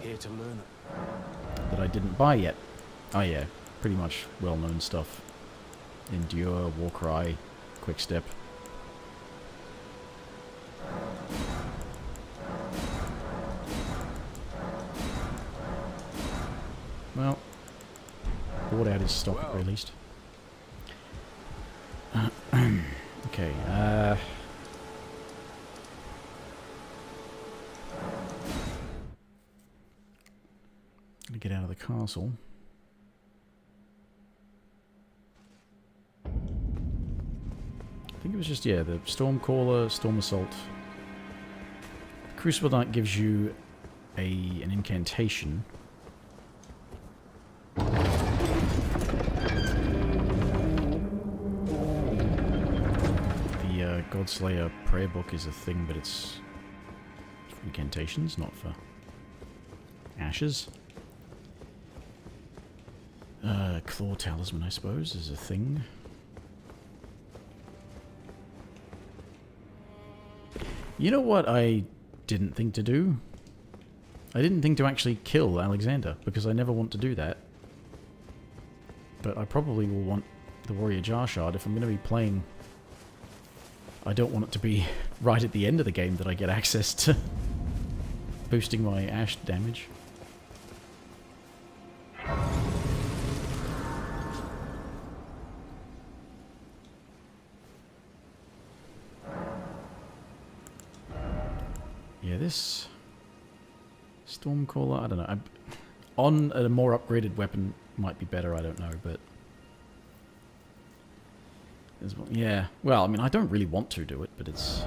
[SPEAKER 4] Here to learn.
[SPEAKER 1] That I didn't buy yet. Oh yeah, pretty much well-known stuff. Endure, Warcry, Quickstep. Well, bought out his stock at very least. Okay, gonna get out of the castle. I think it was just, yeah, the Stormcaller, Storm Assault. Crucible Knight gives you an incantation. The Godslayer prayer book is a thing, but it's for incantations, not for ashes. Claw Talisman, I suppose, is a thing. You know what I didn't think to do? I didn't think to actually kill Alexander, because I never want to do that. But I probably will want the Warrior Jar Shard if I'm going to be playing. I don't want it to be right at the end of the game that I get access to boosting my ash damage. Yeah, this Stormcaller, I don't know. On a more upgraded weapon might be better, I don't know, but... Yeah, well, I mean, I don't really want to do it, but it's...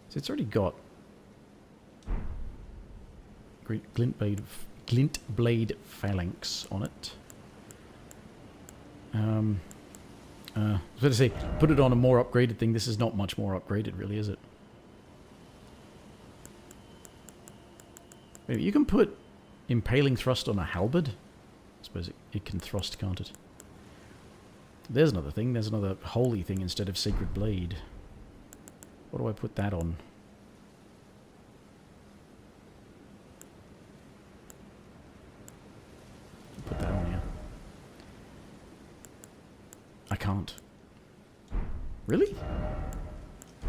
[SPEAKER 1] So it's already got... Glint Blade Phalanx on it. I was going to say, put it on a more upgraded thing. This is not much more upgraded, really, is it? Maybe you can put Impaling Thrust on a halberd. I suppose it can thrust, can't it? There's another thing. There's another holy thing instead of Sacred Blade. What do I put that on? Put that on here. I can't. Really?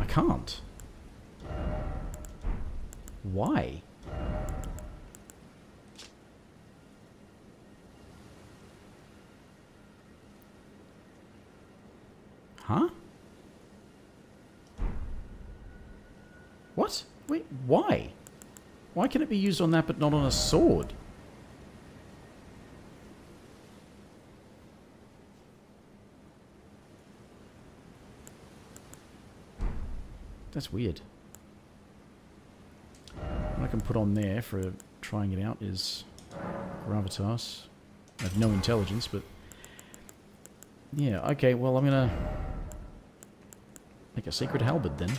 [SPEAKER 1] I can't. Why? Huh? What? Wait, why? Why can it be used on that but not on a sword? That's weird. What I can put on there for trying it out is gravitas. I have no intelligence, but yeah, okay, well I'm gonna make a sacred halberd then.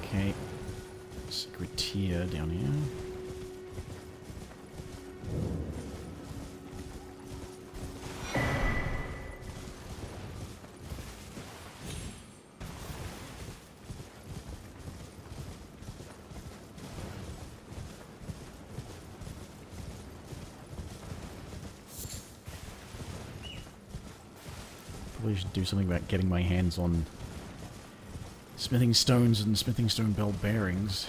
[SPEAKER 1] Okay, sacred tier down here. Probably should do something about getting my hands on smithing stones and smithing stone bell bearings.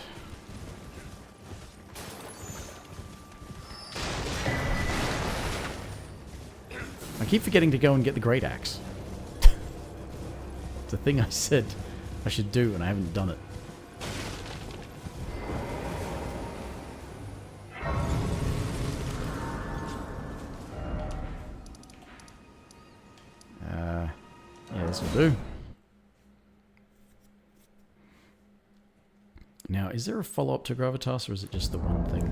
[SPEAKER 1] I keep forgetting to go and get the great axe. It's a thing I said I should do and I haven't done it. Yeah, this will do. Now, is there a follow-up to gravitas or is it just the one thing?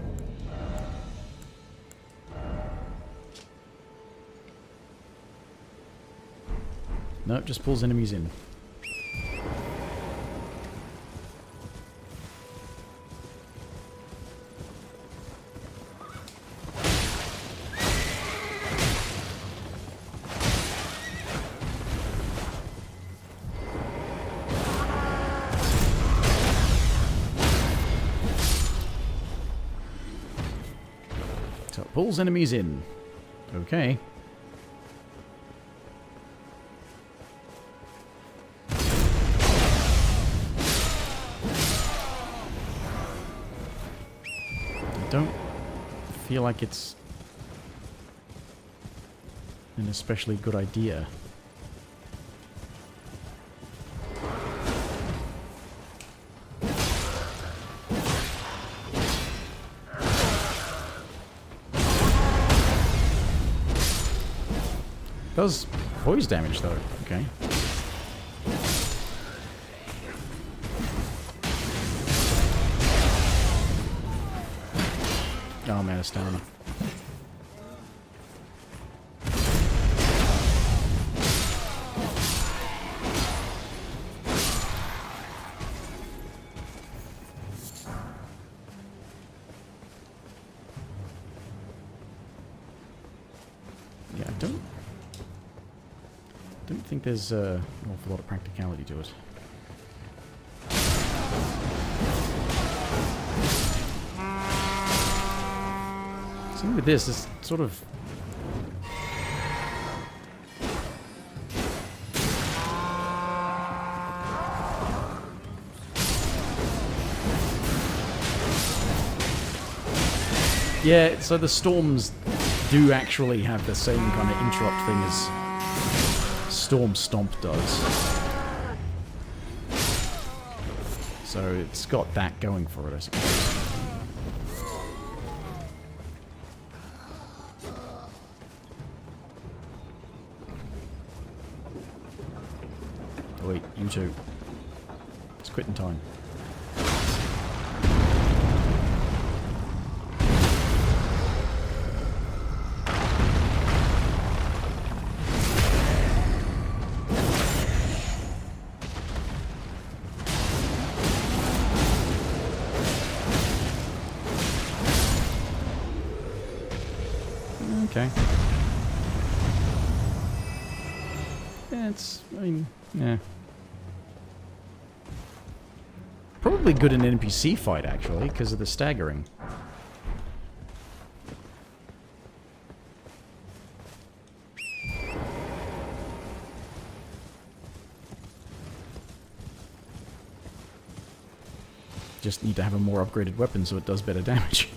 [SPEAKER 1] No, it just pulls enemies in. So it pulls enemies in. Okay. Don't feel like it's an especially good idea. Does poise damage though, okay. Oh, I'm out of stamina. Yeah, I don't think there's an awful lot of practicality to it. Something with this is sort of... Yeah, so the storms do actually have the same kind of interrupt thing as Storm Stomp does. So it's got that going for it, I suppose. Oh wait, you two. It's quitting time. Okay. Yeah, I mean, yeah. Probably good in an NPC fight, actually, because of the staggering. Just need to have a more upgraded weapon so it does better damage.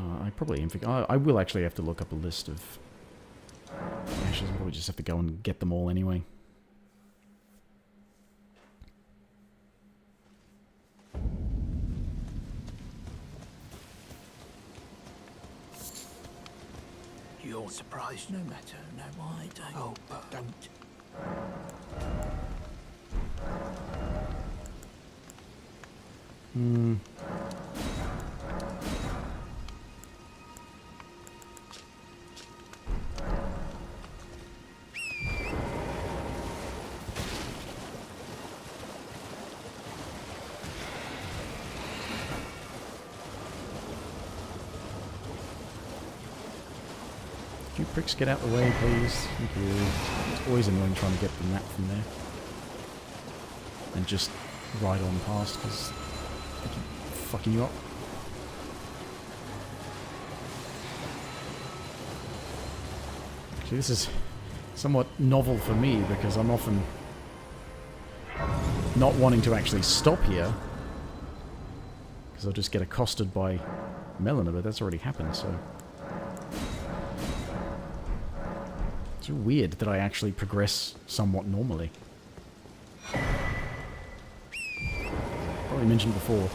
[SPEAKER 1] I probably am thinking... I will actually have to look up a list of... Actually, I'll probably just have to go and get them all anyway.
[SPEAKER 3] You're surprised, no matter. No, I don't. Oh, but don't.
[SPEAKER 1] Hmm. Could you pricks get out the way, please? Thank you. It's always annoying trying to get the map from there. And just ride on past, because they keep fucking you up. Actually, this is somewhat novel for me, because I'm often not wanting to actually stop here. Because I'll just get accosted by Melina, but that's already happened, so... It's weird that I actually progress somewhat normally. Probably mentioned before,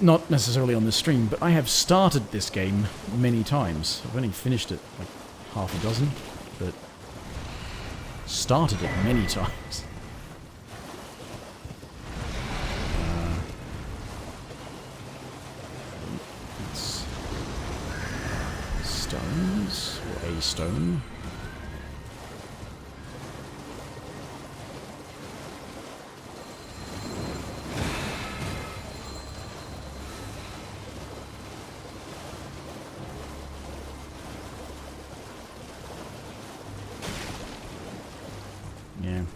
[SPEAKER 1] not necessarily on this stream, but I have started this game many times. I've only finished it like half a dozen, but started it many times. It's stones, or a stone.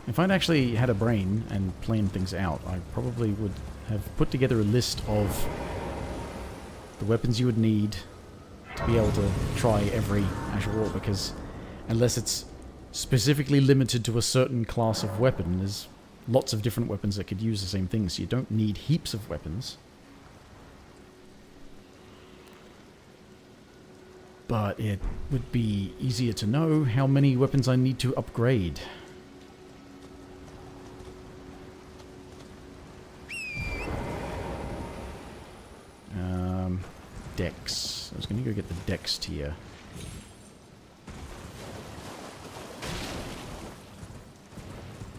[SPEAKER 1] If I'd actually had a brain and planned things out, I probably would have put together a list of the weapons you would need to be able to try every actual war, because unless it's specifically limited to a certain class of weapon, there's lots of different weapons that could use the same thing, so you don't need heaps of weapons. But it would be easier to know how many weapons I need to upgrade. Dex. I was going to go get the Dex tier.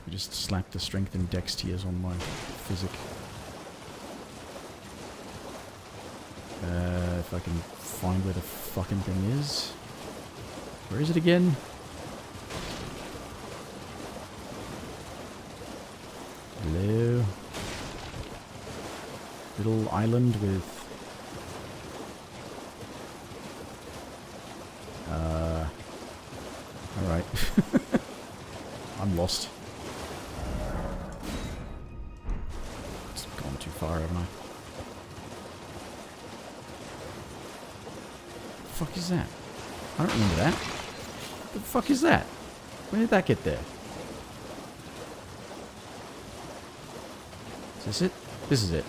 [SPEAKER 1] I just slap the strength and Dex tiers on my physic. If I can find where the fucking thing is. Where is it again? Hello. Little island with... Alright. I'm lost. It's gone too far, haven't I? The fuck is that? I don't remember that. The fuck is that? When did that get there? Is this it? This is it.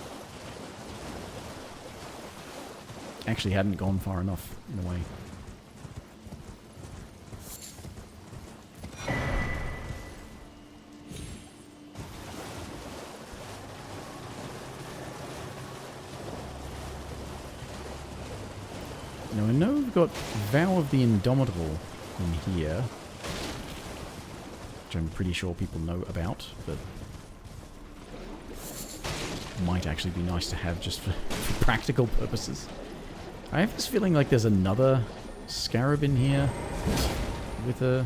[SPEAKER 1] Actually hadn't gone far enough, in a way. Now I know we've got Vow of the Indomitable in here, which I'm pretty sure people know about, but might actually be nice to have just for practical purposes. I have this feeling like there's another scarab in here with a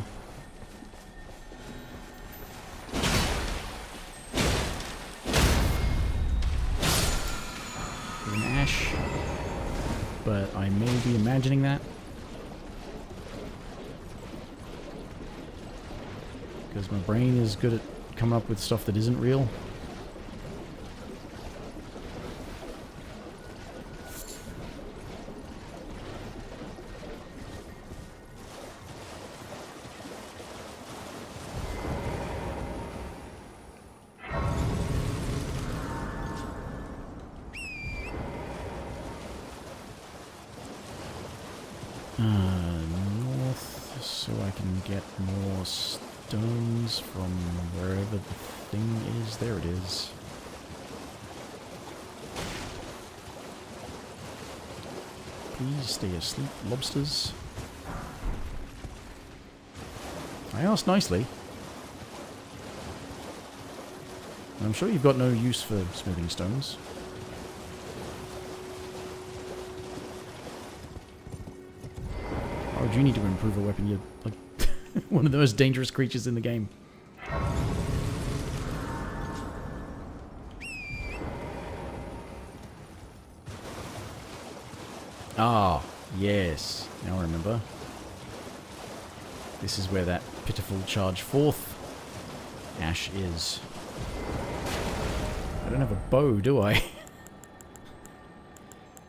[SPEAKER 1] with an ash. But I may be imagining that. Because my brain is good at coming up with stuff that isn't real. North, so I can get more stones from wherever the thing is. There it is. Please stay asleep, lobsters. I asked nicely. I'm sure you've got no use for smoothing stones. Why would you need to improve a weapon? You're like one of the most dangerous creatures in the game. Ah, yes. Now I remember. This is where that pitiful charge forth ash is. I don't have a bow, do I?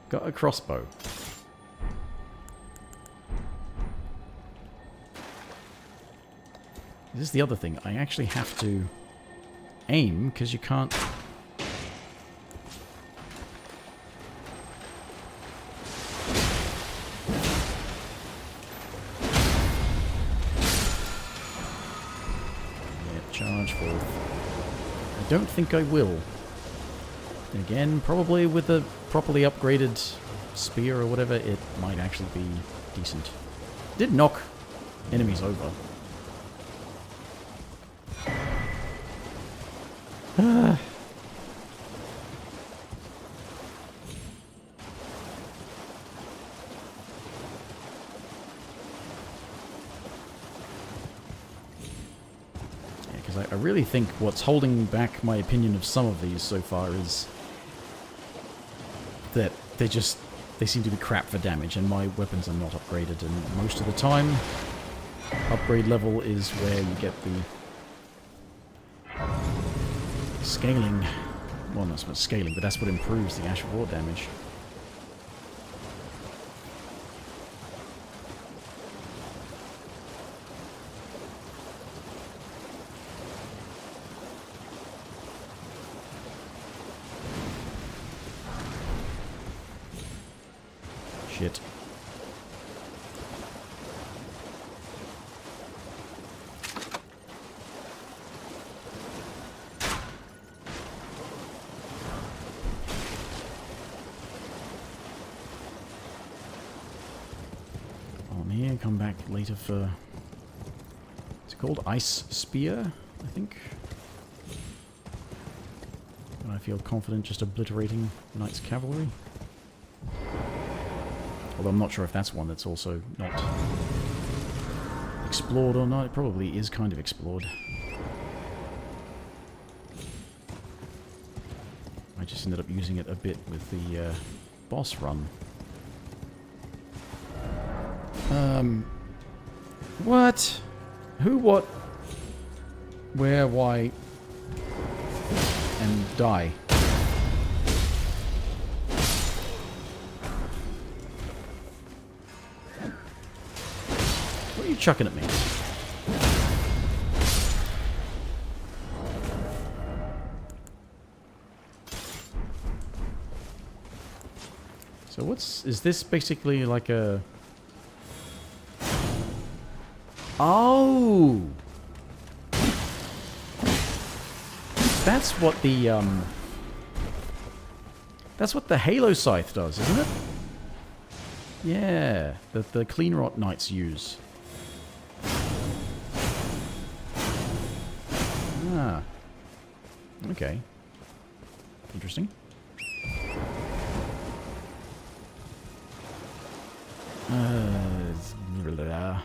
[SPEAKER 1] Got a crossbow. This is the other thing. I actually have to aim, because you can't... Yeah, charge forth. I don't think I will. Then again, probably with a properly upgraded spear or whatever, it might actually be decent. It did knock enemies over. Because I really think what's holding back my opinion of some of these so far is that they seem to be crap for damage, and my weapons are not upgraded, and most of the time upgrade level is where you get the scaling. Well, not scaling, but that's what improves the Ash of War damage. Shit. On here, come back later for... Is it called Ice Spear, I think? And I feel confident just obliterating Knight's Cavalry. Although I'm not sure if that's one that's also not explored or not. It probably is kind of explored. I just ended up using it a bit with the boss run. What? Who, what, where, why, and die? What are you chucking at me? So is this basically like a... Oh! That's what the, that's what the Halo Scythe does, isn't it? Yeah, that the Clean Rot Knights use. Ah. Okay. Interesting. Blah.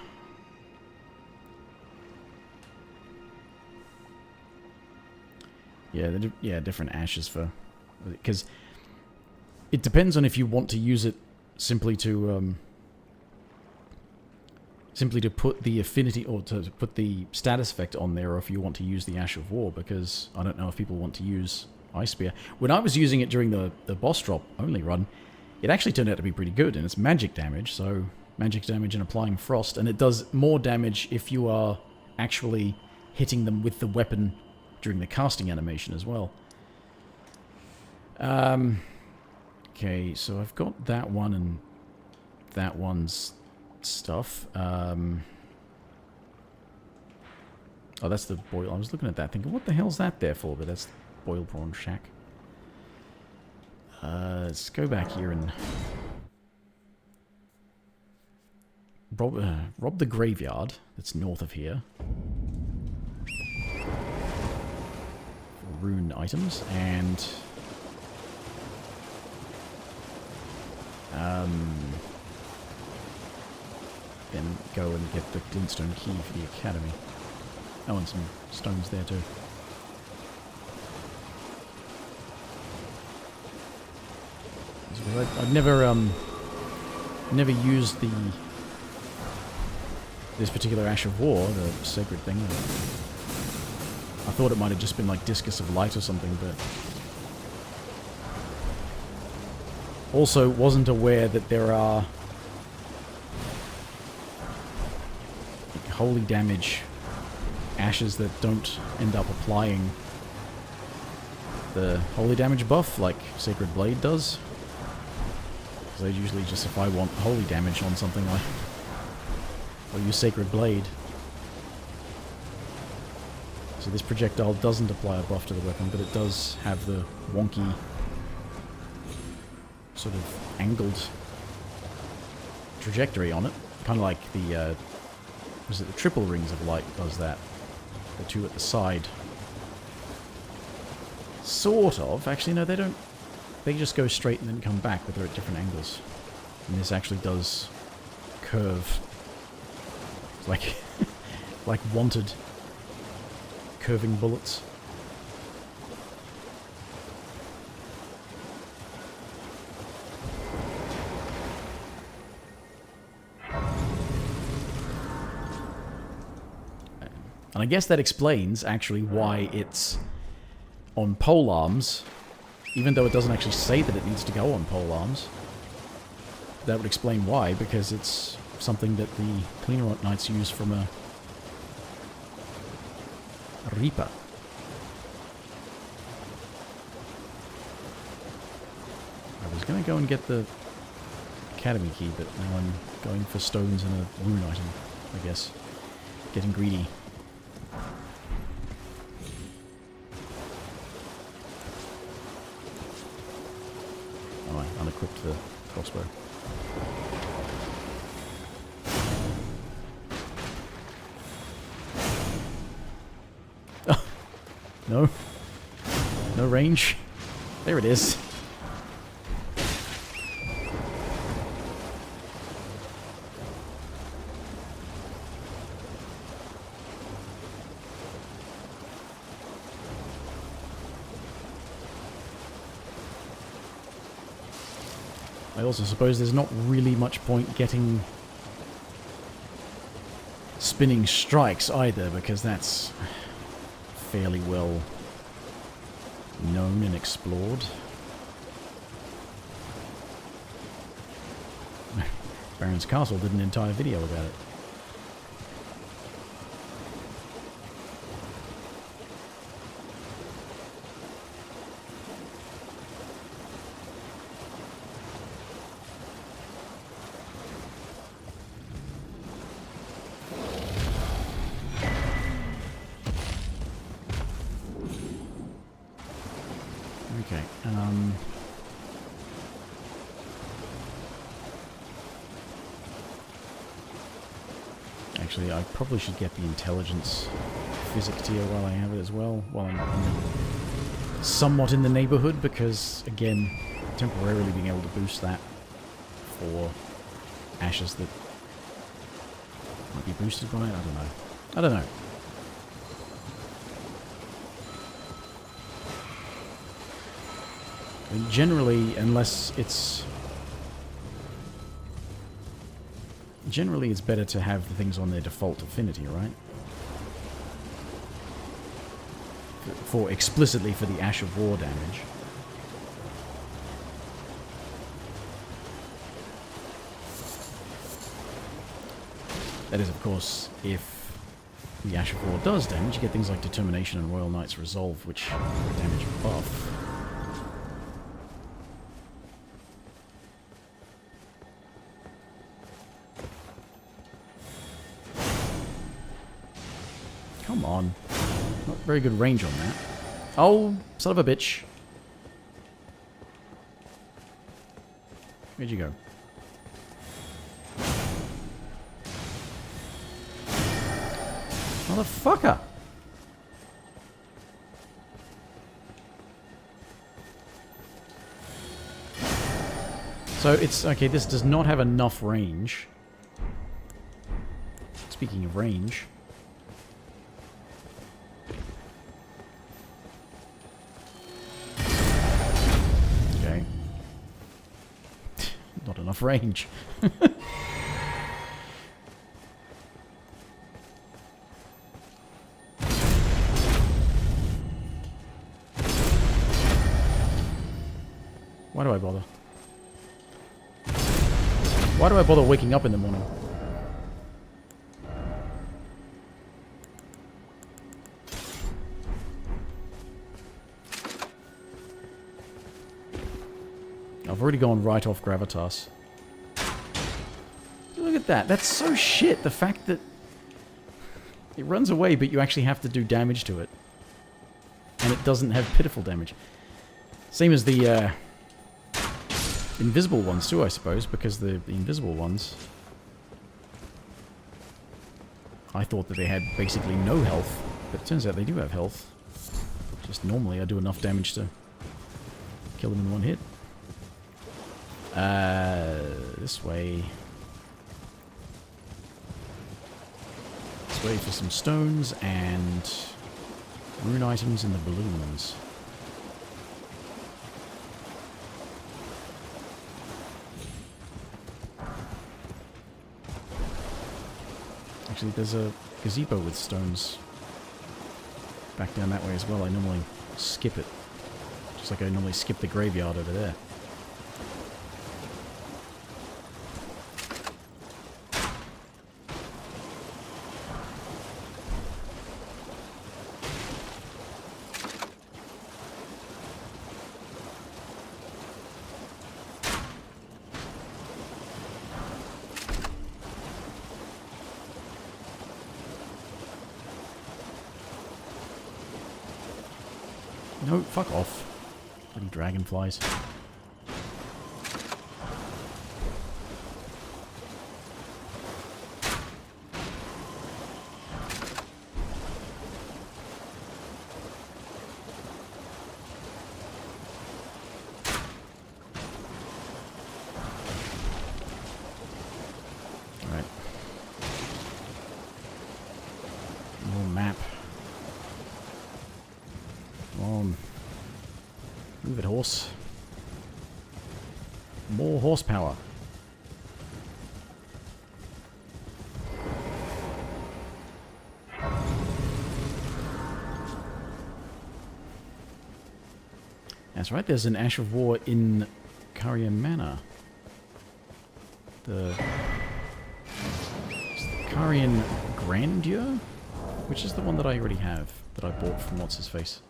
[SPEAKER 1] Yeah, different ashes for... Because It depends on if you want to use it simply to put the affinity, or to put the status effect on there, or if you want to use the Ash of War, because I don't know if people want to use Ice Spear. When I was using it during the boss drop only run, it actually turned out to be pretty good, and it's magic damage, so magic damage and applying frost, and it does more damage if you are actually hitting them with the weapon during the casting animation as well. Okay, so I've got that one and that one's stuff. Oh, that's the boil. I was looking at that thinking, what the hell's that there for? But that's the boiled prawn shack. Let's go back here and rob the graveyard that's north of here for rune items, and then go and get the glintstone key for the academy. Oh, and some stones there too. I've never used this particular Ash of War, the sacred thing. I thought it might have just been like Discus of Light or something, but also wasn't aware that there are like holy damage ashes that don't end up applying the holy damage buff like Sacred Blade does. Because I usually just, if I want holy damage on something, I'll use Sacred Blade. So this projectile doesn't apply a buff to the weapon, but it does have the wonky sort of angled trajectory on it. Kind of like the, was it the Triple Rings of Light does that? The two at the side. Sort of. Actually, no, they don't. They just go straight and then come back, but they're at different angles. And this actually does curve. It's like, like wanted curving bullets. And I guess that explains, actually, why it's on polearms, even though it doesn't actually say that it needs to go on polearms. That would explain why, because it's something that the Cleaner Knights use from a Reaper. I was going to go and get the Academy key, but now I'm going for stones and a rune item, I guess. Getting greedy. Oh, I unequipped the crossbow. Oh, no. No range. There it is. I also suppose there's not really much point getting spinning strikes either, because that's fairly well known and explored. Baron's Castle did an entire video about it. Okay, actually, I probably should get the intelligence physic tier while I have it as well, while I'm somewhat in the neighborhood, because, again, temporarily being able to boost that for ashes that might be boosted by it, I don't know. I mean, generally, unless it's... Generally, it's better to have the things on their default affinity, right? Explicitly for the Ash of War damage. That is, of course, if the Ash of War does damage, you get things like Determination and Royal Knight's Resolve, which are a damage buff. Come on. Not very good range on that. Oh, son of a bitch. Where'd you go? Motherfucker! So it's... Okay, this does not have enough range. Speaking of range... Okay. Not enough range. Why do I bother? Why do I bother waking up in the morning? I've already gone right off Gravitas. Look at that. That's so shit. The fact that it runs away, but you actually have to do damage to it. And it doesn't have pitiful damage. Same as the invisible ones too, I suppose, because the invisible ones... I thought that they had basically no health, but it turns out they do have health. Just normally I do enough damage to kill them in one hit. This way. This way for some stones and rune items in the balloons. Actually, there's a gazebo with stones back down that way as well. I normally skip it. Just like I normally skip the graveyard over there. No, fuck off. Bloody dragonflies. Alright. More map. Move it, horse. More horsepower. That's right, there's an Ash of War in Caria Manor. The Carian Grandeur? Which is the one that I already have, that I bought from What's-His-Face.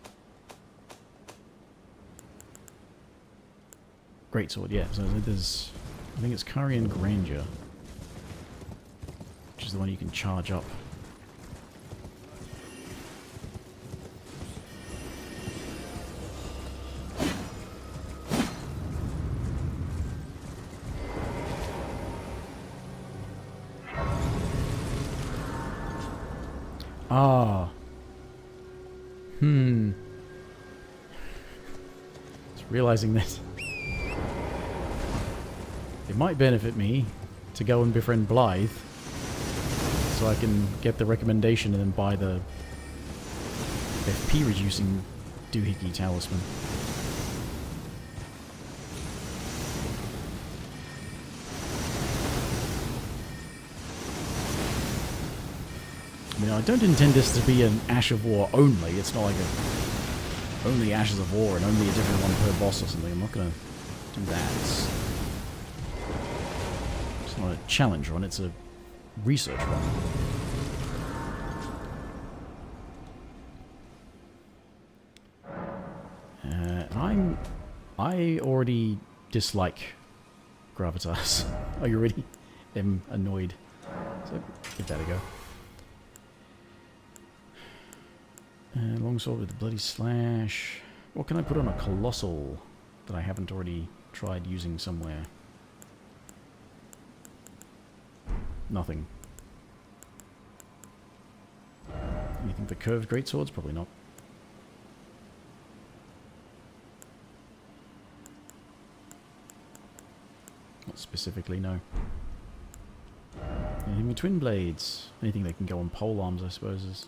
[SPEAKER 1] Greatsword, yeah. So there's... I think it's Carian Grandeur. Which is the one you can charge up. Ah. Just realizing this. It might benefit me to go and befriend Blythe, so I can get the recommendation and then buy the FP reducing doohickey talisman. mean, I don't intend this to be an Ash of War only. It's not like only Ashes of War and only a different one per boss or something. I'm not going to do that. It's not a challenge run, it's a research run. I already dislike Gravitas. I already am annoyed. So give that a go. Longsword with the bloody slash. What can I put on a colossal that I haven't already tried using somewhere? Nothing. Anything for curved greatswords? Probably not. Not specifically, no. Anything with twin blades? Anything that can go on pole arms, I suppose, is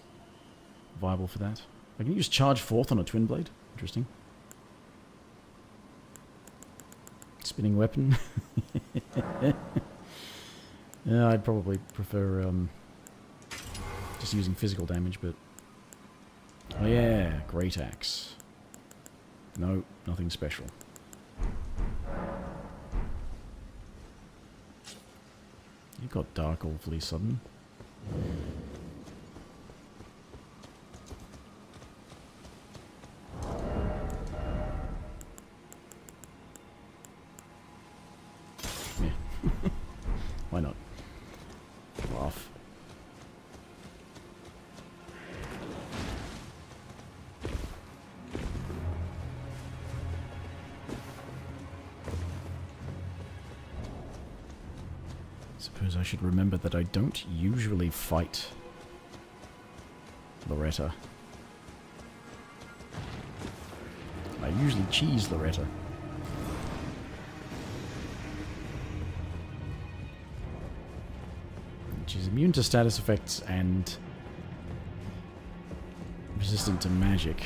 [SPEAKER 1] viable for that. I can use charge forth on a twin blade. Interesting. Spinning weapon. Yeah, I'd probably prefer just using physical damage, but... Oh yeah, great axe. No, nothing special. You got dark awfully sudden. Yeah. Why not? Laugh. Suppose I should remember that I don't usually fight Loretta. I usually cheese Loretta. She's immune to status effects and resistant to magic.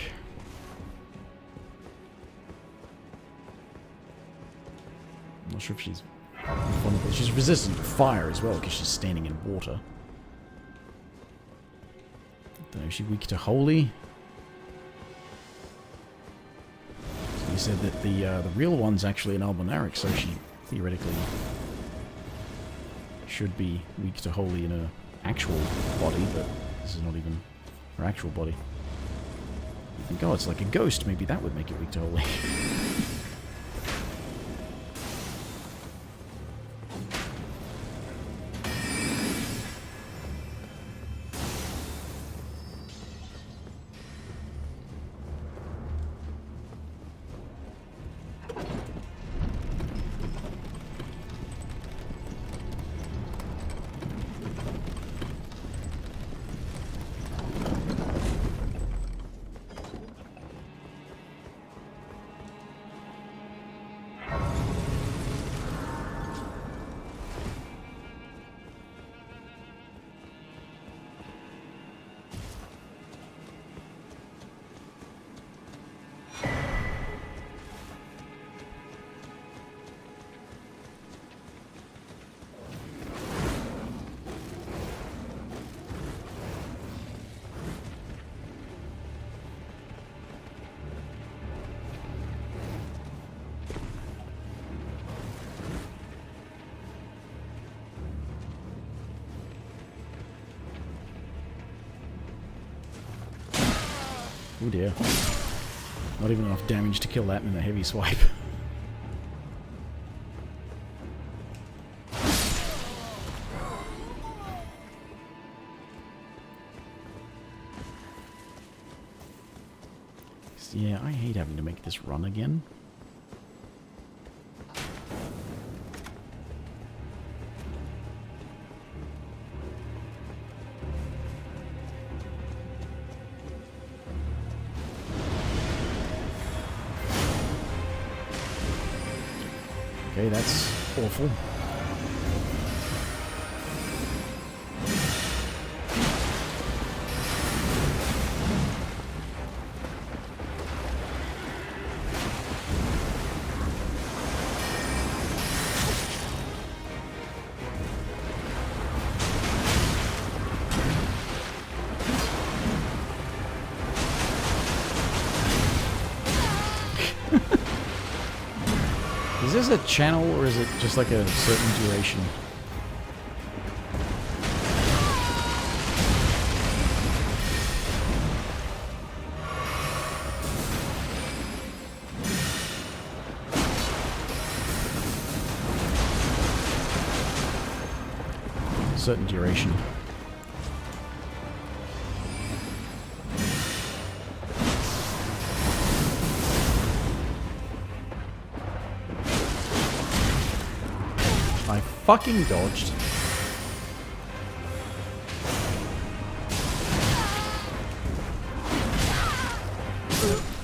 [SPEAKER 1] I'm not sure if she's vulnerable. She's resistant to fire as well because she's standing in water. Don't know, is she weak to holy? So you said that the real one's actually an albinaric, so she theoretically should be weak to holy in her actual body, but this is not even her actual body. You think, oh, it's like a ghost, maybe that would make it weak to holy. Oh dear. Not even enough damage to kill that in a heavy swipe. Yeah, I hate having to make this run again. Okay, that's awful. Is this a channel or is it just like a certain duration? Certain duration. I fucking dodged.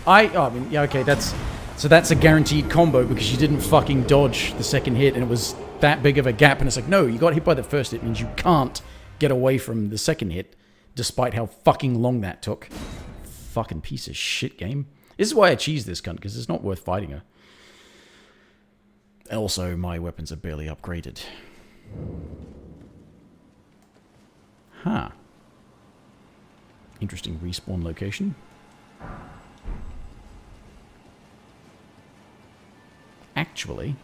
[SPEAKER 1] I mean, yeah, okay, so that's a guaranteed combo because you didn't fucking dodge the second hit and it was that big of a gap, and it's like, no, you got hit by the first hit, means you can't get away from the second hit, despite how fucking long that took. Fucking piece of shit game. This is why I cheese this cunt, because it's not worth fighting her. Also, my weapons are barely upgraded. Huh. Interesting respawn location. Actually,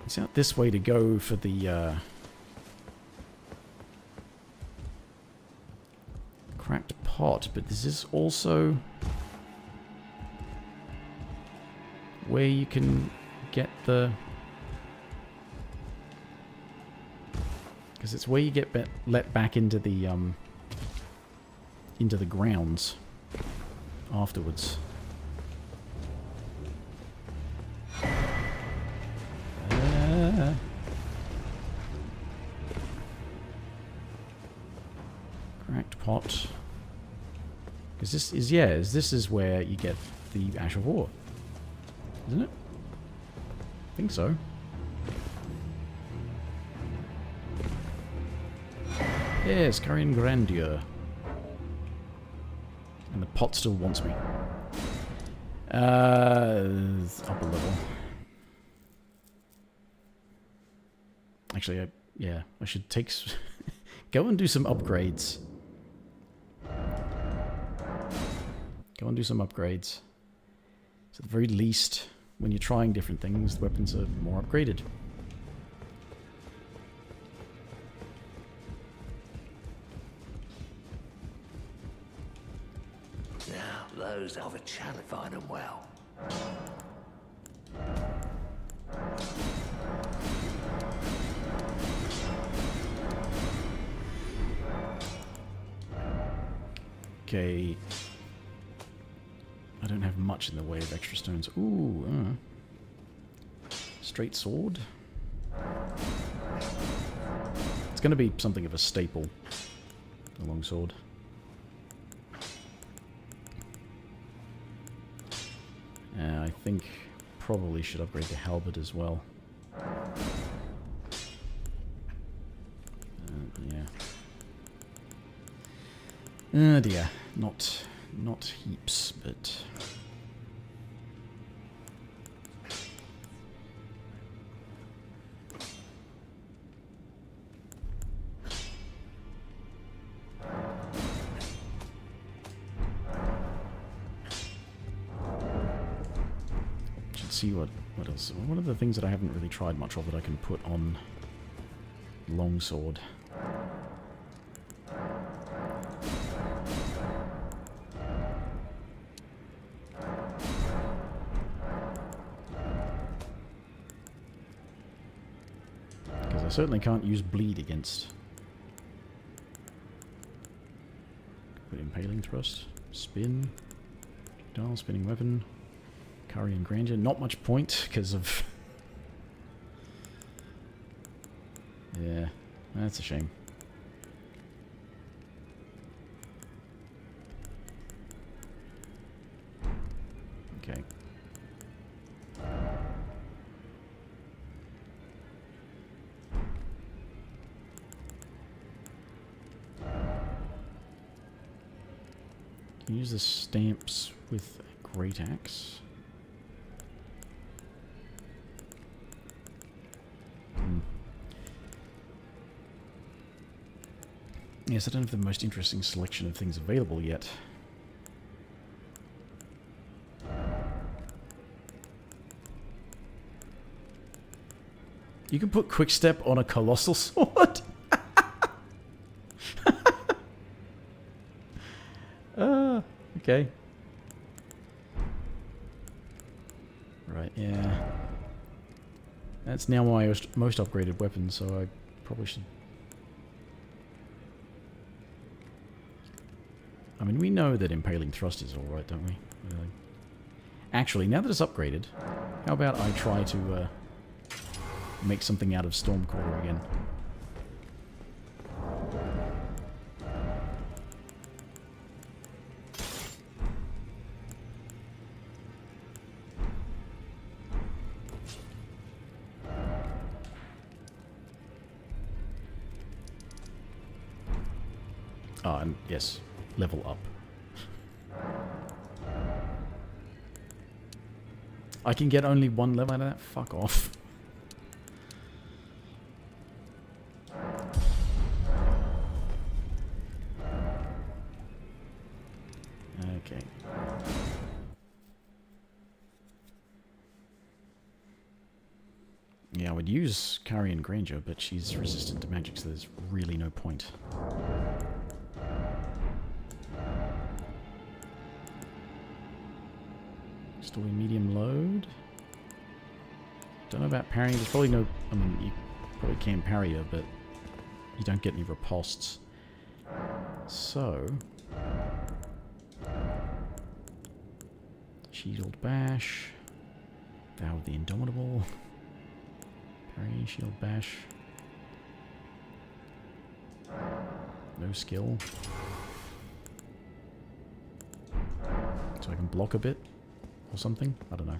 [SPEAKER 1] it's out this way to go for the cracked pot, but this is also where you can get the... because it's where you get let back into the grounds afterwards. Cracked pot. Because this is where you get the Ash of War, isn't it? I think so. Yes, Carrion Grandeur. And the pot still wants me. Up a level. Actually, yeah, I should take... go and do some upgrades. Go and do some upgrades. So at the very least, when you're trying different things, the weapons are more upgraded.
[SPEAKER 3] Now, those of a challenge, find them well.
[SPEAKER 1] Okay. I don't have much in the way of extra stones. Ooh, straight sword. It's going to be something of a staple. The long sword. I think probably should upgrade the halberd as well. Yeah. Oh dear, not heaps, but should see what else. One of the things that I haven't really tried much of that I can put on longsword. I certainly can't use bleed against. Put impaling thrust, spin, dial, spinning weapon, Carrion Grandeur. Not much point because of. Yeah, that's a shame. Okay. Can use the stamps with a great axe. Yes, I don't have the most interesting selection of things available yet. You can put quick step on a colossal sword. Okay. Right, yeah. That's now my most upgraded weapon, so I probably should... I mean, we know that impaling thrust is alright, don't we? Actually, now that it's upgraded, how about I try to make something out of Stormcaller again? Ah, and yes, level up. I can get only one level out of that? Fuck off. Okay. Yeah, I would use Carrion Granger, but she's resistant to magic, so there's really no point. Still in medium load. Don't know about parrying. There's probably no... I mean, you probably can parry her, but you don't get any ripostes. So... Shield Bash. Vow of the Indomitable. Parry, Shield Bash. No skill. So I can block a bit. Or something? I don't know.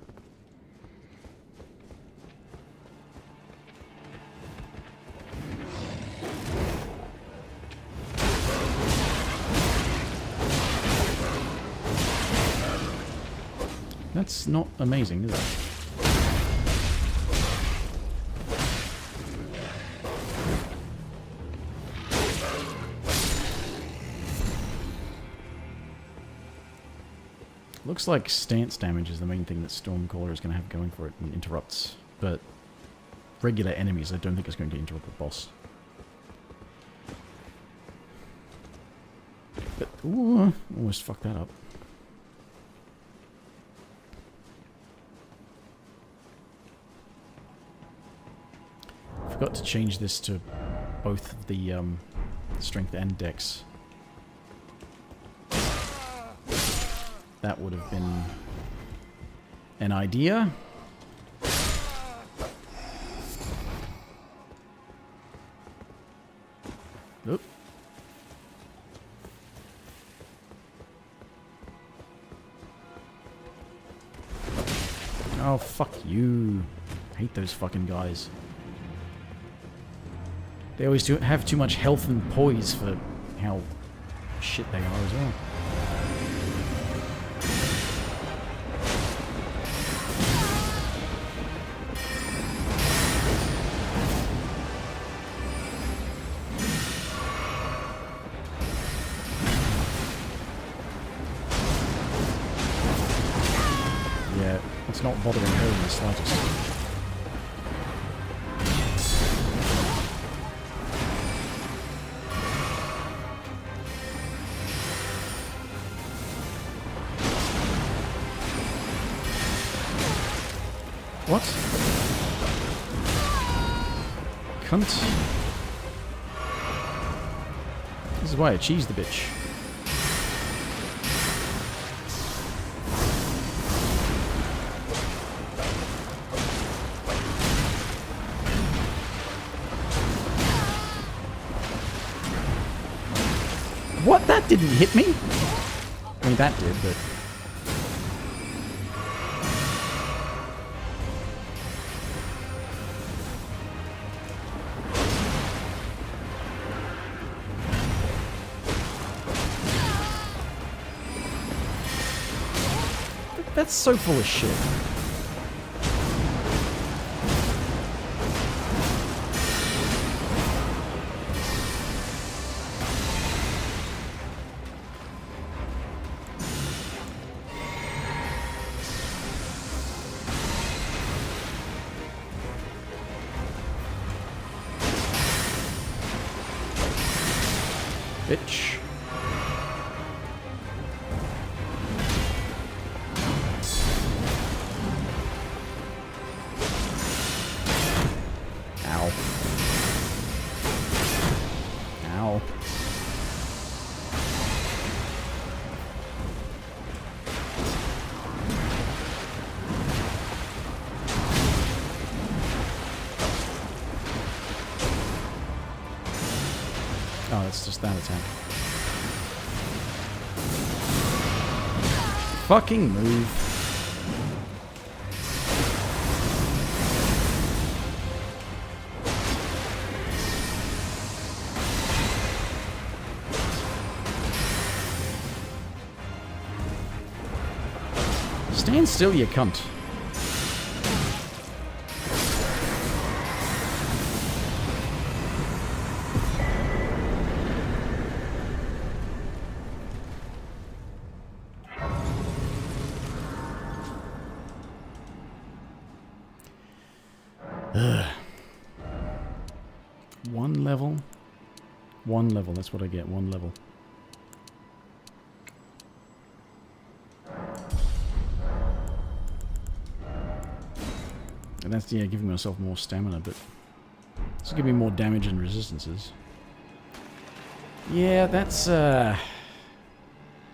[SPEAKER 1] That's not amazing, is it? Looks like stance damage is the main thing that Stormcaller is going to have going for it and interrupts. But regular enemies I don't think is going to interrupt the boss. But, ooh, almost fucked that up. Forgot to change this to both the strength and dex. That would have been an idea. Oop. Oh, fuck you. I hate those fucking guys. They always have too much health and poise for how shit they are as well. It's not bothering her in the slightest. What? Cunt. This is why I cheesed the bitch. What? That didn't hit me? I mean, that did, but... That's so full of shit. bitch. Ow. Ow. Oh, it's just that attack. Fucking move. Stand still, you cunt. One level. One level, that's what I get, one level. And that's, yeah, giving myself more stamina, but this will give me more damage and resistances. Yeah, that's,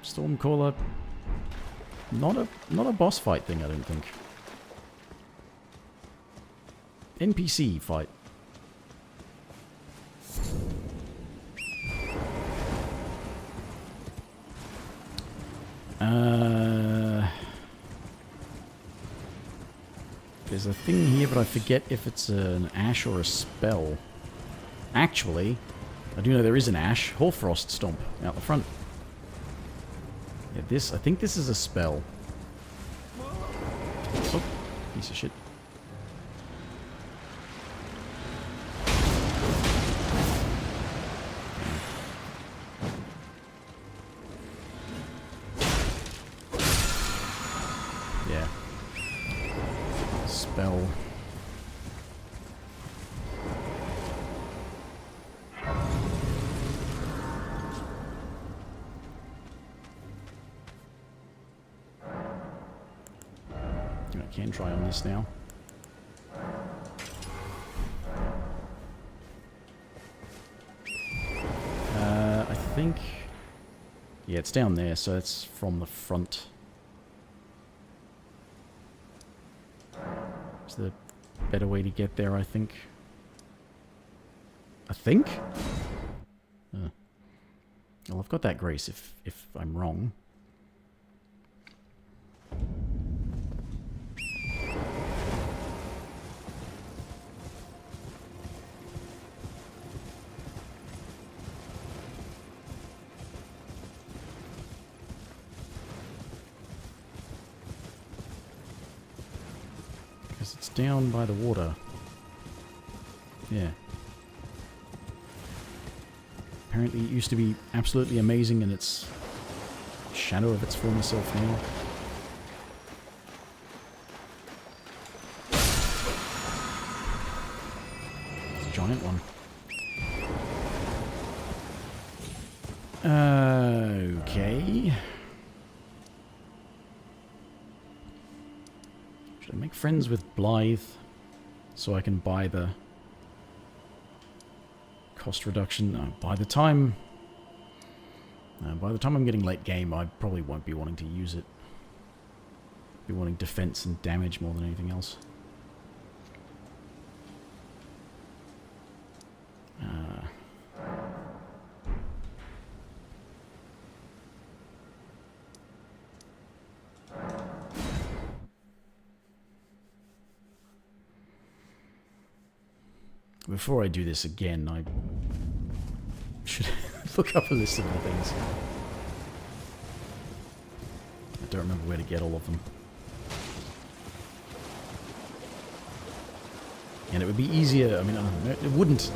[SPEAKER 1] Stormcaller. Not a boss fight thing, I don't think. NPC fight. There's a thing here, but I forget if it's an ash or a spell. Actually, I do know there is an ash. Hoarfrost Stomp out the front. Yeah, this, I think this is a spell. Oh, piece of shit. Yeah. Spell. I can try on this now. I think... Yeah, it's down there, so it's from the front. Is there a better way to get there, I think? I think? Well, I've got that grace if I'm wrong. It's down by the water. Yeah. Apparently it used to be absolutely amazing in its shadow of its former self now. It's a giant one. Okay. Should I make friends with Blythe so I can buy the cost reduction? No, by the time I'm getting late game, I probably won't be wanting to use it. Be wanting defense and damage more than anything else. Before I do this again, I should look up a list of the things. I don't remember where to get all of them. And it would be easier, I mean, it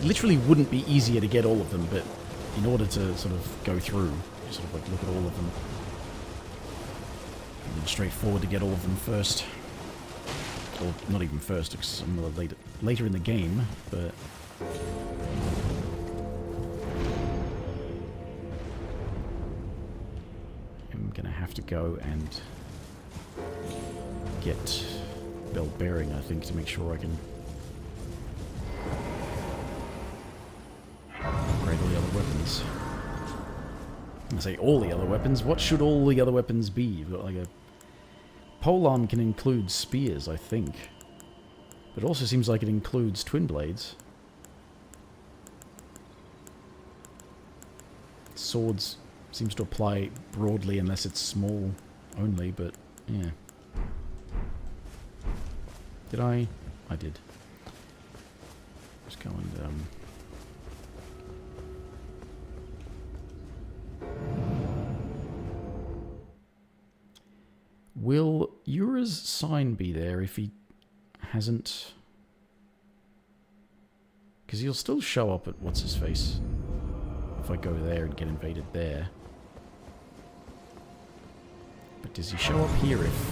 [SPEAKER 1] literally wouldn't be easier to get all of them, but in order to sort of go through, you sort of like look at all of them. And straightforward to get all of them first. Or not even first, because some of them later in the game, but... have to go and get belt bearing, I think, to make sure I can upgrade all the other weapons. I say all the other weapons. What should all the other weapons be? You've got like a polearm can include spears, I think. But it also seems like it includes twin blades. Swords seems to apply broadly unless it's small only, but yeah. Did I? I did. Let's go and will Yura's sign be there if he hasn't? Because he'll still show up at what's-his-face if I go there and get invaded there. But does he show up here if...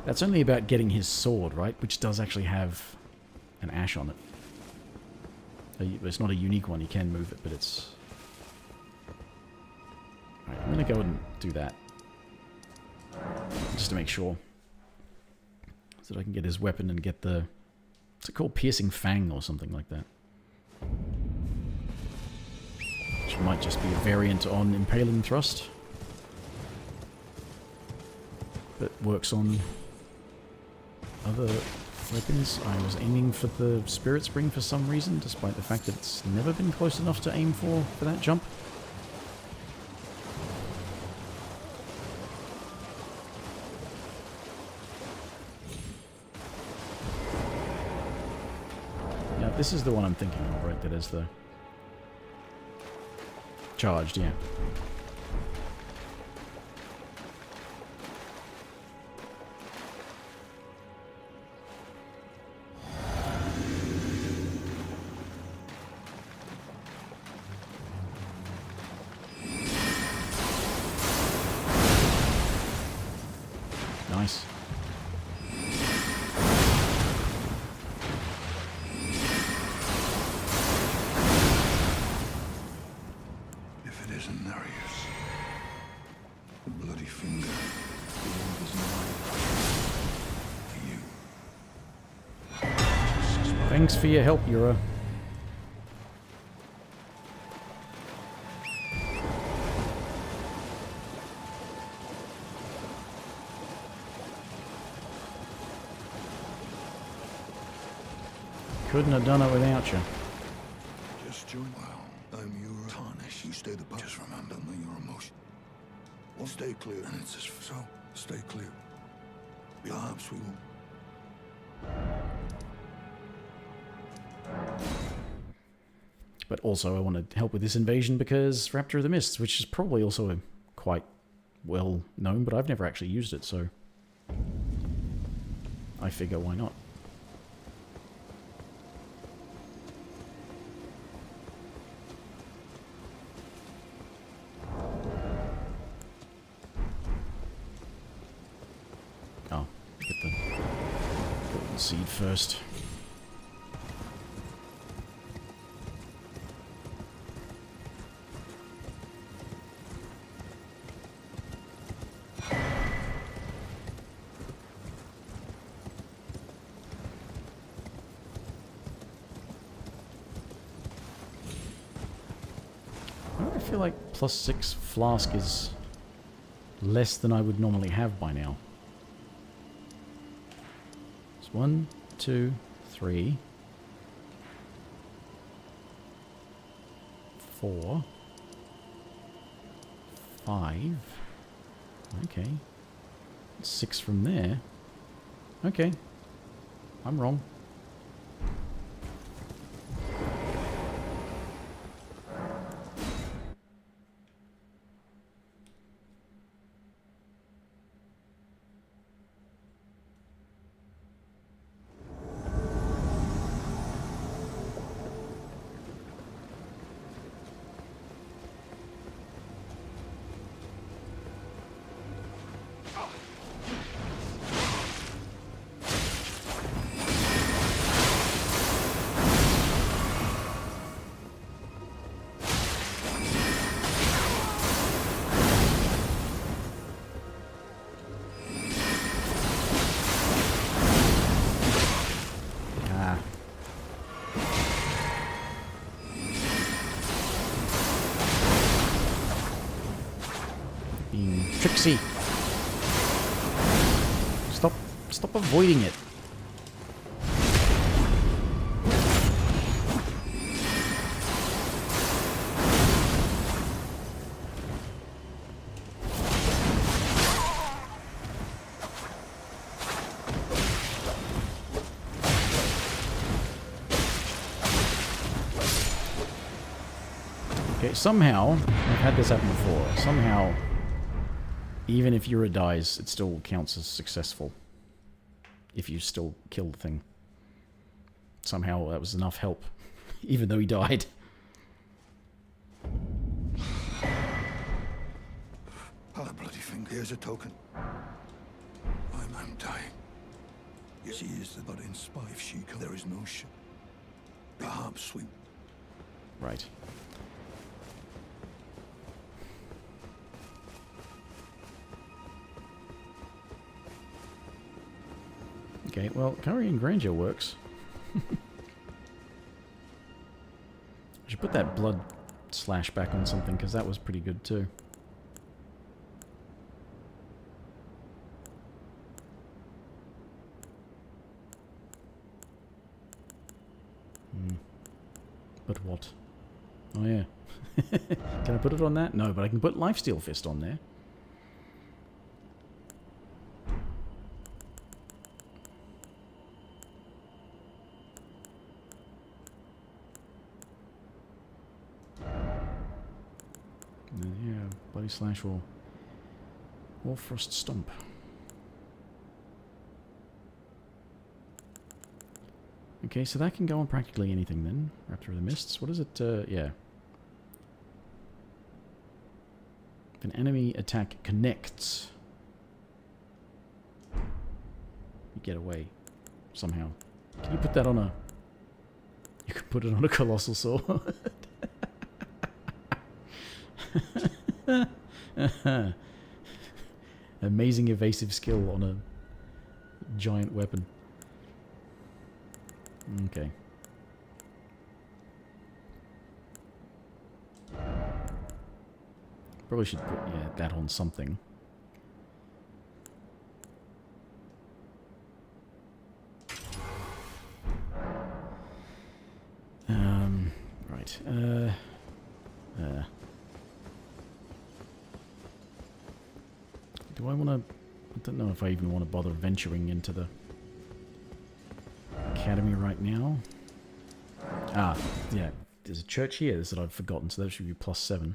[SPEAKER 1] That's only about getting his sword, right? Which does actually have an ash on it. It's not a unique one, you can move it, but it's... Alright, I'm going to go and do that. Just to make sure. So that I can get his weapon and get the... What's it called? Piercing Fang or something like that. Which might just be a variant on Impaling Thrust. But works on other weapons. I was aiming for the Spirit Spring for some reason, despite the fact that it's never been close enough to aim for that jump. Yeah, this is the one I'm thinking of, right? That is the... Charged, yeah. Nice.
[SPEAKER 4] If it isn't Nereus, the bloody finger, the end is mine. For you.
[SPEAKER 1] Thanks for your help, Yura. Couldn't have done it without you.
[SPEAKER 4] Just join. Well, I'm your tarnish. You stay the post. Just remember, don't let your emotion. Well, stay clear. And it's just so. Stay clear. Perhaps we will.
[SPEAKER 1] But also I want to help with this invasion because Raptor of the Mists, which is probably also quite well known, but I've never actually used it, so I figure why not. Oh, get the golden seed first. I feel like +6 flask is less than I would normally have by now. It's 1, 2, 3, 4, 5. Okay. 6 from there. Okay. I'm wrong. see. Stop avoiding it. Okay, somehow, I've had this happen before, somehow, even if Yura dies, it still counts as successful. If you still kill the thing. Somehow that was enough help, even though he died.
[SPEAKER 4] Oh, bloody thing. Here's a token. I'm dying. She is the but in spite if she can, there is no ship. Perhaps we...
[SPEAKER 1] Right. Okay, well, Curry and Grandeur works. I should put that blood slash back on something, because that was pretty good too. But what? Oh yeah. Can I put it on that? No, but I can put Lifesteal Fist on there. Yeah, Bloody Slash or Frost Stomp. Okay, so that can go on practically anything then. Raptor of the Mists. What is it? Yeah. If an enemy attack connects, you get away somehow. Can you put that on a... You can put it on a Colossal Sword. Amazing evasive skill on a giant weapon. Okay. Probably should put, yeah, that on something. Right. Do I want to... I don't know if I even want to bother venturing into the Academy right now. Ah, yeah. There's a church here that I've forgotten, so that should be +7.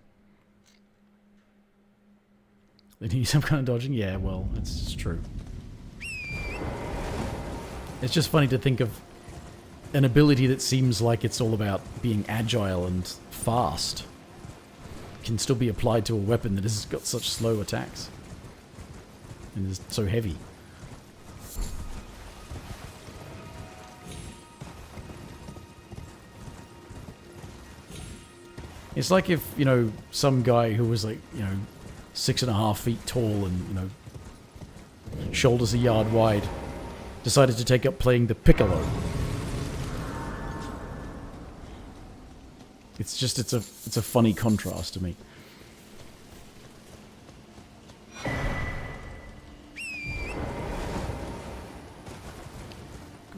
[SPEAKER 1] They need some kind of dodging? Yeah, well, it's true. It's just funny to think of an ability that seems like it's all about being agile and fast can still be applied to a weapon that has got such slow attacks and is so heavy. It's like if, you know, some guy who was like, you know, 6.5 feet tall and, you know, shoulders a yard wide decided to take up playing the piccolo. It's just, it's a funny contrast to me.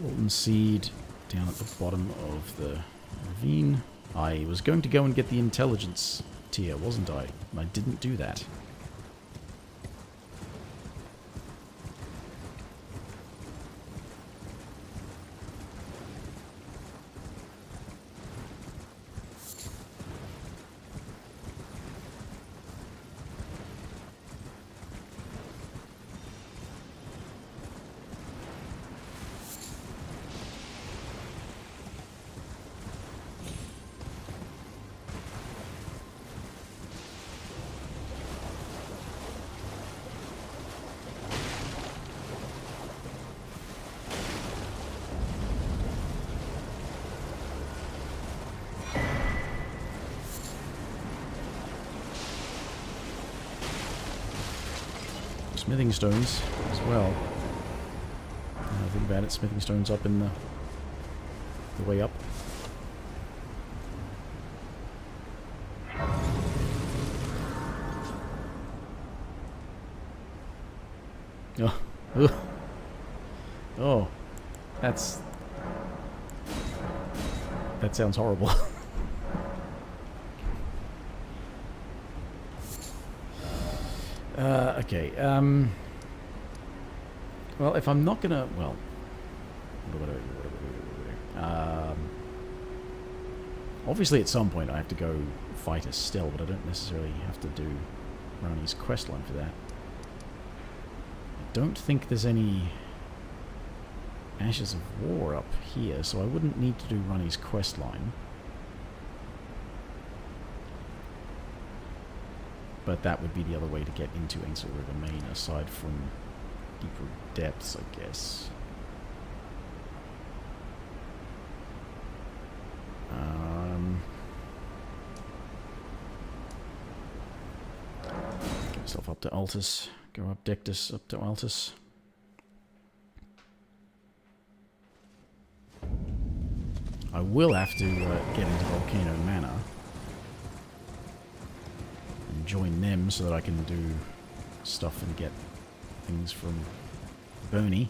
[SPEAKER 1] Golden seed down at the bottom of the ravine. I was going to go and get the intelligence tier, wasn't I? And I didn't do that. Smithing stones as well. Now I think about it, smithing stones up in the way up. Oh. Ugh. Oh. That sounds horrible. Okay. Well, if I'm not gonna... Well... Obviously at some point I have to go fight Estelle, but I don't necessarily have to do Rani's questline for that. I don't think there's any Ashes of War up here, so I wouldn't need to do Rani's questline. But that would be the other way to get into Ainsel River Main, aside from deeper depths, I guess. Get myself up to Altus. Go up Dectus, up to Altus. I will have to get into Volcano Manor and join them so that I can do stuff and get things from Bernie.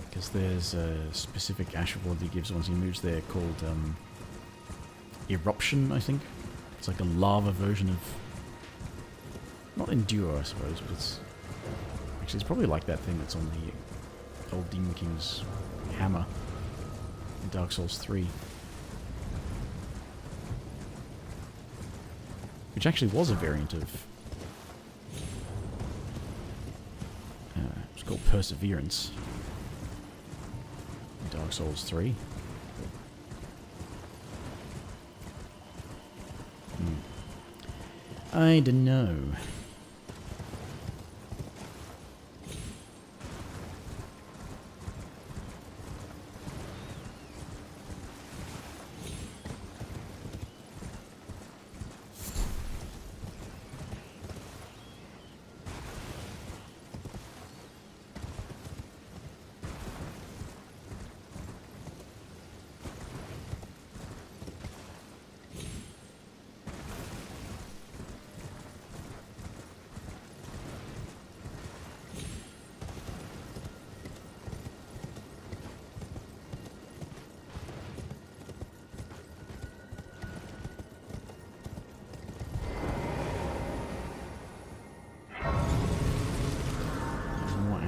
[SPEAKER 1] Because there's a specific Ash of War that he gives once he moves there called Eruption, I think. It's like a lava version of... Not Endure, I suppose, but it's... Actually, it's probably like that thing that's on the old Demon King's hammer in Dark Souls 3. Which actually was a variant of... it's called Perseverance in Dark Souls 3. I don't know.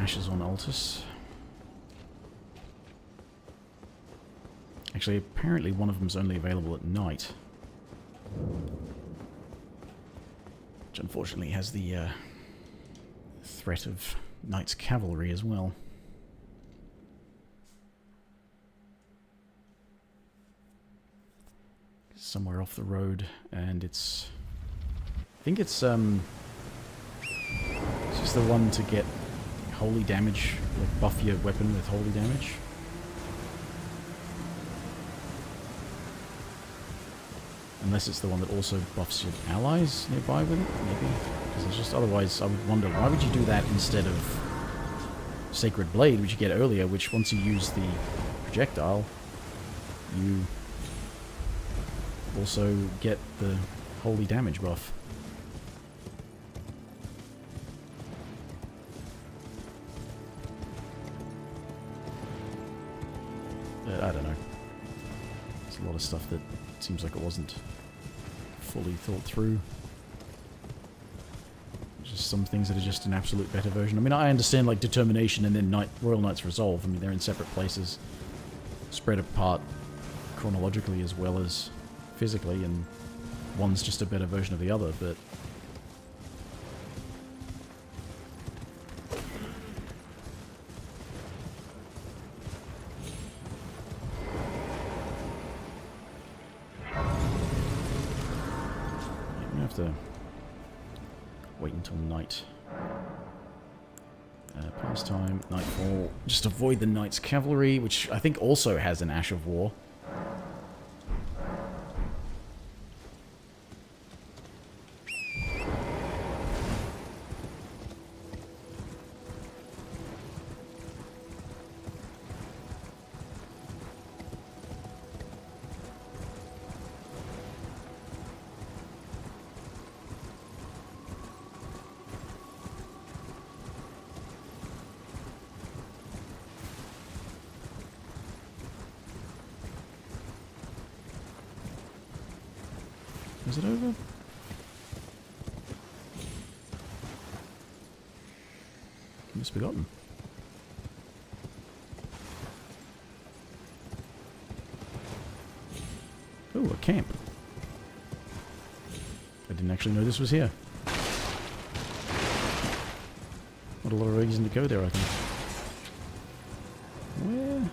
[SPEAKER 1] Ashes on Altus. Actually, apparently one of them's only available at night. Which unfortunately has the threat of Knight's Cavalry as well. Somewhere off the road, and it's... I think it's just the one to get holy damage, like buff your weapon with holy damage. Unless it's the one that also buffs your allies nearby with it, maybe. Because it's just otherwise, I would wonder, why would you do that instead of Sacred Blade, which you get earlier, which once you use the projectile, you also get the holy damage buff. I don't know. There's a lot of stuff that seems like it wasn't fully thought through. Just some things that are just an absolute better version. I mean, I understand like Determination and then Royal Knight's Resolve. I mean, they're in separate places, spread apart chronologically as well as physically, and one's just a better version of the other, but... to wait until night. Pastime, Nightfall. Just avoid the Knight's Cavalry, which I think also has an Ash of War. Is it over? Misbegotten. Oh, a camp. I didn't actually know this was here. Not a lot of reason to go there, I think. Where?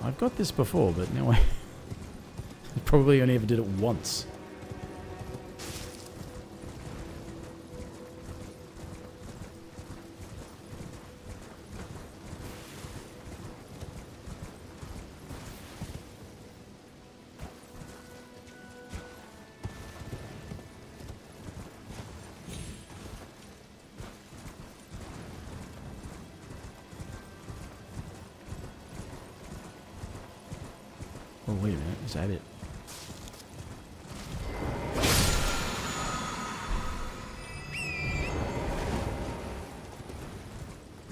[SPEAKER 1] I've got this before, but now I probably only ever did it once. Oh, wait a minute. Is that it?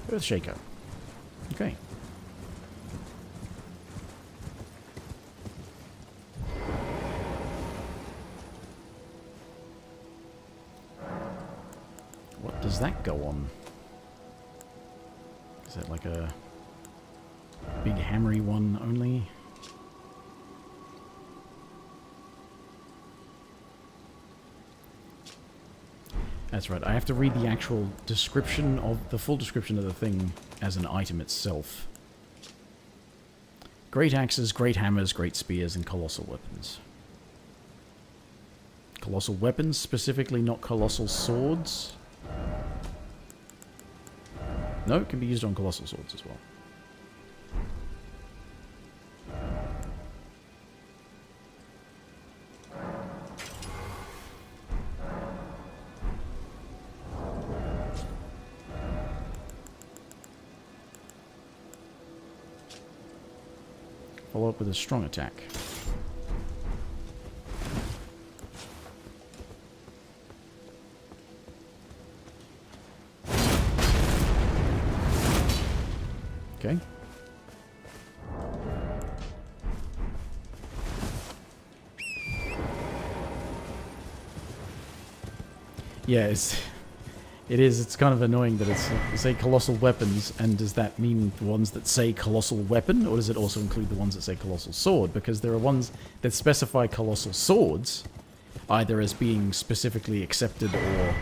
[SPEAKER 1] Earthshaker. Okay. What does that go on? Is that like a big hammery one only? That's right, I have to read the actual description of the full description of the thing as an item itself. Great axes, great hammers, great spears, and colossal weapons. Colossal weapons, specifically not colossal swords. No, it can be used on colossal swords as well. Follow up with a strong attack. Okay. Yeah, it's kind of annoying that it's say colossal weapons, and does that mean the ones that say colossal weapon, or does it also include the ones that say colossal sword? Because there are ones that specify colossal swords, either as being specifically accepted or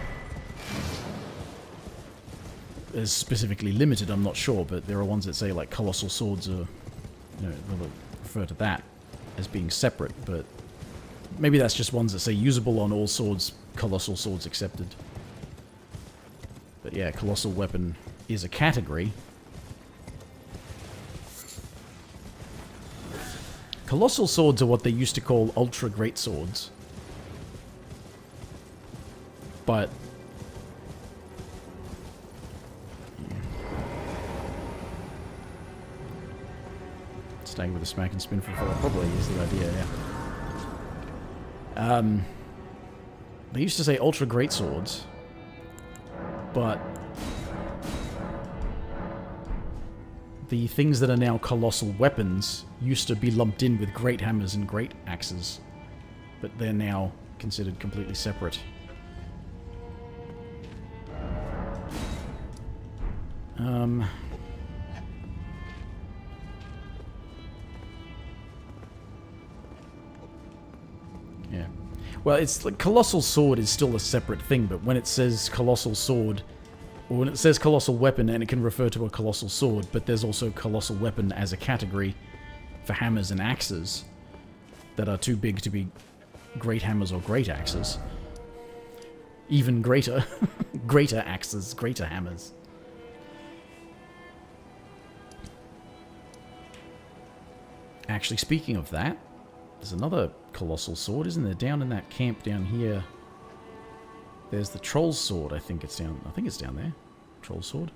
[SPEAKER 1] as specifically limited, I'm not sure, but there are ones that say like colossal swords are, you know, they'll refer to that as being separate, but maybe that's just ones that say usable on all swords, colossal swords accepted. But yeah, colossal weapon is a category. Colossal swords are what they used to call ultra great swords. But staying with the smack and spin for a follow probably is the idea, yeah. They used to say ultra great swords, but the things that are now colossal weapons used to be lumped in with great hammers and great axes, but they're now considered completely separate. Yeah. Well, it's like colossal sword is still a separate thing, but when it says colossal sword, or when it says colossal weapon, and it can refer to a colossal sword, but there's also colossal weapon as a category for hammers and axes that are too big to be great hammers or great axes. Even greater. Greater axes, greater hammers. Actually, speaking of that, there's another colossal sword, isn't there? Down in that camp down here. There's the troll's sword, I think it's down there. Troll's sword.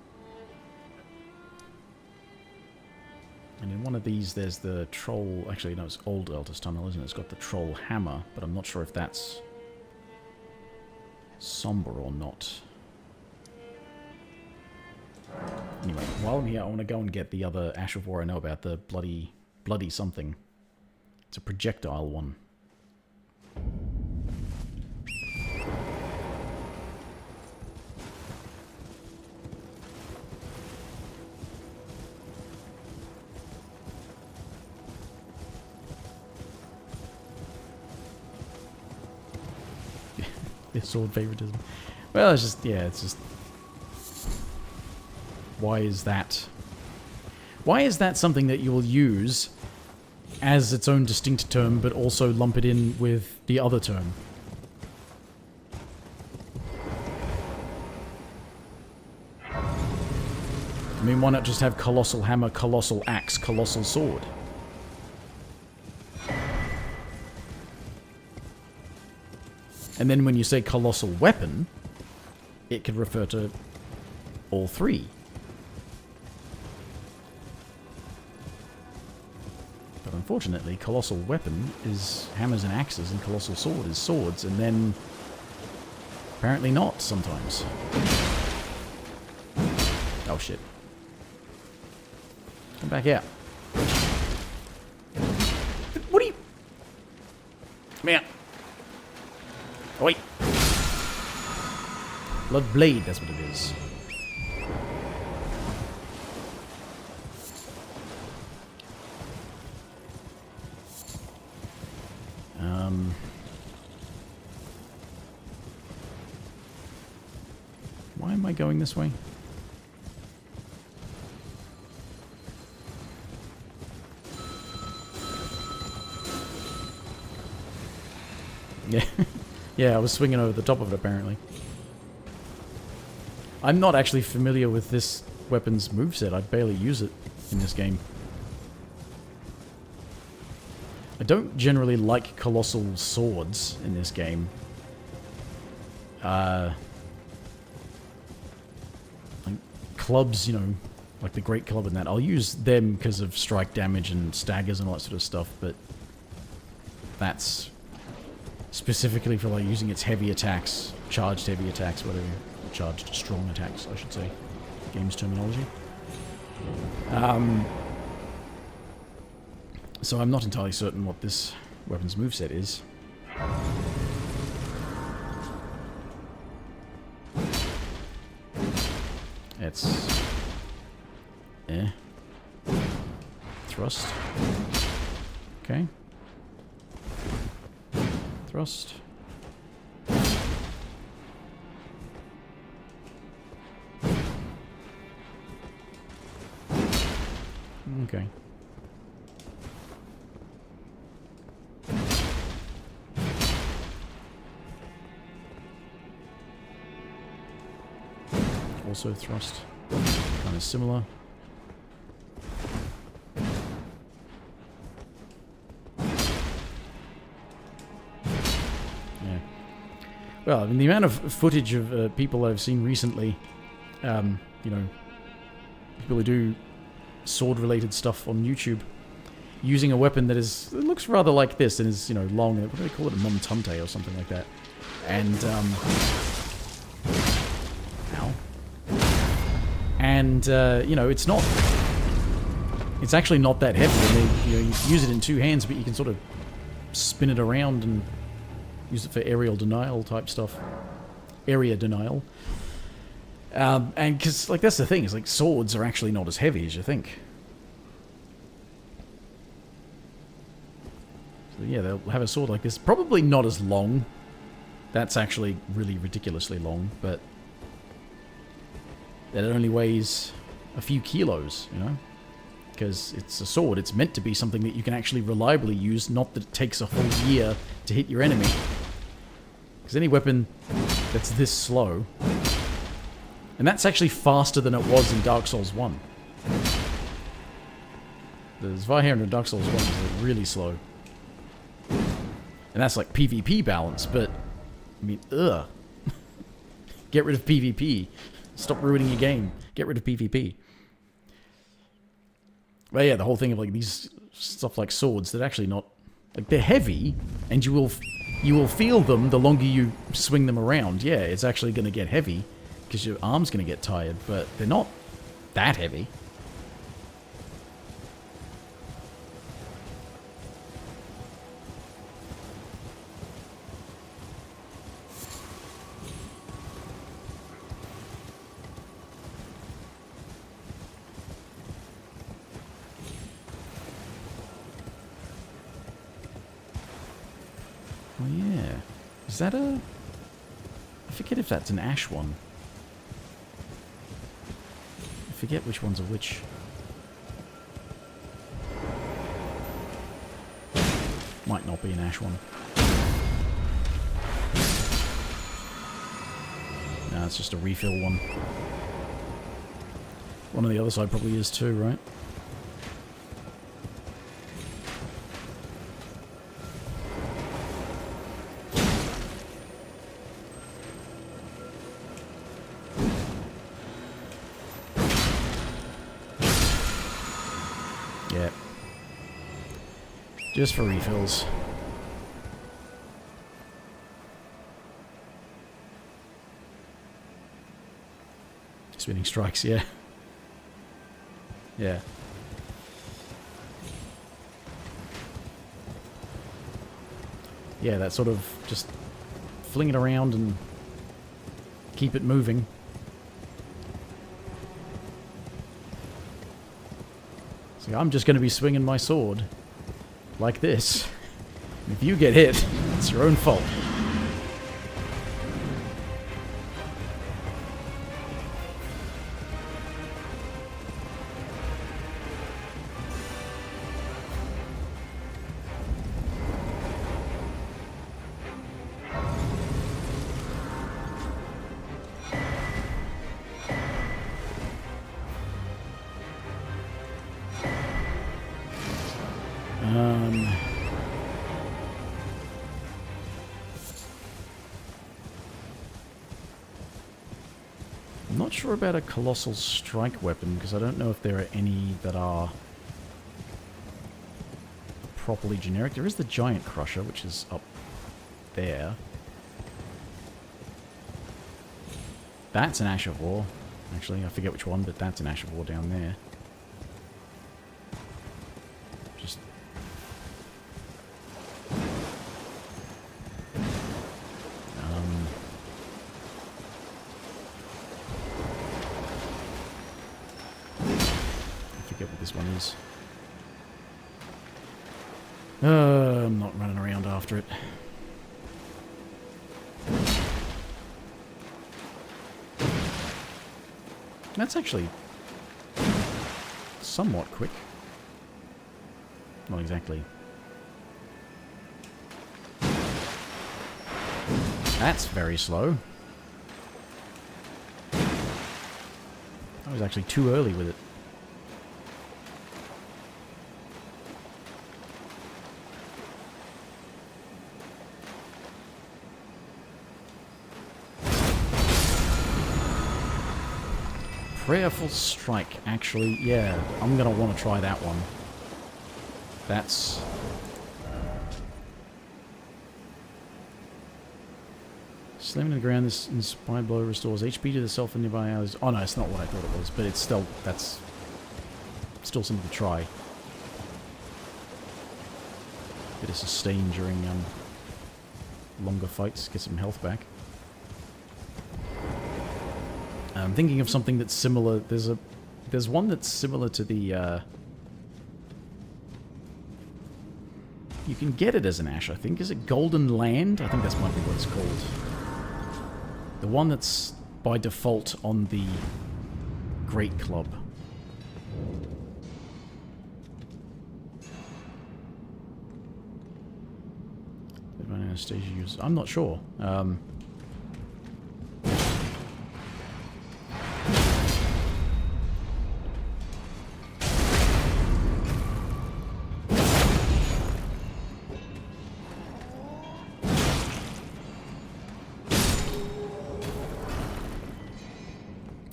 [SPEAKER 1] And in one of these there's the troll, actually no, it's Old Elder's Tunnel, isn't it? It's got the troll hammer, but I'm not sure if that's somber or not. Anyway, while I'm here I want to go and get the other Ash of War I know about, the bloody something. It's a projectile one. Their sword favoritism. Well, it's just, yeah, it's just... Why is that? Why is that something that you will use as its own distinct term, but also lump it in with the other term? I mean, why not just have colossal hammer, colossal axe, colossal sword? And then when you say colossal weapon, it could refer to all three. But unfortunately, colossal weapon is hammers and axes, and colossal sword is swords, and then apparently not sometimes. Oh shit. Come back out. What are you... Come here. Oh, wait. Blood blade, that's what it is. Why am I going this way? Yeah. Yeah, I was swinging over the top of it, apparently. I'm not actually familiar with this weapon's moveset. I barely use it in this game. I don't generally like colossal swords in this game. Like clubs, you know, like the Great Club and that. I'll use them because of strike damage and staggers and all that sort of stuff, but that's specifically for like using its heavy attacks, charged heavy attacks, whatever, charged strong attacks, I should say, game's terminology. So I'm not entirely certain what this weapon's moveset is. It's... Thrust. Okay. Thrust. Okay. Also thrust. Kind of similar. Well, I mean, the amount of footage of people I've seen recently, you know, people who do sword-related stuff on YouTube, using a weapon that is, it looks rather like this and is, you know, long, what do they call it, a montunte or something like that. And, ow. And, you know, it's not, it's actually not that heavy. I mean, you know, you use it in two hands, but you can sort of spin it around and use it for aerial denial type stuff. Area denial. And because, like, that's the thing, is like swords are actually not as heavy as you think. So yeah, they'll have a sword like this. Probably not as long. That's actually really ridiculously long, but that it only weighs a few kilos, you know? Because it's a sword, it's meant to be something that you can actually reliably use, not that it takes a whole year to hit your enemy. Because any weapon that's this slow... And that's actually faster than it was in Dark Souls 1. The Zweihander in Dark Souls 1 is really slow. And that's like PvP balance, but... I mean, ugh. Get rid of PvP. Stop ruining your game. Get rid of PvP. But yeah, the whole thing of like these stuff like swords, they're actually not... Like, they're heavy, and you will feel them the longer you swing them around. Yeah, it's actually going to get heavy, because your arm's going to get tired, but they're not that heavy. Oh yeah. Is that a... forget if that's an ash one. I forget which ones are which. Might not be an ash one. No, it's just a refill one. One on the other side probably is too, right? Yeah. Just for refills. Spinning strikes, yeah. Yeah. Yeah, that sort of just fling it around and keep it moving. See, I'm just going to be swinging my sword like this. If you get hit, it's your own fault. I'm not sure about a colossal strike weapon, because I don't know if there are any that are properly generic. There is the giant crusher, which is up there. That's an Ash of War. Actually, I forget which one, but that's an Ash of War down there. Just... I forget what this one is. I'm not running around after it. That's actually somewhat quick. Not exactly. That's very slow. I was actually too early with it. Prayerful Strike, actually, yeah, I'm gonna want to try that one. That's... Slamming to the ground, this inspired blow restores HP to the self and nearby allies. Oh no, it's not what I thought it was, but it's still, that's still something to try. Bit of sustain during longer fights, get some health back. I'm thinking of something that's similar. There's one that's similar to the. You can get it as an ash, I think. Is it Golden Land? I think that's might be what it's called. The one that's by default on the Great Club. Anastasia uses. I'm not sure.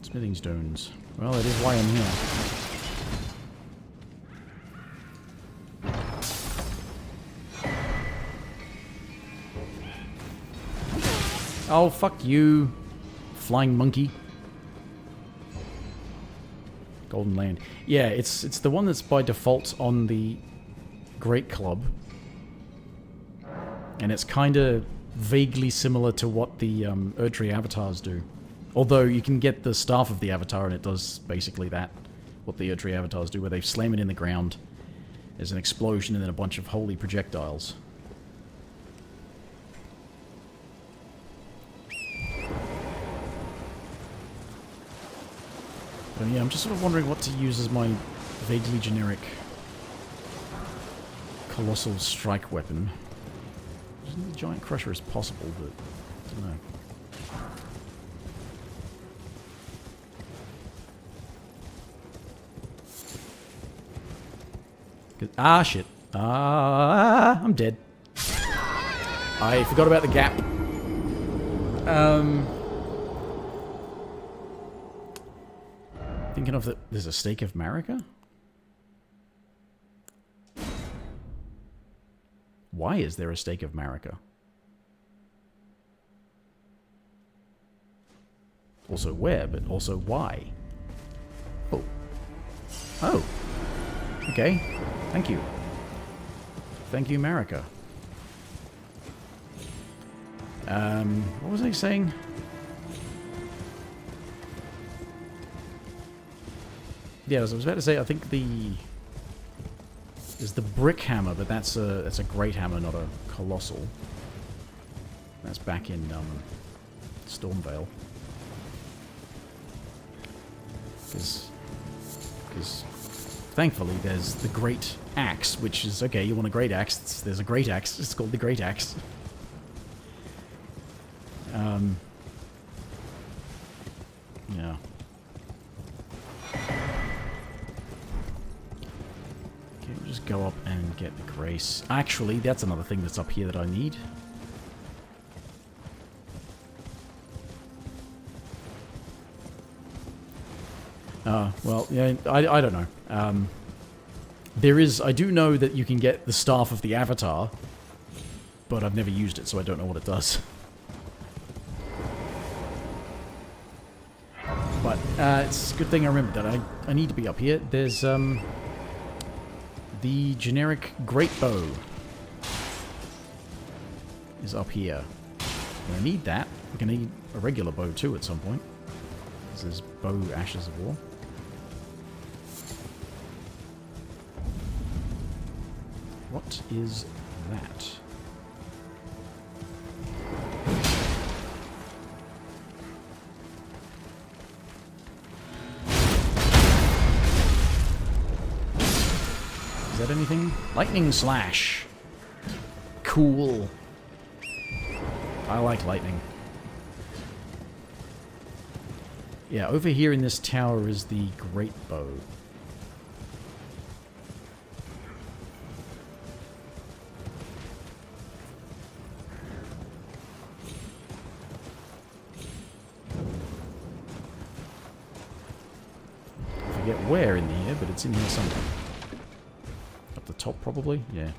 [SPEAKER 1] Smithing stones. Well, that is why I'm here. Oh, fuck you, flying monkey. Golden Land. Yeah, it's the one that's by default on the Great Club. And it's kind of vaguely similar to what the Erdtree avatars do. Although you can get the staff of the avatar and it does basically that, what the Erdtree avatars do, where they slam it in the ground, there's an explosion and then a bunch of holy projectiles. But yeah, I'm just sort of wondering what to use as my vaguely generic colossal strike weapon. The giant crusher is possible, but I don't know. Ah, shit. Ah, I'm dead. I forgot about the gap. Thinking of that. There's a stake of Marika? Why is there a stake of Marika? Also where, but also why? Oh. Oh. Okay. Thank you. Thank you, Marika. What was I saying? Yeah, as I was about to say, I think there's the brick hammer, but that's a great hammer, not a colossal. That's back in Stormvale. Because thankfully there's the great axe, which is okay. You want a great axe? There's a great axe. It's called the great axe. Yeah. Okay, we'll just go up and get the grace. Actually, that's another thing that's up here that I need. Well, yeah, I don't know. I do know that you can get the Staff of the Avatar, but I've never used it, so I don't know what it does. But it's a good thing I remembered that. I need to be up here. There's the generic great bow is up here. I need that. We're going to need a regular bow too at some point. This is bow Ashes of War. What is that? Is that anything? Lightning Slash. Cool. I like lightning. Yeah, over here in this tower is the great bow. I forget where in here, but it's in here somewhere. Up the top, probably? Yeah.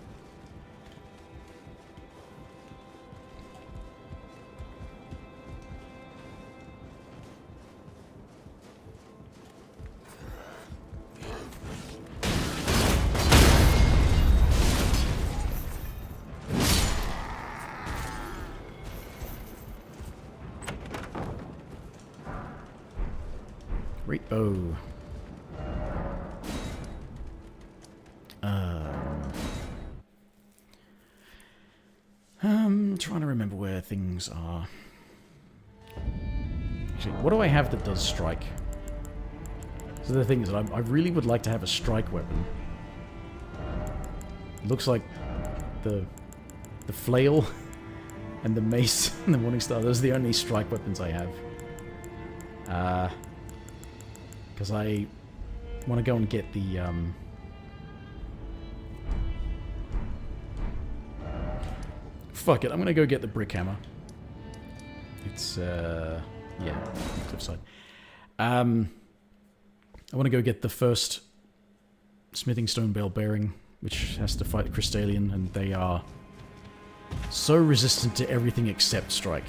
[SPEAKER 1] Great bow. Trying to remember where things are. Actually, what do I have that does strike? So the thing is, I really would like to have a strike weapon. It looks like the flail and the mace and the Morning Star. Those are the only strike weapons I have. Because I want to go and get the fuck it, I'm gonna go get the brick hammer. It's yeah, cliffside. I want to go get the first smithing stone bale bearing, which has to fight Crystalian, and they are so resistant to everything except strike.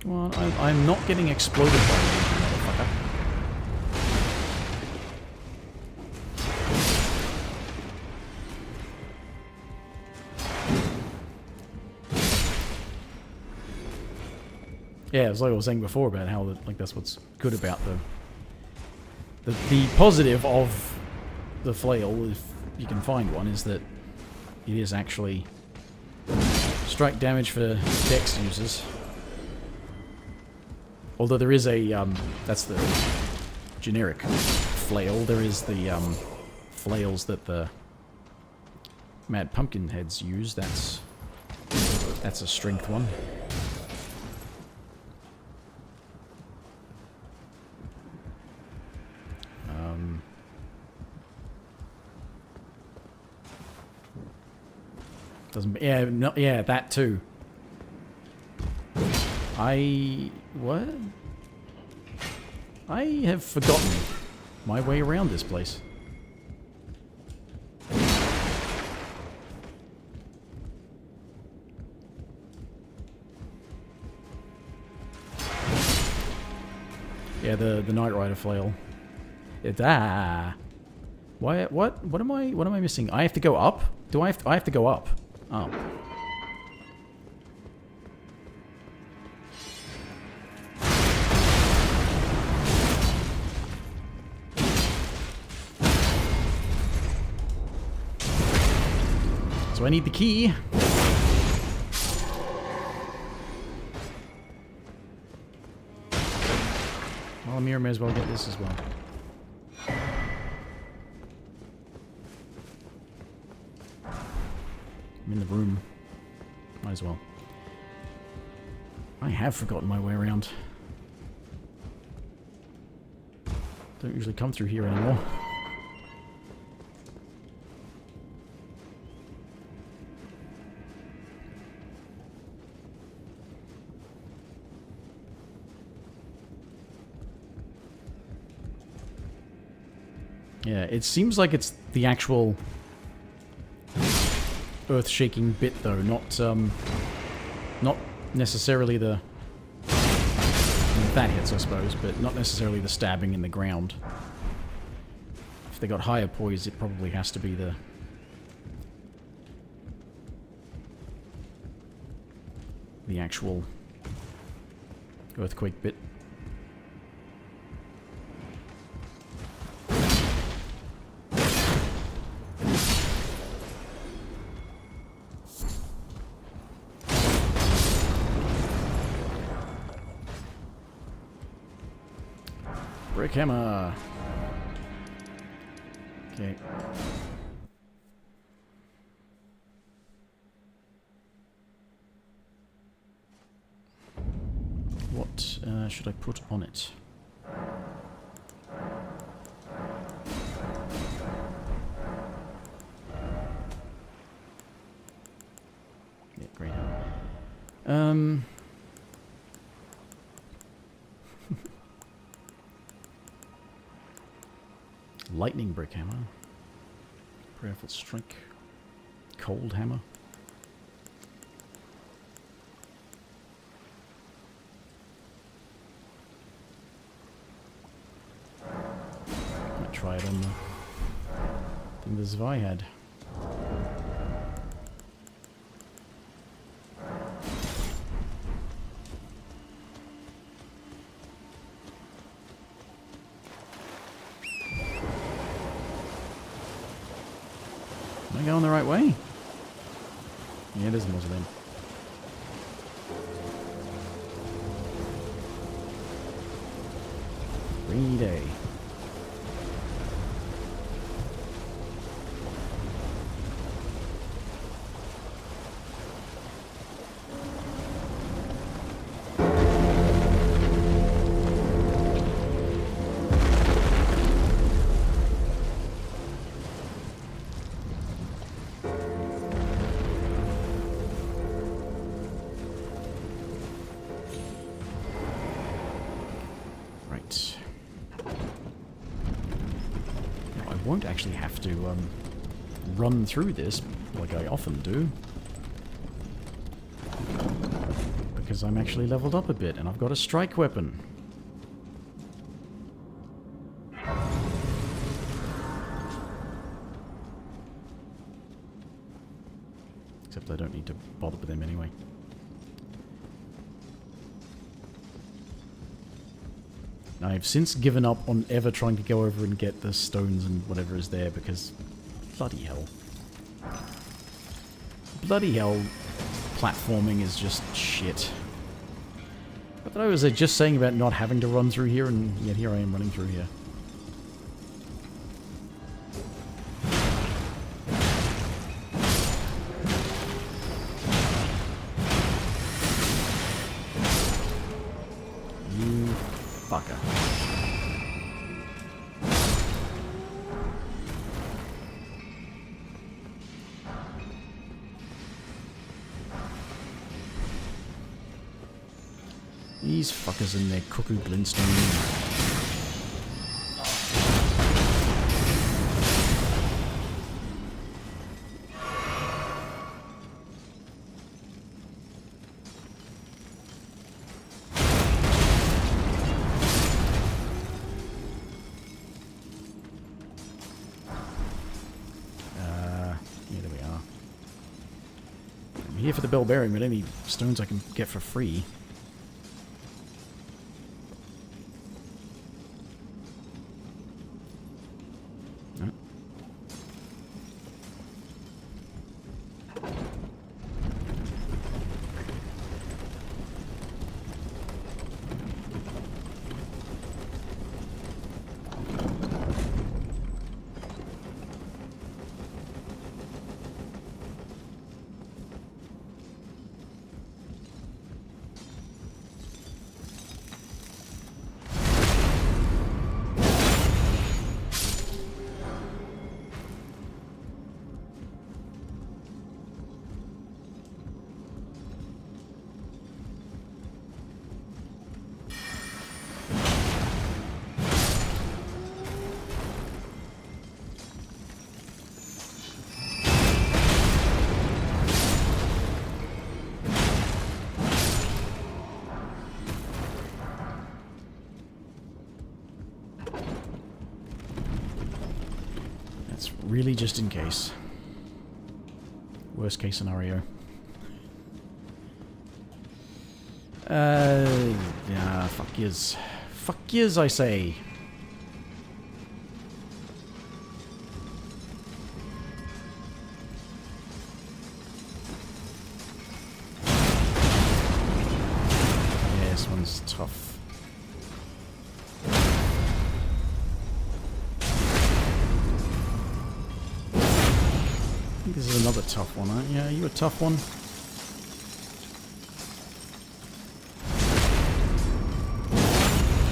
[SPEAKER 1] Well, I'm not getting exploded by you, motherfucker. Yeah, it's like I was saying before about how that's what's good about the positive of the flail, if you can find one, is that it is actually strike damage for dex users. Although there is a that's the generic flail. There is the flails that the Mad Pumpkin heads use. That's a strength one. Doesn't. Yeah. No, yeah. That too. What? I have forgotten my way around this place. Yeah, the Knight Rider flail. Why? What am I missing? I have to go up? Do I have to go up? Oh. So I need the key. Well, Amir may as well get this as well. I'm in the room. Might as well. I have forgotten my way around. Don't usually come through here anymore. Yeah, it seems like it's the actual earth-shaking bit, though, not necessarily the... that hits, I suppose, but not necessarily the stabbing in the ground. If they got higher poise, it probably has to be the actual earthquake bit. Brick hammer. Okay. What should I put on it? Yeah, great. Lightning brick hammer. Prayerful strike. Cold hammer. Might try it on the thing the Zwei had. Am I going the right way? Yeah, it is a mausoleum. Rainy day. Won't actually have to run through this like I often do, because I'm actually leveled up a bit and I've got a strike weapon. Except I don't need to bother with them anyway. I've since given up on ever trying to go over and get the stones and whatever is there because bloody hell. Bloody hell, platforming is just shit. But I was just saying about not having to run through here, and yet here I am running through here. You fucker. These fuckers in their cuckoo glintstone. Yeah, there we are. I'm here for the bell bearing, but any stones I can get for free. Really just in case. Worst case scenario. Yeah, fuck yous. Fuck yous, I say. Yeah, this one's tough. This is another tough one, aren't you? Yeah, you a tough one?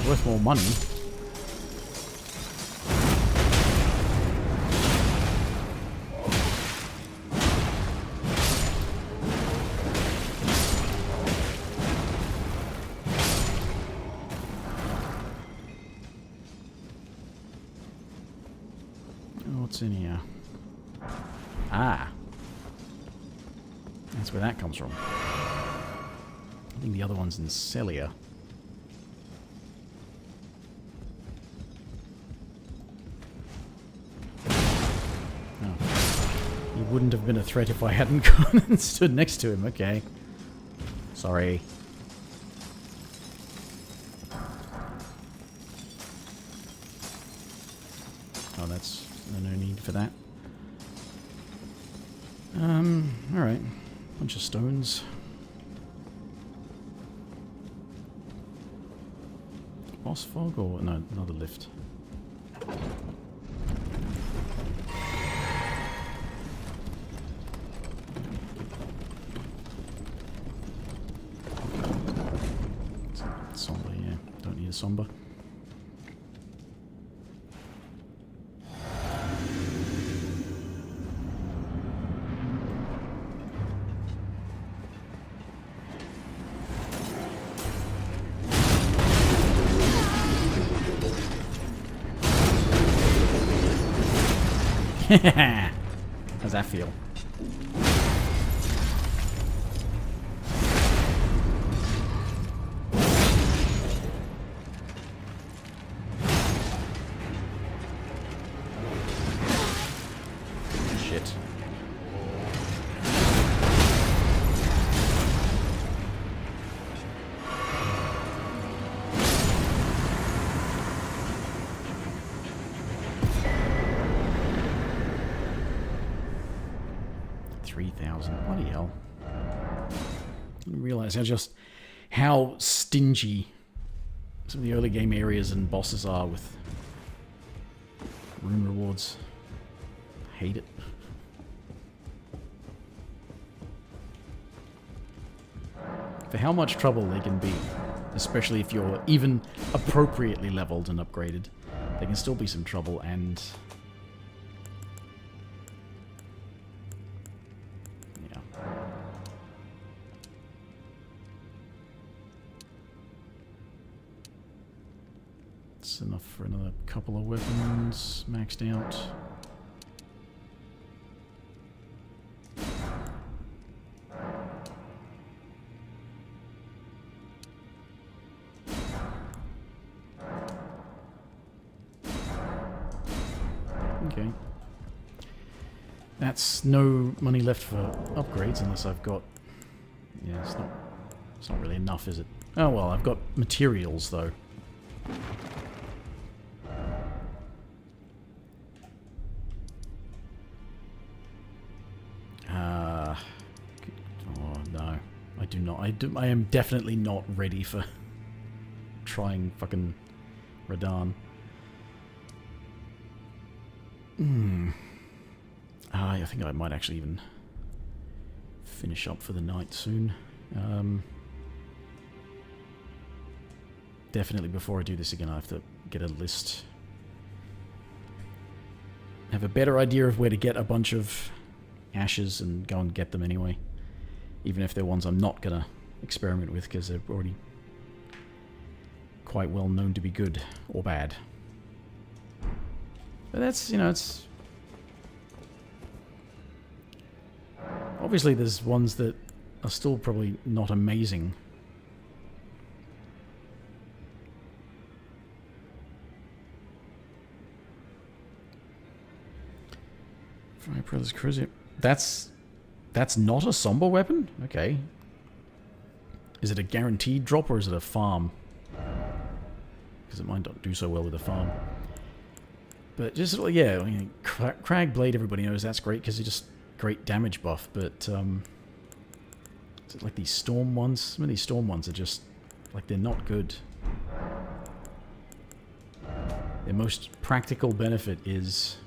[SPEAKER 1] Worth more money. Oh, what's in here? Ah. That's where that comes from. I think the other one's in Celia. Oh. He wouldn't have been a threat if I hadn't gone and stood next to him. Okay. Sorry. Oh, that's no need for that. Alright. Bunch of stones. Boss fog or no, another lift. Somber, yeah. Don't need a somber. How's that feel? Shit. 3,000. Bloody hell. I didn't realize how stingy some of the early game areas and bosses are with rune rewards. Hate it. For how much trouble they can be, especially if you're even appropriately leveled and upgraded, there can still be some trouble, and yeah. It's enough for another couple of weapons maxed out. Okay. That's no money left for upgrades unless I've got... Yeah, it's not really enough, is it? Oh well, I've got materials though. Oh no. I do not. I am definitely not ready for trying fucking Radahn. I think I might actually even finish up for the night soon. Definitely before I do this again, I have to get a list. Have a better idea of where to get a bunch of ashes and go and get them anyway. Even if they're ones I'm not going to experiment with because they're already quite well known to be good or bad. But that's, you know, it's... Obviously there's ones that are still probably not amazing. Fry Brothers Cruiser. That's not a somber weapon? Okay. Is it a guaranteed drop or is it a farm? Because it might not do so well with a farm. But just, yeah, I mean, Crag Blade, everybody knows that's great because it's just great damage buff. But, is it like these Storm ones? Some of these Storm ones are just, like, they're not good. Their most practical benefit is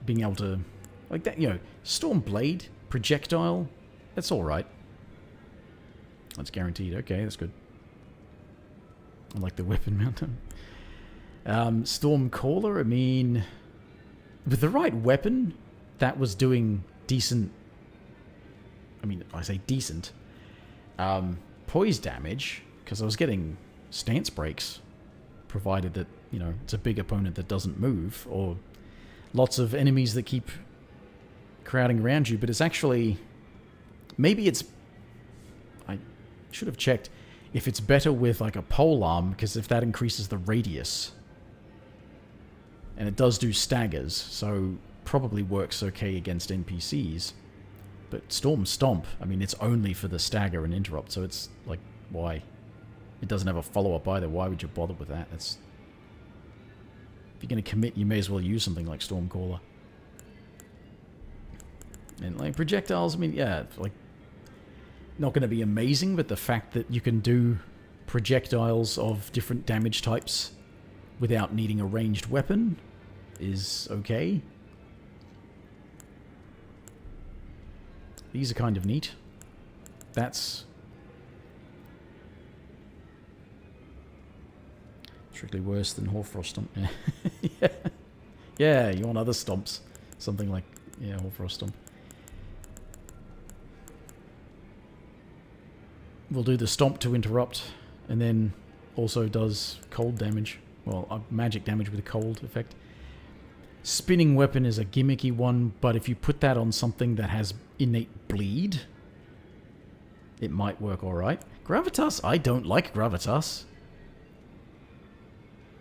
[SPEAKER 1] being able to, like that, you know, Storm Blade, projectile, that's alright. That's guaranteed. Okay, that's good. I like the weapon mount. Storm Caller, I mean, with the right weapon, that was doing decent. I mean, I say decent. Poise damage, because I was getting stance breaks, provided that, you know, it's a big opponent that doesn't move, or lots of enemies that keep crowding around you, but it's actually... Maybe it's... I should have checked if it's better with, like, a polearm, because if that increases the radius... And it does do staggers, so probably works okay against NPCs. But Storm Stomp, I mean, it's only for the stagger and interrupt, so it's, like, why? It doesn't have a follow-up either. Why would you bother with that? It's... If you're going to commit, you may as well use something like Stormcaller. And, like, projectiles, I mean, yeah, like, not going to be amazing, but the fact that you can do projectiles of different damage types without needing a ranged weapon is okay. These are kind of neat. That's... strictly worse than Hoarfrost Stomp. Yeah. Yeah, you want other stomps. Something like, yeah, Hoarfrost Stomp. We'll do the stomp to interrupt, and then also does cold damage. Well, magic damage with a cold effect. Spinning weapon is a gimmicky one, but if you put that on something that has innate bleed, it might work alright. Gravitas, I don't like Gravitas.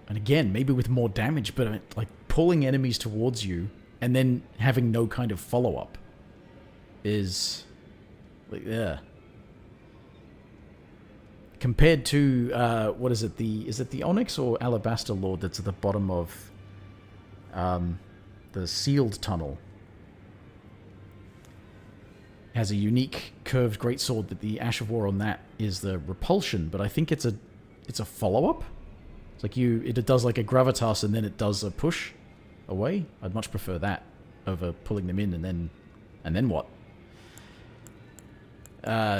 [SPEAKER 1] And again, maybe with more damage, but like pulling enemies towards you and then having no kind of follow-up is like, yeah. Compared to, what is it, is it the Onyx or Alabaster Lord that's at the bottom of the sealed tunnel? has a unique curved greatsword that the Ash of War on that is the repulsion, but I think it's a follow-up. It's like it does like a gravitas and then it does a push away. I'd much prefer that over pulling them in and then what?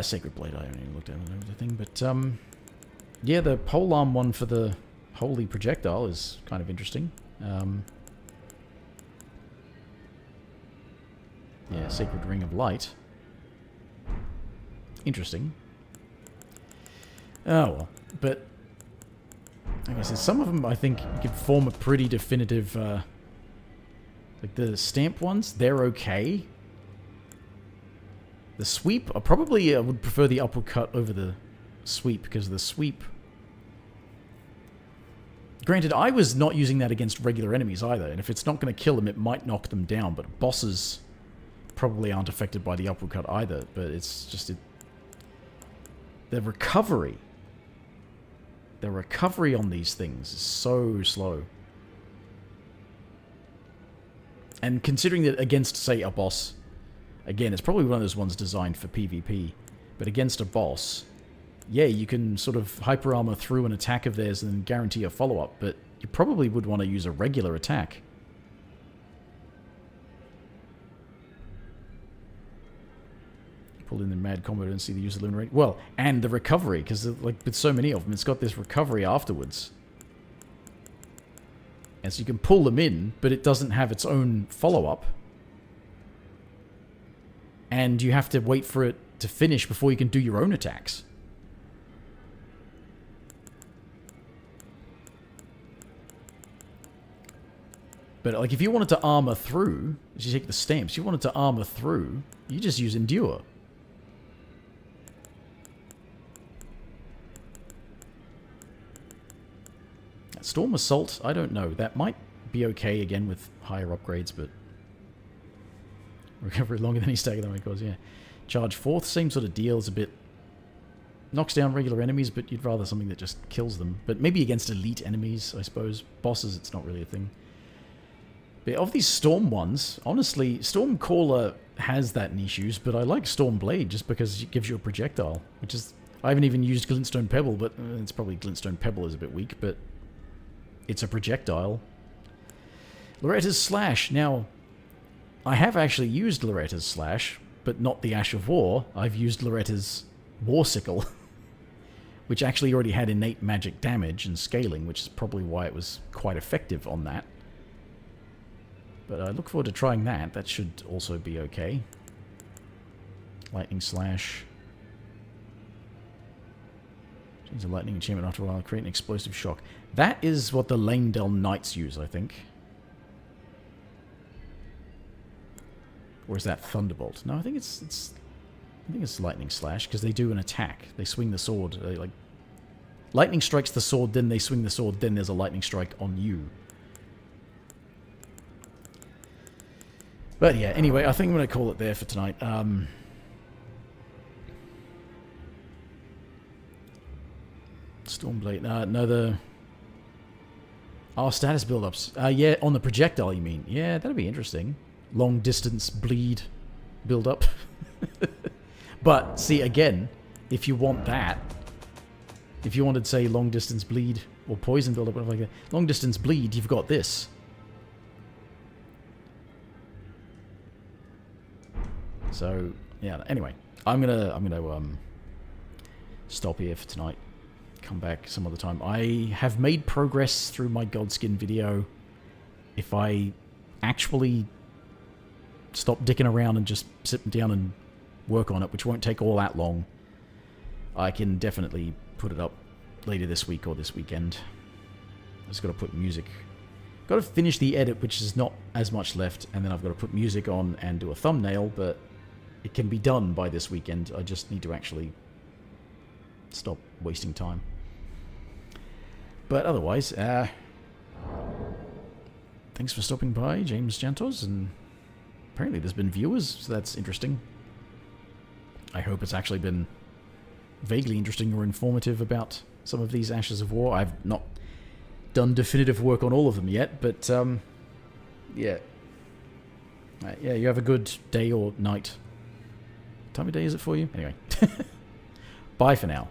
[SPEAKER 1] Sacred Blade, I haven't even looked at the thing, but yeah, the polearm one for the holy projectile is kind of interesting. Yeah, Sacred Ring of Light. Interesting. Oh well, but like I said, some of them I think could form a pretty definitive. Like the stamp ones, they're okay. The sweep, I probably would prefer the uppercut over the sweep, because the sweep... Granted, I was not using that against regular enemies either, and if it's not going to kill them, it might knock them down, but bosses probably aren't affected by the uppercut either, but it's just... The recovery on these things is so slow. And considering that against, say, a boss... Again, it's probably one of those ones designed for PvP. But against a boss, yeah, you can sort of hyper armor through an attack of theirs and guarantee a follow-up, but you probably would want to use a regular attack. Pull in the mad combo and see the use of Lunar Rate. Well, and the recovery, because like with so many of them, it's got this recovery afterwards. And so you can pull them in, but it doesn't have its own follow-up. And you have to wait for it to finish before you can do your own attacks. But like if you wanted to armor through, as you take the stamps, you wanted to armor through, you just use Endure. Storm Assault, I don't know. That might be okay again with higher upgrades, but... Recovery longer than he staggered them, of course, yeah. Charge Forth, same sort of deal. It's a bit... Knocks down regular enemies, but you'd rather something that just kills them. But maybe against elite enemies, I suppose. Bosses, it's not really a thing. But of these Storm ones, honestly, Stormcaller has that niche use, but I like Stormblade just because it gives you a projectile. Which is... I haven't even used Glintstone Pebble, but it's probably Glintstone Pebble is a bit weak, but... It's a projectile. Loretta's Slash. Now... I have actually used Loretta's Slash, but not the Ash of War. I've used Loretta's Warsickle, which actually already had innate magic damage and scaling, which is probably why it was quite effective on that. But I look forward to trying that. That should also be okay. Lightning Slash. Change the lightning enchantment after a while, create an explosive shock. That is what the Lanedell Knights use, I think. Or is that Thunderbolt? No, I think it's Lightning Slash, because they do an attack. They swing the sword. They, like, lightning strikes the sword, then they swing the sword, then there's a lightning strike on you. But yeah, anyway, I think I'm going to call it there for tonight. Stormblade. No, status build-ups. Yeah, on the projectile, you mean? Yeah, that'd be interesting. Long distance bleed build up. But see, again, if you want that, if you wanted, say, long distance bleed or poison build up, whatever like that, long distance bleed, you've got this. So yeah. Anyway, I'm gonna stop here for tonight. Come back some other time. I have made progress through my Godskin video. If I actually stop dicking around and just sit down and work on it, which won't take all that long, I can definitely put it up later this week or this weekend. I just got to put music. Got to finish the edit, which is not as much left, and then I've got to put music on and do a thumbnail, but it can be done by this weekend. I just need to actually stop wasting time. But otherwise, thanks for stopping by, James Jantos, and apparently there's been viewers, so that's interesting. I hope it's actually been vaguely interesting or informative about some of these Ashes of War. I've not done definitive work on all of them yet, but yeah. Yeah, you have a good day or night. time of day is it for you? Anyway. Bye for now.